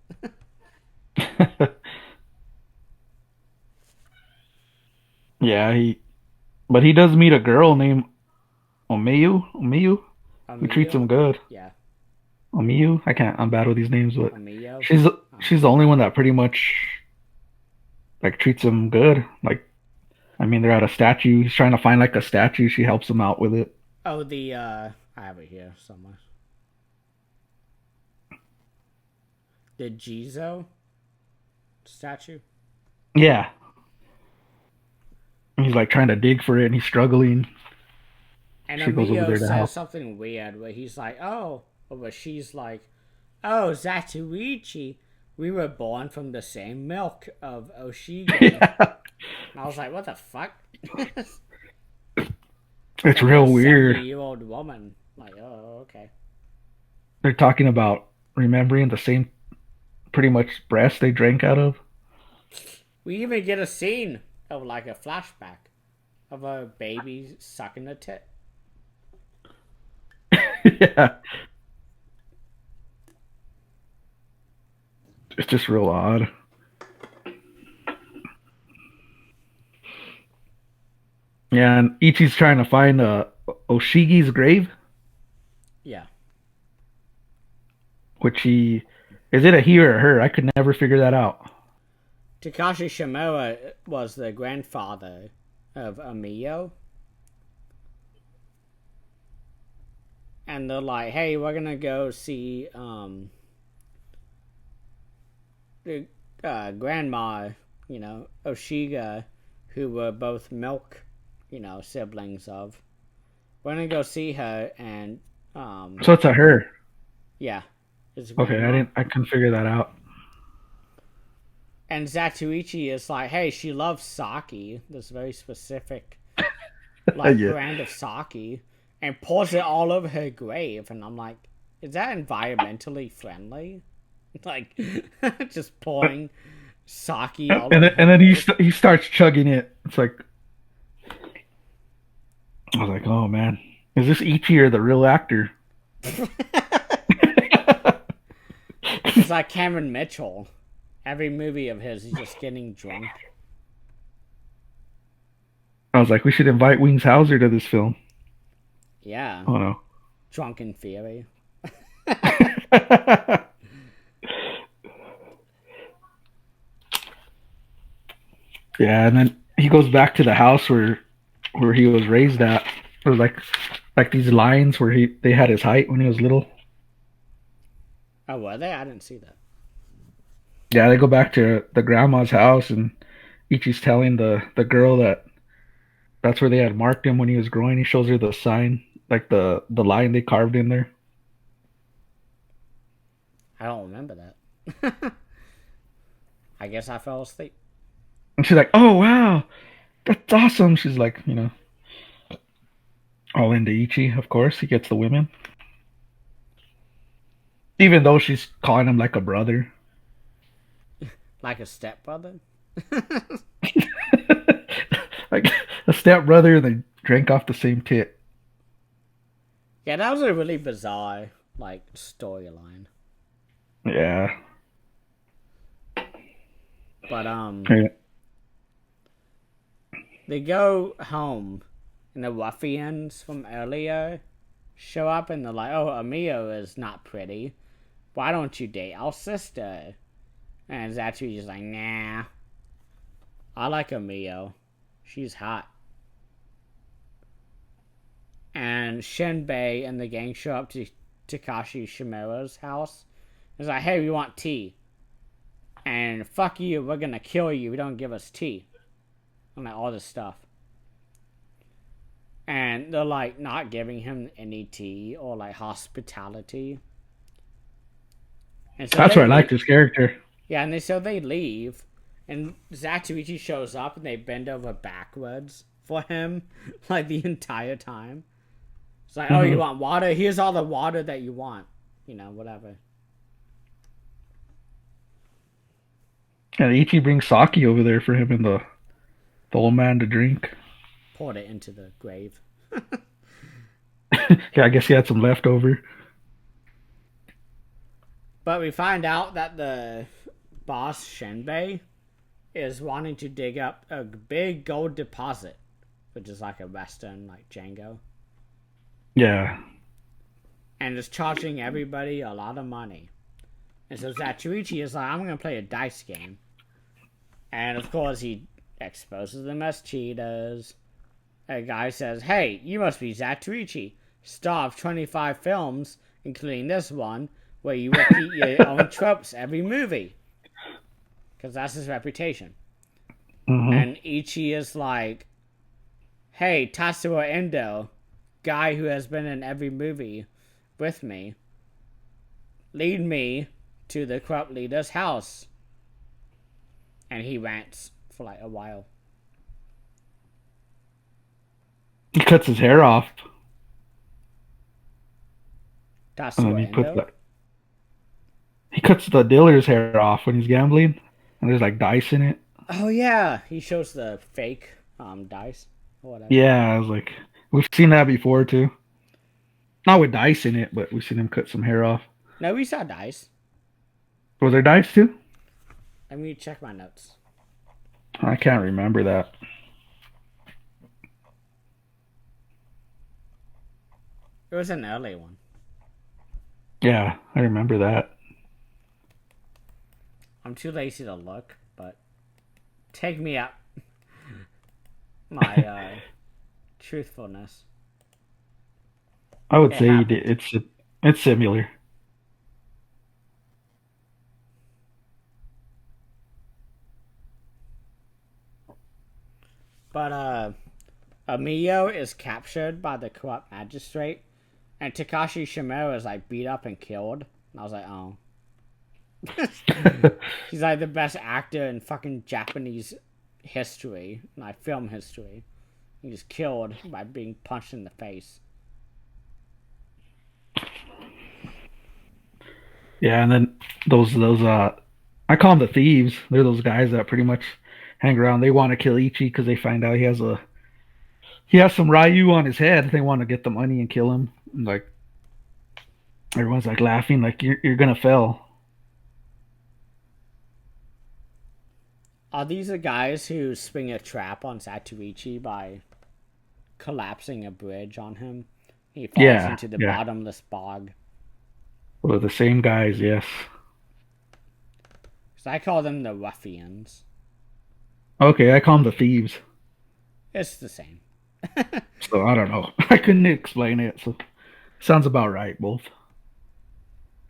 Yeah, but he does meet a girl named Omiyu, who treats him good. Yeah. Omiyu? I'm bad with these names, but Omiyo? she's the only one that pretty much like treats him good. Like, I mean, they're at a statue. He's trying to find like a statue. She helps him out with it. Oh, I have it here somewhere. The Jizo statue. Yeah. He's like trying to dig for it and he's struggling. And She goes over Emio there to says help. something weird where he's like, oh, but she's like, oh, Zatoichi, we were born from the same milk of Oshiga. And I was like, what the fuck? It's It's like a real weird. 70-year-old woman. Like, oh, okay. They're talking about remembering the same pretty much breast they drank out of. We even get a scene of like a flashback of a baby sucking a tit. Yeah. It's just real odd. Yeah, and Ichi's trying to find Oshigi's grave, Yeah. which he is it a he or a her? I could never figure that out. Takashi Shimoda was the grandfather of Amiyo. And they're like, hey, we're gonna go see the grandma, Oshiga, who were both milk, siblings of. We're gonna go see her, and So it's a her. yeah, it's Okay, grandma. I couldn't figure that out. And Zatoichi is like, hey, she loves sake, this very specific Yeah. brand of sake, and pours it all over her grave. And I'm like, is that environmentally friendly? Like, just pouring sake all over And her then grave. he starts chugging it. It's like I was like, oh man, is this Ichi or the real actor? It's like Cameron Mitchell. Every movie of his, he's just getting drunk. I was like, we should invite Wings Hauser to this film. Yeah, Oh no. drunken theory. Yeah, and then he goes back to the house where he was raised at. It was like these lines where they had his height when he was little. Oh, were they? I didn't see that. Yeah, they go back to the grandma's house and Ichi's telling the girl that's where they had marked him when he was growing. He shows her the sign, like the line they carved in there. I don't remember that. I guess I fell asleep. And she's like, "Oh wow, that's awesome." She's like, all into Ichi. Of course, he gets the women, even though she's calling him like a brother. Like a stepbrother? Like a step brother, and they drank off the same tit. Yeah, that was a really bizarre, storyline. Yeah. But, Yeah. they go home, and the ruffians from earlier show up, and they're like, oh, Amiyo is not pretty. Why don't you date our sister? And Zatoichi's like, nah. I like Amiyo. She's hot. And Shinbei and the gang show up to Takashi Shimura's house. It's like, hey, we want tea. And fuck you, we're gonna kill you. We don't give us tea. And all this stuff. And they're not giving him any tea or hospitality. And so That's why I liked his character. Yeah, and so they leave, and Zatoichi shows up, and they bend over backwards for him, the entire time. It's like, oh, you want water? Here's all the water that you want. Whatever. And Ichi brings sake over there for him and the old man to drink. Poured it into the grave. Yeah, I guess he had some leftover. But we find out that the boss, Shinbei, is wanting to dig up a big gold deposit, which is like a Western, Django. Yeah. And is charging everybody a lot of money. And so Zatoichi is like, I'm going to play a dice game. And of course, he exposes them as cheaters. A guy says, hey, you must be Zatoichi, star of 25 films, including this one, where you repeat your own tropes every movie, because that's his reputation. Mm-hmm. And Ichi is like, hey, Tatsuo Endo, guy who has been in every movie with me, lead me to the corrupt leader's house. And he rants for like a while. He cuts his hair off, and then Tatsuo he puts Endo? that. He cuts the dealer's hair off when he's gambling, and there's like dice in it. Oh yeah, he shows the fake dice or whatever. Yeah, I was like, we've seen that before too. Not with dice in it, but we've seen him cut some hair off. No, we saw dice. Was there dice too? Let me check my notes. I can't remember that. It was an early one. Yeah, I remember that. I'm too lazy to look, but take me up my truthfulness. I would It say happened. it's similar. But Amiyo is captured by the corrupt magistrate, and Takashi Shimura is like beat up and killed. And I was like, oh. He's like the best actor in fucking Japanese history, like film history. He's killed by being punched in the face. Yeah, and then those I call them the thieves. They're those guys that pretty much hang around. They want to kill Ichi because they find out he has some Ryu on his head. They want to get the money and kill him. And like everyone's like laughing, like you're gonna fail. Are these the guys who spring a trap on Zatoichi by collapsing a bridge on him? He falls Yeah, into the yeah. bottomless bog. Well, the same guys, yes. So I call them the ruffians. Okay, I call them the thieves. It's the same. So I don't know. I couldn't explain it. So sounds about right, both.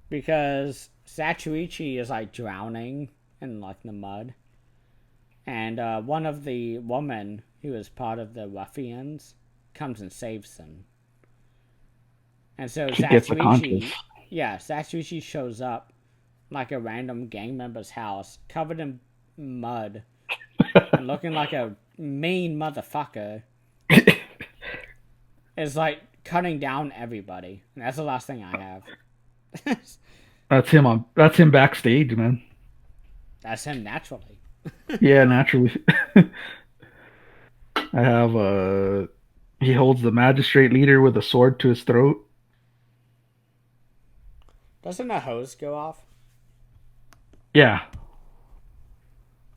Because Zatoichi is like drowning in like the mud. And one of the women who is part of the ruffians comes and saves them. And so She gets the conscious. Zatoichi shows up like a random gang member's house, covered in mud and looking like a mean motherfucker. Is like cutting down everybody. And that's the last thing I have. That's him backstage, man. That's him naturally. Yeah, naturally. I have he holds the magistrate leader with a sword to his throat. Doesn't a hose go off? Yeah.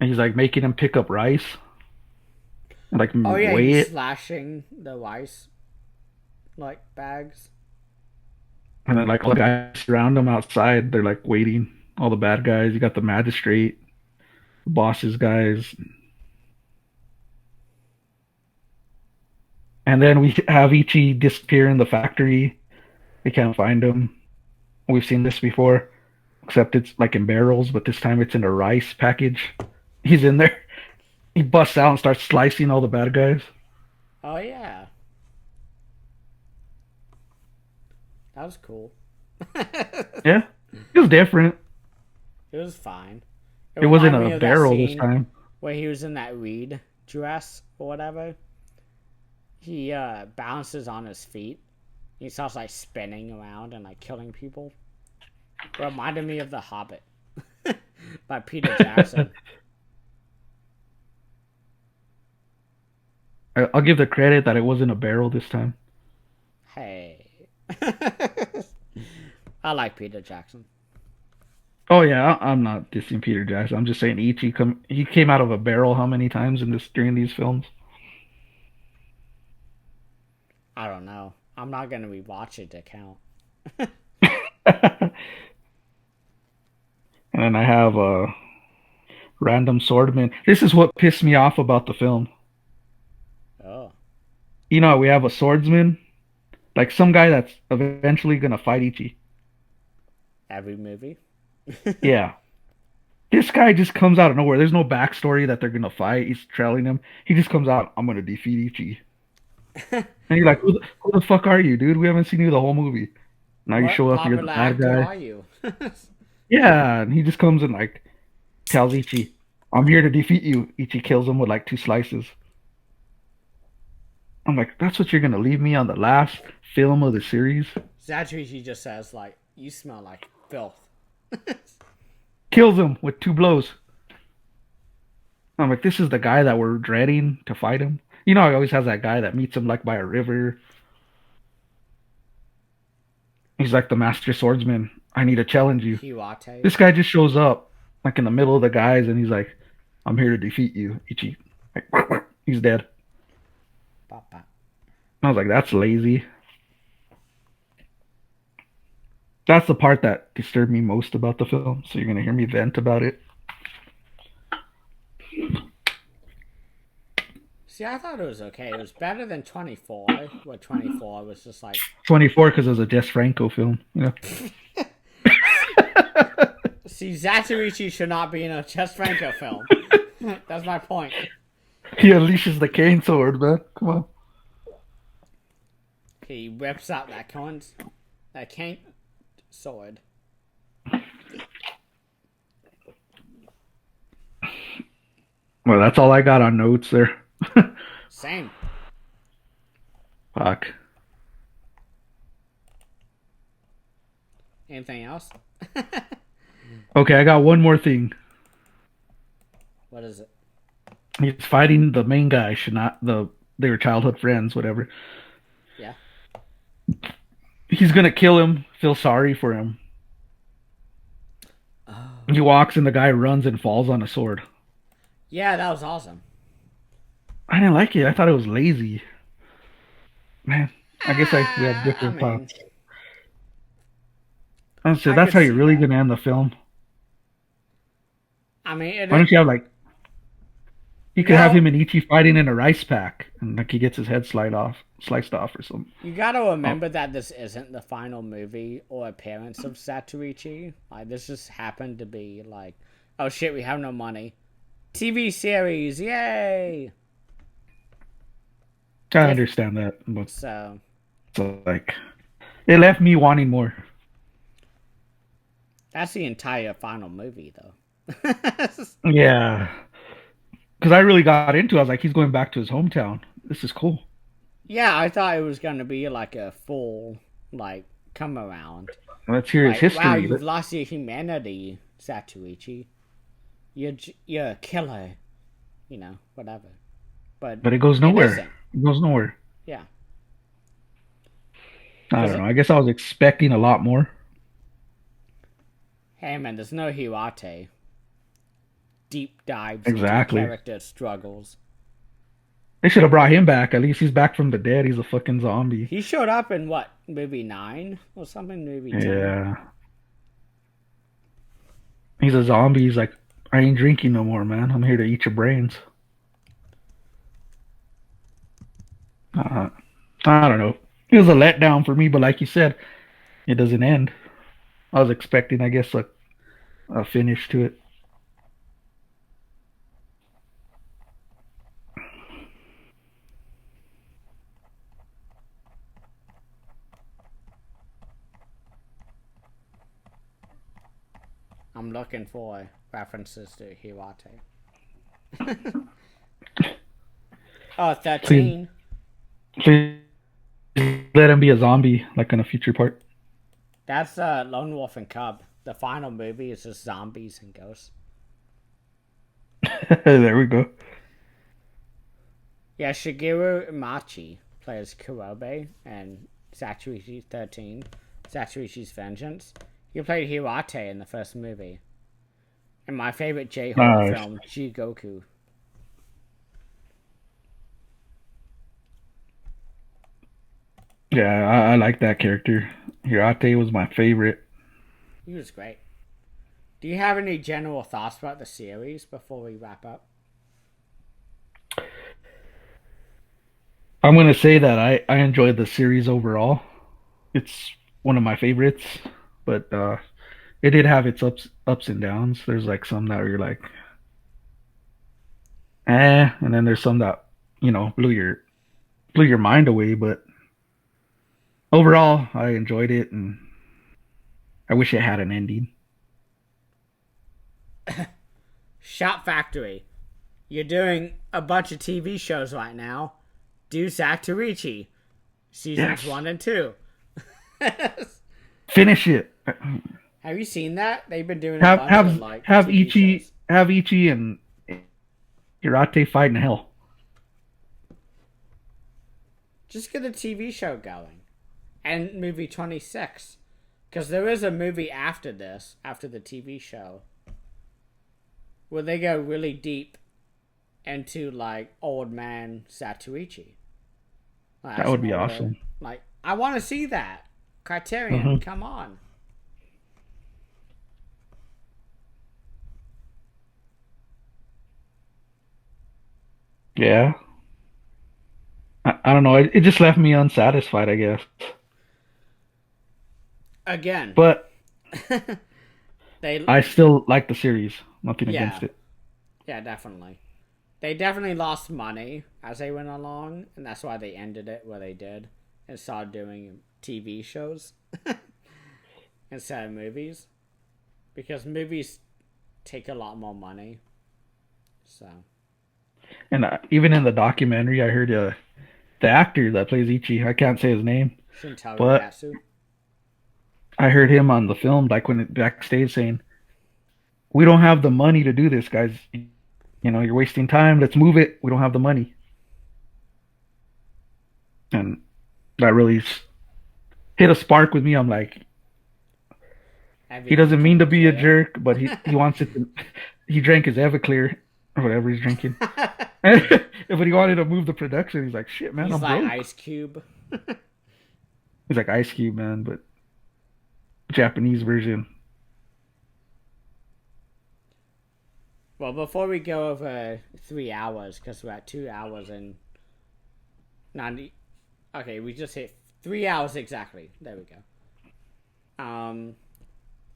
And he's like making him pick up rice and like Oh yeah, weigh he's it. slashing the rice like bags. And then like all the guys around him outside, they're like waiting. All the bad guys. You got the magistrate, the boss's guys. And then we have Ichi disappear in the factory. They can't find him. We've seen this before, except it's like in barrels, but this time it's in a rice package. He's in there. He busts out and starts slicing all the bad guys. Oh yeah. That was cool. It Yeah, it was different. was fine. It It wasn't reminded a me of that barrel this scene time. where he was in that reed dress or whatever. He bounces on his feet. He starts like spinning around and like killing people. It reminded me of The Hobbit by Peter Jackson. I'll give the credit that it wasn't a barrel this time. Hey. I like Peter Jackson. Oh yeah, I'm not dissing Peter Jackson. I'm just saying he came out of a barrel how many times in this during these films? I don't know. I'm not gonna rewatch it to count. And then I have a random swordman. This is what pissed me off about the film. Oh. You know, we have a swordsman, like some guy that's eventually gonna fight Ichi. Every movie. Yeah. This guy just comes out of nowhere. There's no backstory that they're gonna fight. He's trailing him. He just comes out, I'm gonna defeat Ichi. And you're like, who the fuck are you, dude? We haven't seen you the whole movie. Now you What show up, you're the popular bad actor guy. are you? Yeah, and he just comes and like tells Ichi, I'm here to defeat you. Ichi kills him with like two slices. I'm like, that's what you're gonna leave me on the last film of the series? Zatoichi just says like, "You smell like filth." Kills him with two blows. I'm like, this is the guy that we're dreading to fight him. You know, he always has that guy that meets him like by a river. He's like the master swordsman. I need to challenge you. Hiwate. This guy just shows up like in the middle of the guys, and he's like, I'm here to defeat you, Ichi. Like, he's dead. Papa. I was like, that's lazy. That's the part that disturbed me most about the film. So you're gonna hear me vent about it. See, I thought it was okay. It was better than 24, where 24 was just like... 24 because it was a Jess Franco film. You know? See, Zatoichi should not be in a Jess Franco film. That's my point. He unleashes the cane sword, man. Come on. He whips out that cane sword. Well, that's all I got on notes there. Same. Fuck. Anything else? Okay, I got one more thing. What is it? He's fighting the main guy. They were childhood friends, whatever. Yeah. He's gonna kill him. Feel sorry for him. Oh. He walks and the guy runs and falls on a sword. Yeah, that was awesome. I didn't like it. I thought it was lazy. Man, I guess we have different thoughts. I said, that's how you're really gonna end the film. I mean, why don't you have like? You could have him and Ichi fighting in a rice pack, and like he gets his head sliced off or something. You gotta remember that this isn't the final movie or appearance of Zatoichi. Like, this just happened to be like, oh shit, we have no money. TV series, yay! I understand that, but so like, it left me wanting more. That's the entire final movie, though. Yeah. Because I really got into it. I was like, he's going back to his hometown. This is cool. Yeah, I thought it was going to be like a full, like, come around. Let's hear his history. Wow, you've lost your humanity, Zatoichi. You're a killer. You know, whatever. But it goes nowhere. It goes nowhere. Yeah. I don't know. I guess I was expecting a lot more. Hey, man, there's no Hiwate. Deep dives exactly. into character struggles. They should have brought him back. At least he's back from the dead. He's a fucking zombie. He showed up in what, movie 9 or something? Movie 10? Yeah. He's a zombie. He's like, I ain't drinking no more, man. I'm here to eat your brains. I don't know. It was a letdown for me, but like you said, it doesn't end. I was expecting, I guess, a finish to it. I'm looking for references to Hiwate. Oh, 13. Please let him be a zombie, like in a future part. That's Lone Wolf and Cub. The final movie is just zombies and ghosts. There we go. Yeah, Shigeru Imachi plays Kurobe and Zatoichi 13. Zatoichi's Vengeance. He played Hiwate in the first movie. And my favorite J-horror film, Jigoku. Yeah, I like that character. Hirate was my favorite. He was great. Do you have any general thoughts about the series before we wrap up? I'm going to say that I enjoyed the series overall. It's one of my favorites. But it did have its ups and downs. There's like some that you're like, and then there's some that blew your mind away. But overall, I enjoyed it, and I wish it had an ending. Shop Factory. You're doing a bunch of TV shows right now. Do Zatoichi. Seasons Yes, 1 and 2. finish it. Have you seen that? They've been doing a bunch of like TV shows. Have Ichi and Hirate fight in hell. Just get a TV show going. And movie 26. Because there is a movie after this, after the TV show, where they go really deep into like old man Zatoichi. Like, That would be awesome. Like, I want to see that. Criterion, come on. Yeah. I don't know. It just left me unsatisfied, I guess. Again, But they I still like the series. Nothing yeah, against it. yeah, definitely. They definitely lost money as they went along, and that's why they ended it where they did and started doing TV shows instead of movies, because movies take a lot more money. So And even in the documentary, I heard the actor that plays Ichi. I can't say his name, Shintaro but Gatsu. I heard him on the film, like when backstage, saying, "We don't have the money to do this, guys. You're wasting time. Let's move it. We don't have the money." And that really hit a spark with me. I'm like, he Everything doesn't can mean to be be a clear. jerk, but he wants it to. He drank his Everclear or whatever he's drinking, but he wanted to move the production. He's like, "Shit, man, He's I'm like broke." Ice Cube. He's like Ice Cube, man, but Japanese version. Well, before we go over 3 hours, because we're at 2 hours and 90. Okay, we just hit 3 hours exactly. There we go.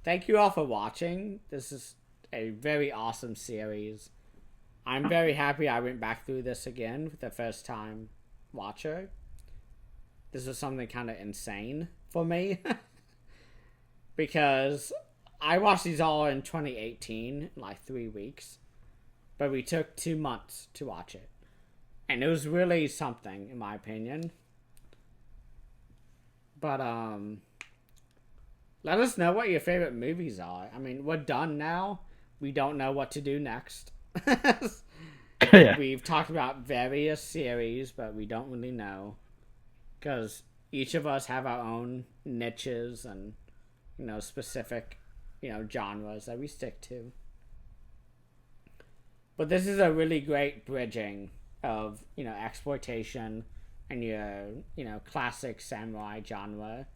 Thank you all for watching. This is a very awesome series. I'm very happy I went back through this again for the first time watcher. This was something kind of insane for me. Because I watched these all in 2018, in like 3 weeks. But we took 2 months to watch it. And it was really something, in my opinion. But, let us know what your favorite movies are. I mean, we're done now. We don't know what to do next. Yeah, We've talked about various series, but we don't really know. Because each of us have our own niches and, specific, genres that we stick to. But this is a really great bridging of, exploitation and your, classic samurai genre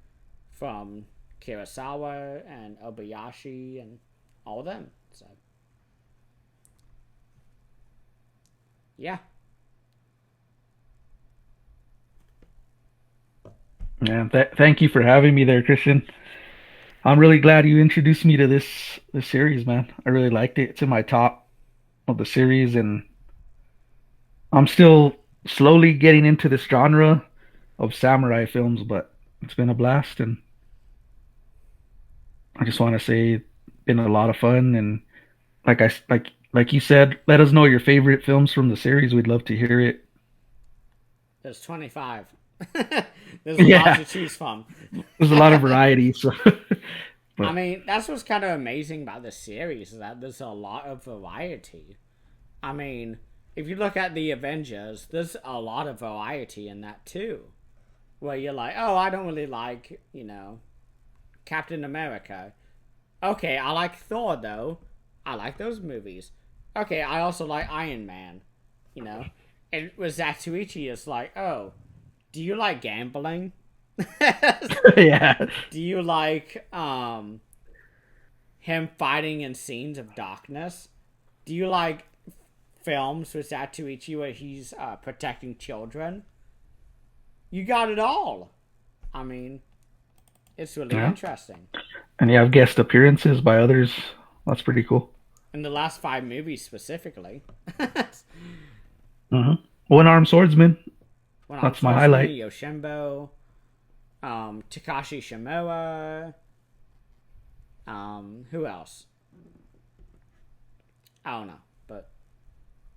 from Kurosawa and Obayashi and all of them. So, yeah. man. Thank you for having me there, Christian. I'm really glad you introduced me to this series, man. I really liked it. It's in my top of the series, and I'm still slowly getting into this genre of samurai films, but it's been a blast, and I just want to say it's been a lot of fun. And like you said, let us know your favorite films from the series. We'd love to hear it. There's 25. There's a lot Yeah, to choose from. there's a lot of variety. So, I but mean, that's what's kind of amazing about this series, is that there's a lot of variety. I mean, if you look at the Avengers, there's a lot of variety in that too. Where you're like, oh, I don't really like, Captain America. Okay, I like Thor though. I like those movies. Okay, I also like Iron Man. You know, and with Zatoichi, it's like, oh, do you like gambling? yeah, Do you like him fighting in scenes of darkness? Do you like films with Zatoichi where he's protecting children? You got it all. I mean, it's really yeah. interesting. And you have guest appearances by others. That's pretty cool. In the last 5 movies specifically. One armed swordsman. One Armed That's my Swordsman, highlight. Yoshimbo, Takashi Shimoa. Who else? I don't know, but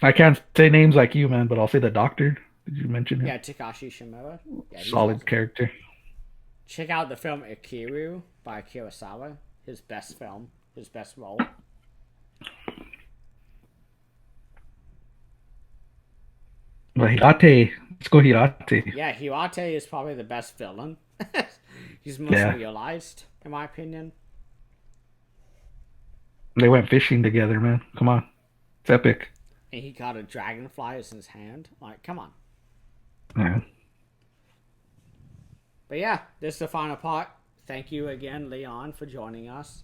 I can't say names like you, man, but I'll say the doctor. Did you mention him? yeah, Takashi Shimoa. Yeah, he's Solid awesome. character. Check out the film Ikiru by Kurosawa. His best film, his best role. But Hirate. Let's go Hirate. Yeah, Hirate is probably the best villain. He's most Yeah. realized, in my opinion. They went fishing together, man. Come on. It's epic. And he got a dragonfly as his hand. Like, come on. Yeah. But yeah, this is the final part. Thank you again, Leon, for joining us.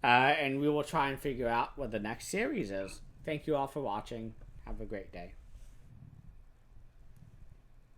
And we will try and figure out what the next series is. Thank you all for watching. Have a great day.